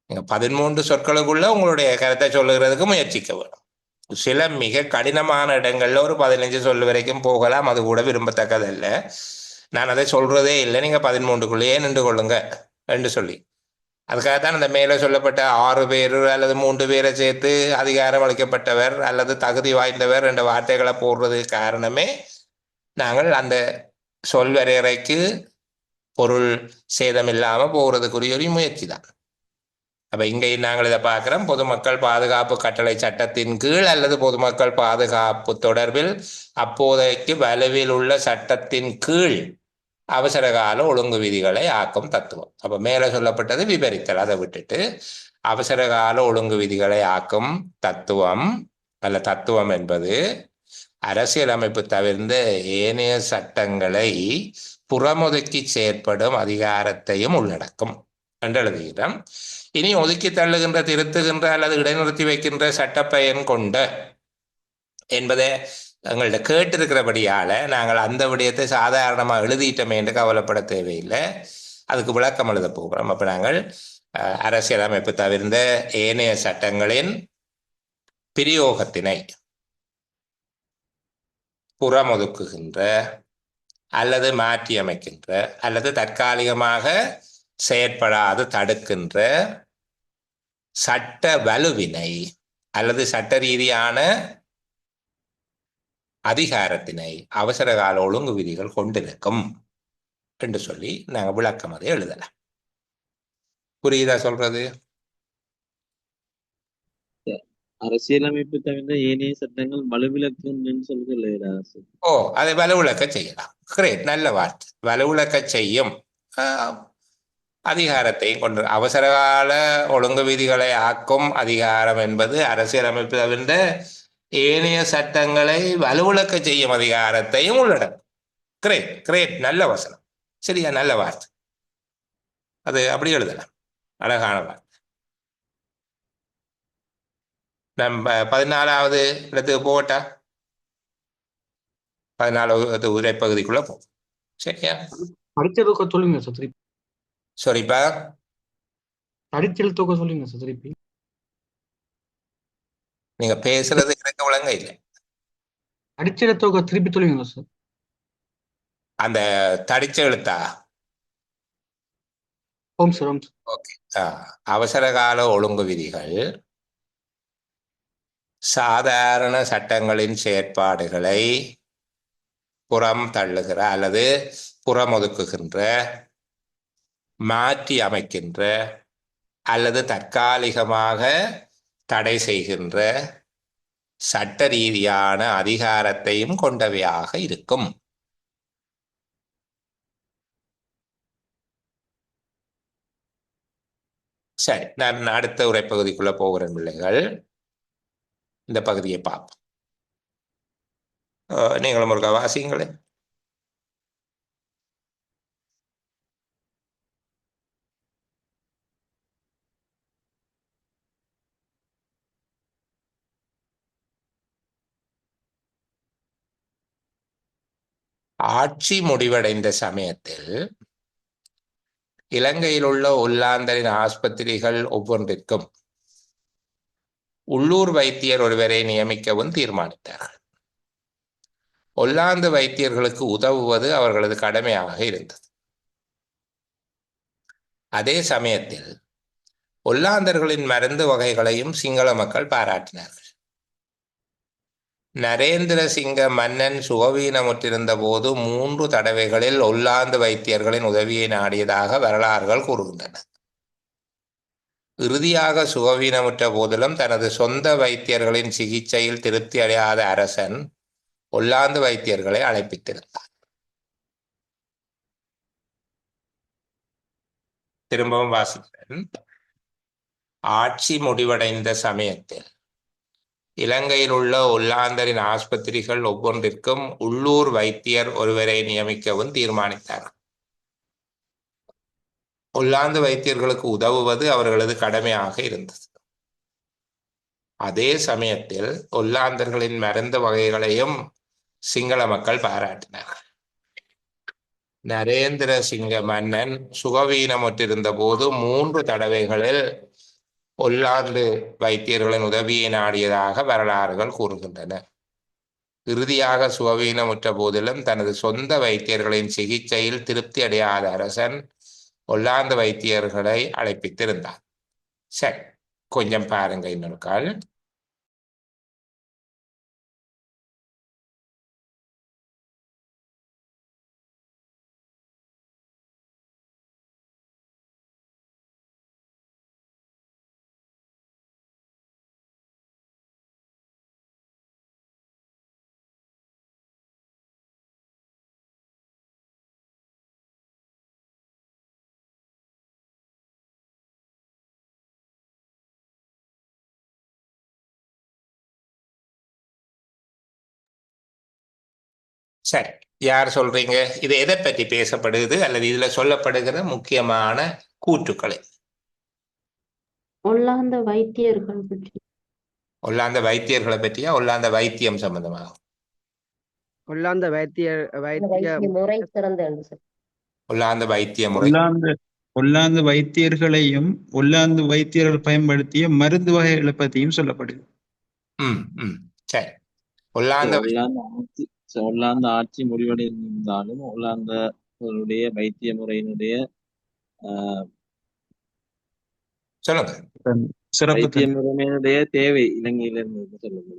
நீங்க 13 சொற்களுக்குள்ள உங்களுடைய கருத்தை சொல்லுகிறதுக்கு முயற்சிக்க வேணும். சில மிக கடினமான இடங்கள்ல ஒரு 15 சொல்லு வரைக்கும் போகலாம். அது கூட விரும்பத்தக்கதல்ல. நான் அதை சொல்றதே இல்லை. நீங்க 13க்குள்ளேயே நின்று கொள்ளுங்க என்று சொல்லி, அதுக்காகத்தான் அந்த மேலே சொல்லப்பட்ட 6 பேர் அல்லது 3 பேரை சேர்த்து அதிகாரம் அளிக்கப்பட்டவர் அல்லது தகுதி வாய்ந்தவர் என்ற வார்த்தைகளை போடுறது காரணமே நாங்கள் அந்த சொல்வரையறைக்கு பொருள் சேதம் இல்லாம போகிறதுக்குரிய ஒரு முயற்சி தான். அப்ப இங்கே நாங்கள் இதை பார்க்கிறோம். பொதுமக்கள் பாதுகாப்பு கட்டளை சட்டத்தின் கீழ் அல்லது பொதுமக்கள் பாதுகாப்பு தொடர்பில் அப்போதைக்கு வலுவில் உள்ள சட்டத்தின் கீழ் அவசரகால ஒழுங்கு விதிகளை ஆக்கும் தத்துவம். அப்ப மேல சொல்லப்பட்டது விபரித்தல். அதை விட்டுட்டு அவசரகால ஒழுங்கு விதிகளை ஆக்கும் தத்துவம் அல்ல தத்துவம் என்பது அரசியலமைப்பு தவிர்ந்த ஏனைய சட்டங்களை புறமொதுக்கி செயற்படும் அதிகாரத்தையும் உள்ளடக்கும் என்று எழுதுகிறோம். இனி ஒதுக்கி தள்ளுகின்ற, திருத்துகின்ற அல்லது இடைநிறுத்தி வைக்கின்ற சட்டப்பயன் கொண்ட என்பதை எங்கள்கிட்ட கேட்டிருக்கிறபடியால நாங்கள் அந்த விடயத்தை சாதாரணமாக எழுதிட்டோமே என்று கவலைப்பட தேவையில்லை. அதுக்கு விளக்கம் எழுத போகிறோம். அப்ப நாங்கள் அரசியலமைப்பு தவிர்ந்த ஏனைய சட்டங்களின் பிரயோகத்தினை புறமொதுக்குகின்ற அல்லது மாற்றி அமைக்கின்ற அல்லது தற்காலிகமாக செயற்படாது தடுக்கின்ற சட்ட வலுவினை அல்லது சட்ட ரீதியான அதிகாரத்தினை அவசரகால ஒழுங்கு விதிகள் கொண்டிருக்கும் என்று சொல்லி நாங்கள் விளக்கம் அதை எழுதலாம். புரியுதா சொல்றது? அரசியலமைப்பு தவிர்த்த ஏனைய சட்டங்கள் வலுவிலக்கு சொல்லுது. ஓ, அதை வலுவிலக்க செய்யலாம். கிரேட், நல்ல வார்த்தை. வலுவிலக்க செய்யும் அதிகாரத்தையும் கொண்டு அவசரகால ஒழுங்கு விதிகளை ஆக்கும் அதிகாரம் என்பது அரசியலமைப்பு தவிர்ந்த ஏனைய சட்டங்களை வலுவிலக்க செய்யும் அதிகாரத்தையும் உள்ளடக்கும். கிரேட் கிரேட், நல்ல வசனம். சரியா? நல்ல வார்த்தை. அது அப்படி எழுதலாம். அழகான வார்த்தை. நம்ம 14வது இடத்துக்கு போகட்டா? 14வது உரைப்பகுதிக்குள்ள போகும். சரியா? அடிச்செழுத்தொகை சொல்லுங்க சார் திருப்பி. சரிப்பா, அடிச்செழுத்தொகை சொல்லுங்க சார் திருப்பி. நீங்க பேசுறது எனக்கு விளங்க இல்லை. அடிச்செழுத்தொகை திருப்பி சொல்லுங்க சார். அந்த தடிச்ச எழுத்தா? ஓம் சார், ஓம் சார். ஓகே. அவசரகால ஒழுங்கு விதிகள் சாதாரண சட்டங்களின் செயற்பாடுகளை புறம் தள்ளுகிற அல்லது புறமொதுக்குகின்ற, மாற்றி அமைக்கின்ற அல்லது தற்காலிகமாக தடை செய்கின்ற சட்ட ரீதியான அதிகாரத்தையும் கொண்டவையாக இருக்கும். சரி, நான் அடுத்த உரைப்பகுதிக்குள்ள போகிறேன் பிள்ளைகள். இந்த பகுதியை பார்ப்போம். நீங்களும் ஒரு வாசிங்களே. ஆட்சி முடிவடைந்த சமயத்தில் இலங்கையில் உள்ள ஒல்லாந்தரின் ஆஸ்பத்திரிகள் ஒவ்வொன்றிற்கும் உள்ளூர் வைத்தியர் ஒருவரை நியமிக்கவும் தீர்மானித்தார்கள். ஒல்லாந்து வைத்தியர்களுக்கு உதவுவது அவர்களது கடமையாக இருந்தது. அதே சமயத்தில் ஒல்லாந்தர்களின் மருந்து வகைகளையும் சிங்கள மக்கள் பாராட்டினார்கள். நரேந்திர சிங்க மன்னன் சுகவீனமுற்றிருந்த போது 3 தடவைகளில் ஒல்லாந்து வைத்தியர்களின் உதவியை நாடியதாக வரலாறுகள் கூறுகின்றன. இறுதியாக சுகவீனமுற்ற போதிலும் தனது சொந்த வைத்தியர்களின் சிகிச்சையில் திருப்தி அடையாத அரசன் ஒல்லாந்து வைத்தியர்களை அழைப்பித்திருந்தார். திரும்பவும் வாசிக்கிறேன். ஆட்சி முடிவடைந்த சமயத்தில் இலங்கையில் உள்ள ஒல்லாந்தரின் ஆஸ்பத்திரிகள் ஒவ்வொன்றிற்கும் உள்ளூர் வைத்தியர் ஒருவரை நியமிக்கவும் தீர்மானித்தார்கள். ஒல்லாந்து வைத்தியர்களுக்கு உதவுவது அவர்களது கடமையாக இருந்தது. அதே சமயத்தில் ஒல்லாந்தர்களின் மருந்து வகைகளையும் சிங்கள மக்கள் பாராட்டினார்கள். நரேந்திர சிங்க மன்னன் சுகவீனமுற்றிருந்த போது 3 தடவைகளில் ஒல்லாந்து வைத்தியர்களின் உதவியை நாடியதாக வரலாறுகள் கூறுகின்றன. இறுதியாக சுகவீனமுற்ற போதிலும் தனது சொந்த வைத்தியர்களின் சிகிச்சையில் திருப்தி அடையாத அரசன் ஒல்லாந்து வைத்தியர்களை அழைப்பித்திருந்தார். சரி, கொஞ்சம் பாருங்க இன்னொரு கால். சரி, யார் சொல்றீங்க? இது எதை பற்றி பேசப்படுது அல்லது இதுல சொல்லப்படுகிற முக்கியமான கூற்றுக்களை? ஒல்லாந்த வைத்தியர்கள் பற்றி. ஒல்லாந்த வைத்தியர்களை பற்றியா ஒல்லாந்த வைத்தியம் சம்பந்தமாக? ஒல்லாந்த வைத்திய முறை சிறந்த ஒல்லாந்த வைத்திய முறை, ஒல்லாந்து வைத்தியர்களையும் ஒல்லாந்து வைத்தியர்கள் பயன்படுத்திய மருந்து வகைகளை பற்றியும் சொல்லப்படுது. சரி. ஒல்லாந்த ஒல்லாந்த ஆட்சி முடிவடைந்தாலும் ஒல்லாந்தர்களுடைய வைத்திய முறையினுடைய சொல்லுங்க வைத்திய முறையினுடைய தேவை இலங்கையில இருந்து சொல்லுங்க.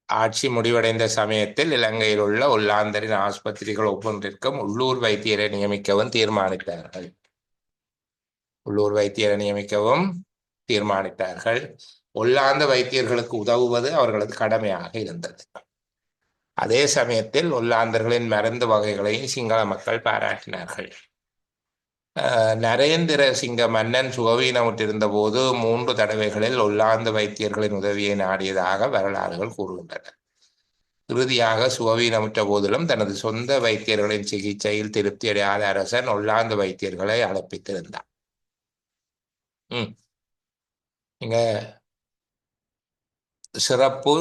ஆட்சி முடிவடைந்த சமயத்தில் இலங்கையில் உள்ள ஒல்லாந்தரின் ஆஸ்பத்திரிகள் ஒவ்வொன்றிற்கும் உள்ளூர் வைத்தியரை நியமிக்கவும் தீர்மானித்தார்கள். உள்ளூர் வைத்தியரை நியமிக்கவும் தீர்மானித்தார்கள். ஒல்லாந்த வைத்தியர்களுக்கு உதவுவது அவர்களது கடமையாக இருந்தது. அதே சமயத்தில் ஒல்லாந்தர்களின் மருந்து வகைகளையும் சிங்கள மக்கள் பாராட்டினார்கள். நரேந்திர சிங்க மன்னன் சுகவீனமுற்றிருந்த போது 3 தடவைகளில் ஒல்லாந்து வைத்தியர்களின் உதவியை நாடியதாக வரலாறுகள் கூறுகின்றன. இறுதியாக சுகவீனமுற்ற போதிலும் தனது சொந்த வைத்தியர்களின் சிகிச்சையில் திருப்தி அடையாத அரசன் ஒல்லாந்து வைத்தியர்களை அழைப்பித்திருந்தார். இங்க சிறப்பு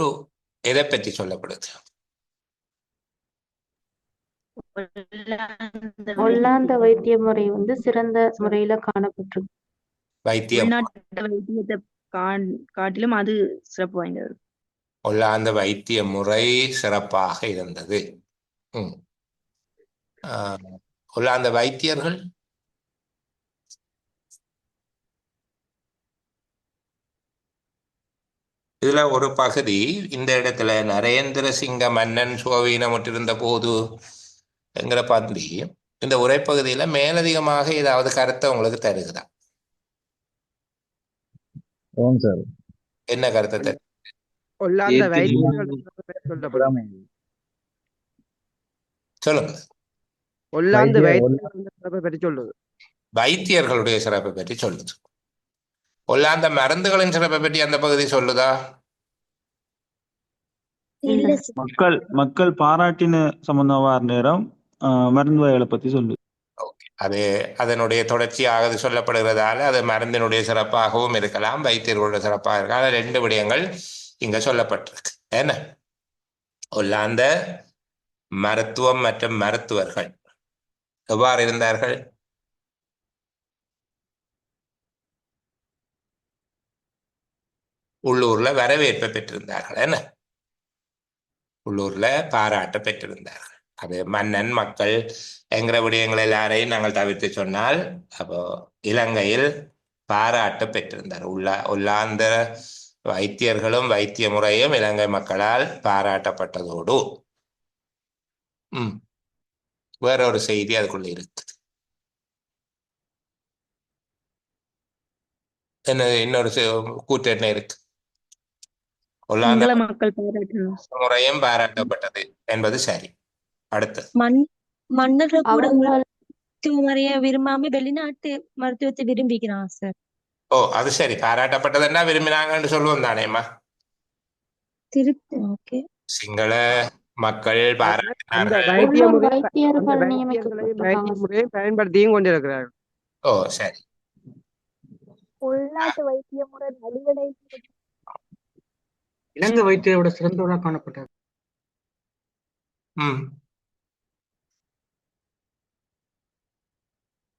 எதை பற்றி சொல்லப்படுது? ஒல்லாந்த வைத்திய முறை வந்து சிறந்த முறையில காணப்பட்டிருக்கு. வைத்தியம் வைத்தியத்தை காட்டிலும் அது சிறப்பு வாய்ந்தது. ஒல்லாந்த வைத்திய முறை சிறப்பாக இருந்தது. ஒல்லாந்த வைத்தியர்கள் இதுல ஒரு பகுதி இந்த இடத்துல நரேந்திர சிங்க மன்னன் சுகவீனமுற்றிருந்த போது என்கிற பகுதி, இந்த உரைப்பகுதியில மேலதிகமாக ஏதாவது கருத்தை உங்களுக்கு தருகிறதா? என்ன கருத்தை தரு? சொல்லுங்க. வைத்தியர்களுடைய சிறப்பை பற்றி சொல்லுது. ஒல்லாந்த மருந்துகளின் சிறப்பை பற்றி அந்த பகுதி சொல்லுதா? மக்கள் பாராட்டின சம்பந்தமா நேரம் மருந்து வகைகளை பத்தி சொல்லுது. அது அதனுடைய தொடர்ச்சியாக சொல்லப்படுகிறதால அது மருந்தினுடைய சிறப்பாகவும் இருக்கலாம், வைத்தியர்களுடைய சிறப்பாக இருக்கலாம். 2 விடயங்கள் இங்க சொல்லப்பட்டிருக்கு. என்ன ஒல்லாந்த மருத்துவம் மற்றும் மருத்துவர்கள் எவ்வாறு இருந்தார்கள்? உள்ளூர்ல வரவேற்பை பெற்றிருந்தார்கள். என்ன உள்ளூர்ல பாராட்ட பெற்றிருந்தார்கள். அது மன்னன் மக்கள் என்கிற விடயங்கள் எல்லாரையும் நாங்கள் தவிர்த்து சொன்னால் அப்போ இலங்கையில் பாராட்ட பெற்றிருந்தார். உள்ளாந்த வைத்தியர்களும் வைத்திய முறையும் இலங்கை மக்களால் பாராட்டப்பட்டதோடு வேற ஒரு செய்தி அதுக்குள்ள இருக்குது. என்ன இன்னொரு கூற்று என்ன இருக்கு? உள்ளாந்த சிங்கள மக்கள் பாராட்டணும். முறையும் பாராட்டப்பட்டது என்பது சரி. அடுத்து மன்னர்கள் கூட அவங்க மருத்துவ முறைய விரும்பாம வெளிநாட்டு மருத்துவத்தை விரும்பிக்கிறான் சார். ஓ அது சரி, பாராட்டப்பட்டதுன்னா விரும்பினாங்கன்னு சொல்லுவோம் தானேம்மா. ஓகே. சிங்கள மக்கள் அந்த பாராட்டினார்கள். வைத்திய உள்ளூர் முறை அந்த வைத்தியர்கள் வைத்தியங்களையும் நியமிக்கப்பட்டிருக்காங்க வைத்திய சார். முறையும் பயன்படுத்தியும் கொண்டிருக்கிறார்கள். ஓ சரி. உள்நாட்டு வைத்திய முறை நலிவடை இலங்கை வைத்தியரோட சிறந்தவராக காணப்பட்டார்.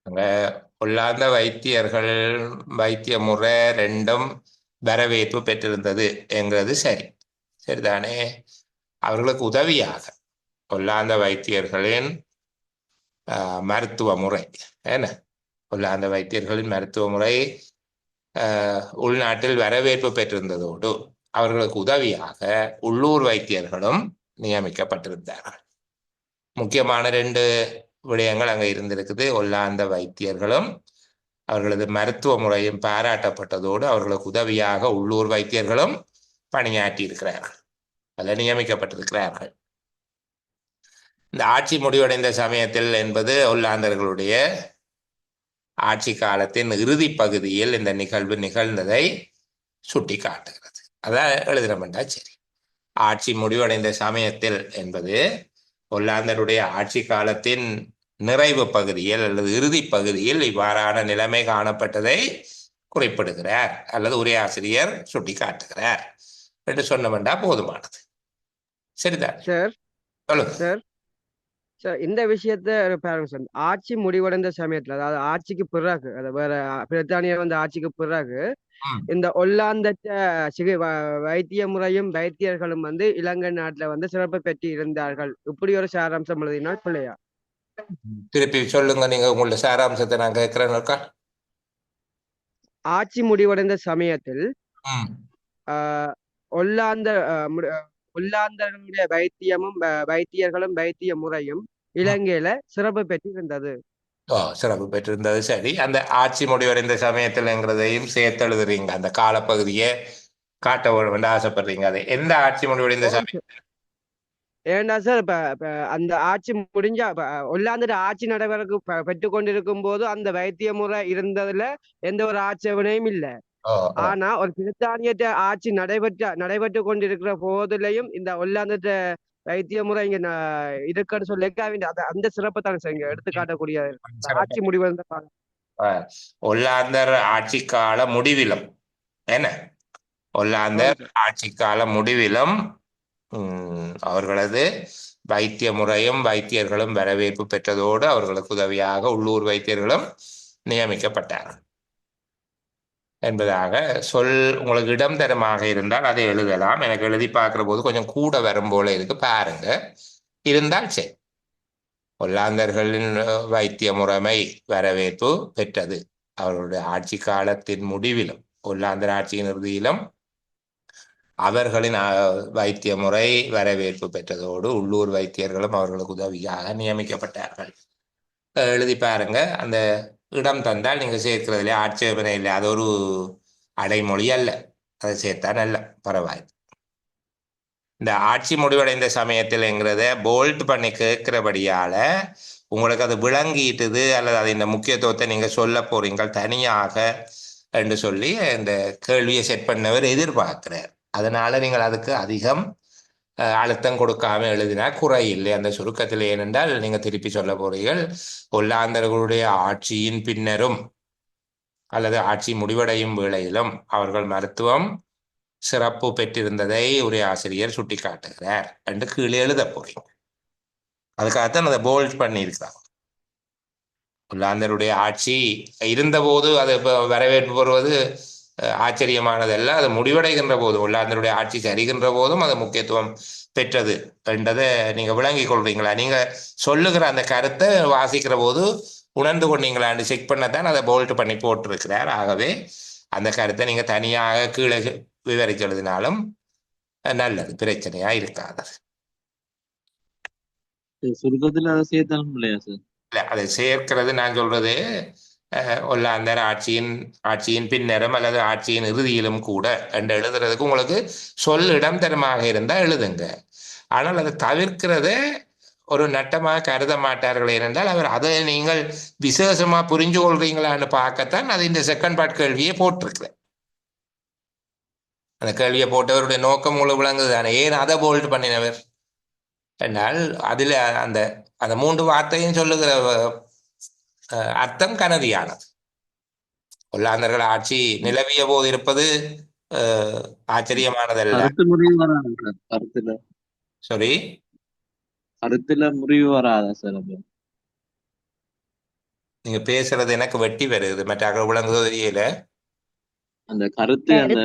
அங்க உள்ளார்ந்த வைத்தியர்கள் வைத்திய முறை ரெண்டும் வரவேற்பு பெற்றிருந்தது என்கிறது சரி, சரிதானே. அவர்களுக்கு உதவியாக உள்ளார்ந்த வைத்தியர்களின் மருத்துவ முறை என்ன உள்ளார்ந்த வைத்தியர்களின் மருத்துவ முறை உள்நாட்டில் வரவேற்பு பெற்றிருந்ததோடு அவர்களுக்கு உதவியாக உள்ளூர் வைத்தியர்களும் நியமிக்கப்பட்டிருந்தார்கள். முக்கியமான 2 விடயங்கள் அங்க இருந்திருக்குது. ஒல்லாந்த வைத்தியர்களும் அவர்களது மருத்துவ முறையும் பாராட்டப்பட்டதோடு அவர்களுக்கு உதவியாக உள்ளூர் வைத்தியர்களும் பணியாற்றி இருக்கிறார்கள், அதில் நியமிக்கப்பட்டிருக்கிறார்கள். இந்த ஆட்சி முடிவடைந்த சமயத்தில் என்பது ஒல்லாந்தர்களுடைய ஆட்சி காலத்தின் இறுதி பகுதியில் இந்த நிகழ்வு நிகழ்ந்ததை சுட்டி காட்டுகிறது. அதான் எழுதினமெண்டா சரி. ஆட்சி முடிவடைந்த சமயத்தில் என்பது ஒல்லாந்தருடைய ஆட்சி காலத்தின் நிறைவு பகுதியில் அல்லது இறுதி பகுதியில் இவ்வாறான நிலைமை காணப்பட்டதை குறிப்பிடுகிறார் அல்லது உரையாசிரியர் சுட்டி காட்டுகிறார் என்று சொன்னமெண்டா போதுமானது. சரிதான் சார். சொல்லுங்க சார் சார் இந்த விஷயத்த பாருங்க சார். ஆட்சி முடிவடைந்த சமயத்துல, அதாவது ஆட்சிக்கு பிறகு, அது வேற பிரித்தானியா வந்து ஆட்சிக்கு பிறகு இந்த ஒல்லாந்த வைத்திய முறையும் வைத்தியர்களும் வந்து இலங்கை நாட்டுல வந்து சிறப்பு பெற்று இருந்தார்கள். இப்படி ஒரு சாராம்சம் எழுதினால் பிள்ளையா? திருப்பி சொல்லுங்க, நீங்க உங்களோட சாராம்சத்தை நான் கேட்கிறேன். ஆட்சி முடிவடைந்த சமயத்தில் ஒல்லாந்தர்களுடைய வைத்தியர்களும் வைத்திய முறையும் இலங்கையில சிறப்பு பெற்றிருந்தது. சிறப்பு பெற்றிருந்தது சரி. அந்த ஆட்சி முடிவடைந்த சமயத்தில்ங்கிறதையும் சேர்த்து எழுதுறீங்க, அந்த காலப்பகுதியை காட்ட வேண்டும் ஆசைப்படுறீங்க. அது எந்த ஆட்சி முடிவடைந்த சமயம்? ஏன்னா சார் இப்ப அந்த ஆட்சி முடிஞ்சா ஒல்லாந்தர் ஆட்சி நடைபெறக்கு பெற்றுக் கொண்டிருக்கும் போது அந்த வைத்திய முறை இருந்ததுல எந்த ஒரு ஆட்சேபனையும் இல்லை. ஆனா ஒரு பிரித்தானியற்ற ஆட்சி நடைபெற்று கொண்டிருக்கிற போதிலையும் இந்த ஒல்லாந்த வைத்திய முறை இங்க இருக்குன்னு சொல்லி அந்த சிறப்பு தானே சார் இங்க எடுத்து காட்டக்கூடிய ஆட்சி முடிவடைந்த காலம். ஒல்லாந்தர் ஆட்சி கால முடிவிலும் என்ன ஒல்லாந்தர் ஆட்சி கால முடிவிலும் அவர்களது வைத்திய முறையும் வைத்தியர்களும் வரவேற்பு பெற்றதோடு அவர்களுக்கு உதவியாக உள்ளூர் வைத்தியர்களும் நியமிக்கப்பட்டார்கள் என்பதாக உங்களுக்கு இடம் தரமாக இருந்தால் அதை எழுதலாம். எனக்கு எழுதி பார்க்கிற போது கொஞ்சம் கூட வரும் போல இருக்கு, பாருங்க. இருந்தால் சரி. ஒல்லாந்தர்களின் வைத்திய முறைமை வரவேற்பு பெற்றது அவர்களுடைய ஆட்சி காலத்தின் முடிவிலும் ஒல்லாந்தர் ஆட்சியின் இறுதியிலும் அவர்களின் வைத்திய முறை வரவேற்பு பெற்றதோடு உள்ளூர் வைத்தியர்களும் அவர்களுக்கு உதவியாக நியமிக்கப்பட்டார்கள். எழுதி பாருங்க. அந்த இடம் தந்தால் நீங்க சேர்க்கிறதுல ஆட்சேபனை இல்லை, அது ஒரு அடைமொழி அல்ல, அதை சேர்த்தா நல்ல பரவாயில்லை. இந்த ஆட்சி முடிவடைந்த சமயத்தில்ங்கிறத போல்ட் பண்ணி கேட்கிறபடியால உங்களுக்கு அது விளங்கிட்டுது அல்லது அது இந்த முக்கியத்துவத்தை நீங்க சொல்ல போறீங்க தனியாக என்று சொல்லி இந்த கேள்வியை செட் பண்ணவர் எதிர்பார்க்கிறார். அதனால நீங்கள் அதுக்கு அதிகம் அழுத்தம் கொடுக்காம எழுதினா குறை இல்லை அந்த சுருக்கத்தில். ஏனென்றால் நீங்க திருப்பி சொல்ல போறீர்கள் ஒல்லாந்தர்களுடைய ஆட்சியின் பின்னரும் அல்லது ஆட்சி முடிவடையும் வேளையிலும் அவர்கள் மருத்துவம் சிறப்பு பெற்றிருந்ததை உரையாசிரியர் சுட்டிக்காட்டுகிறார் என்று கீழே எழுத போறீங்க. அதுக்காகத்தான் அதை போல்ட் பண்ணியிருக்கிறாங்க. ஒல்லாந்தருடைய ஆட்சி இருந்தபோது அது வரவேற்பு பெறுவது ஆச்சரியமானதல்ல. அது முடிவடைகின்ற போது, ஒல்லாந்தருடைய ஆட்சி சரிகின்ற போதும் அது முக்கியத்துவம் பெற்றது என்றதை நீங்க விளங்கிக் கொள்றீங்களா? நீங்க சொல்லுகிற அந்த கருத்தை வாசிக்கிற போது உணர்ந்து கொண்டீங்களான்னு செக் பண்ணத்தான் அதை போல்ட் பண்ணி போட்டிருக்கிறார். ஆகவே அந்த கருத்தை நீங்க தனியாக கீழே விவரிச்சு எழுதினாலும் நல்லது, பிரச்சனையா இருக்காது. சுருக்கத்துல அதை சேர்த்தாலும் இல்லையா சார்? இல்ல, அதை சேர்க்கிறது நான் சொல்றது ஒல்லாந்தர் ஆட்சியின் பின்னரும் அல்லது ஆட்சியின் இறுதியிலும் கூட என்று எழுதுறதுக்கு உங்களுக்கு சொல் இடம் தரமாக இருந்தா எழுதுங்க. ஆனால் அதை தவிர்க்கிறத ஒரு நட்டமாக கருத மாட்டார்கள். ஏனென்றால் அவர் அதை நீங்கள் விசேஷமா புரிஞ்சு கொள்றீங்களான்னு பார்க்கத்தான் அது இந்த செகண்ட் பார்ட் கேள்வியை போட்டிருக்கிறேன். அந்த கேள்வியை போட்டவருடைய நோக்கம் உங்களுக்கு விளங்குது தானே? ஏன் அதை போல்ட் பண்ணினவர் என்றால் அதில் அந்த அந்த 3 வார்த்தையும் சொல்லுகிற அர்த்தம் கனதியானது. ஒல்லாந்தர்கள் ஆட்சி நிலவிய போது இருப்பது ஆச்சரியமானதல்ல. சாரி, கருத்துல முறிவு வராதா சார்? நீங்க பேசுறது எனக்கு வெட்டி வருது, மற்ற விளங்குதோ தெரியல. அந்த கருத்து அந்த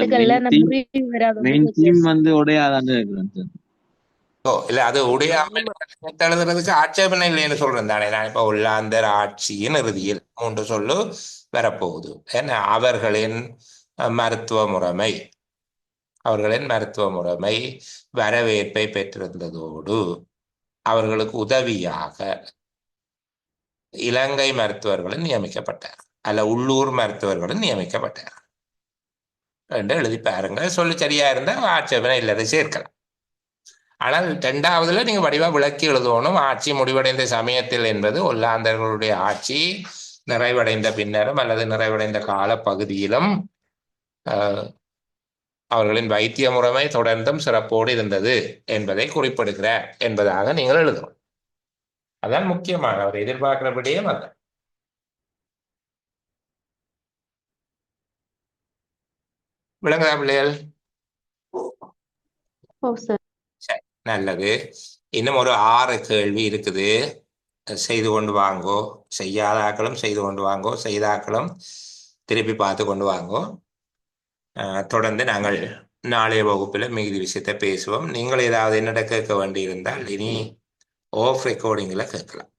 மெயின் தீம் வந்து உடையாதான்னு இருக்கிறேன் சார். இல்ல, அது உடையாம எழுதுறதுக்கு ஆட்சேபனை இல்லைன்னு சொல்றேன் தானே. நான் இப்ப ஒல்லாந்தர் ஆட்சியின் இறுதியில் 3 சொல்லு வரப்போகுது. ஏன்னா அவர்களின் மருத்துவ முறைமை வரவேற்பை பெற்றிருந்ததோடு அவர்களுக்கு உதவியாக இலங்கை மருத்துவர்களும் நியமிக்கப்பட்டார், அல்ல உள்ளூர் மருத்துவர்களும் நியமிக்கப்பட்டார் என்று எழுதி பாருங்க. சொல்லு சரியா இருந்தா ஆட்சேபனை இல்லாத சேர்க்கலாம். ஆனால் 2வதுல நீங்க வடிவா விளக்கி எழுதணும். ஆட்சி முடிவடைந்த சமயத்தில் என்பது ஒல்லாந்தர்களுடைய ஆட்சி நிறைவடைந்த பின்னரும் அல்லது நிறைவடைந்த கால பகுதியிலும் அவர்களின் வைத்திய முறைமை தொடர்ந்தும் சிறப்போடு இருந்தது என்பதை குறிப்பிடுகிறார் என்பதாக நீங்கள் எழுதணும். அதான் முக்கியமான அவர் எதிர்பார்க்கிறபடியே அல்ல. விளங்குதா பிள்ளைகள்? நல்லது. இன்னும் ஒரு 6 கேள்வி இருக்குது. செய்து கொண்டு வாங்கோ. செய்யாதாக்களும் செய்து கொண்டு வாங்கோ, செய்தாக்களும் திருப்பி பார்த்து கொண்டு வாங்கோ. தொடர்ந்து நாங்கள் நாளைய வகுப்பில் மீதி விஷயத்தை பேசுவோம். நீங்கள் ஏதாவது என்னிட கேட்க வேண்டி இருந்தால் இனி ஆஃப் ரெக்கார்டிங்கில் கேட்கலாம்.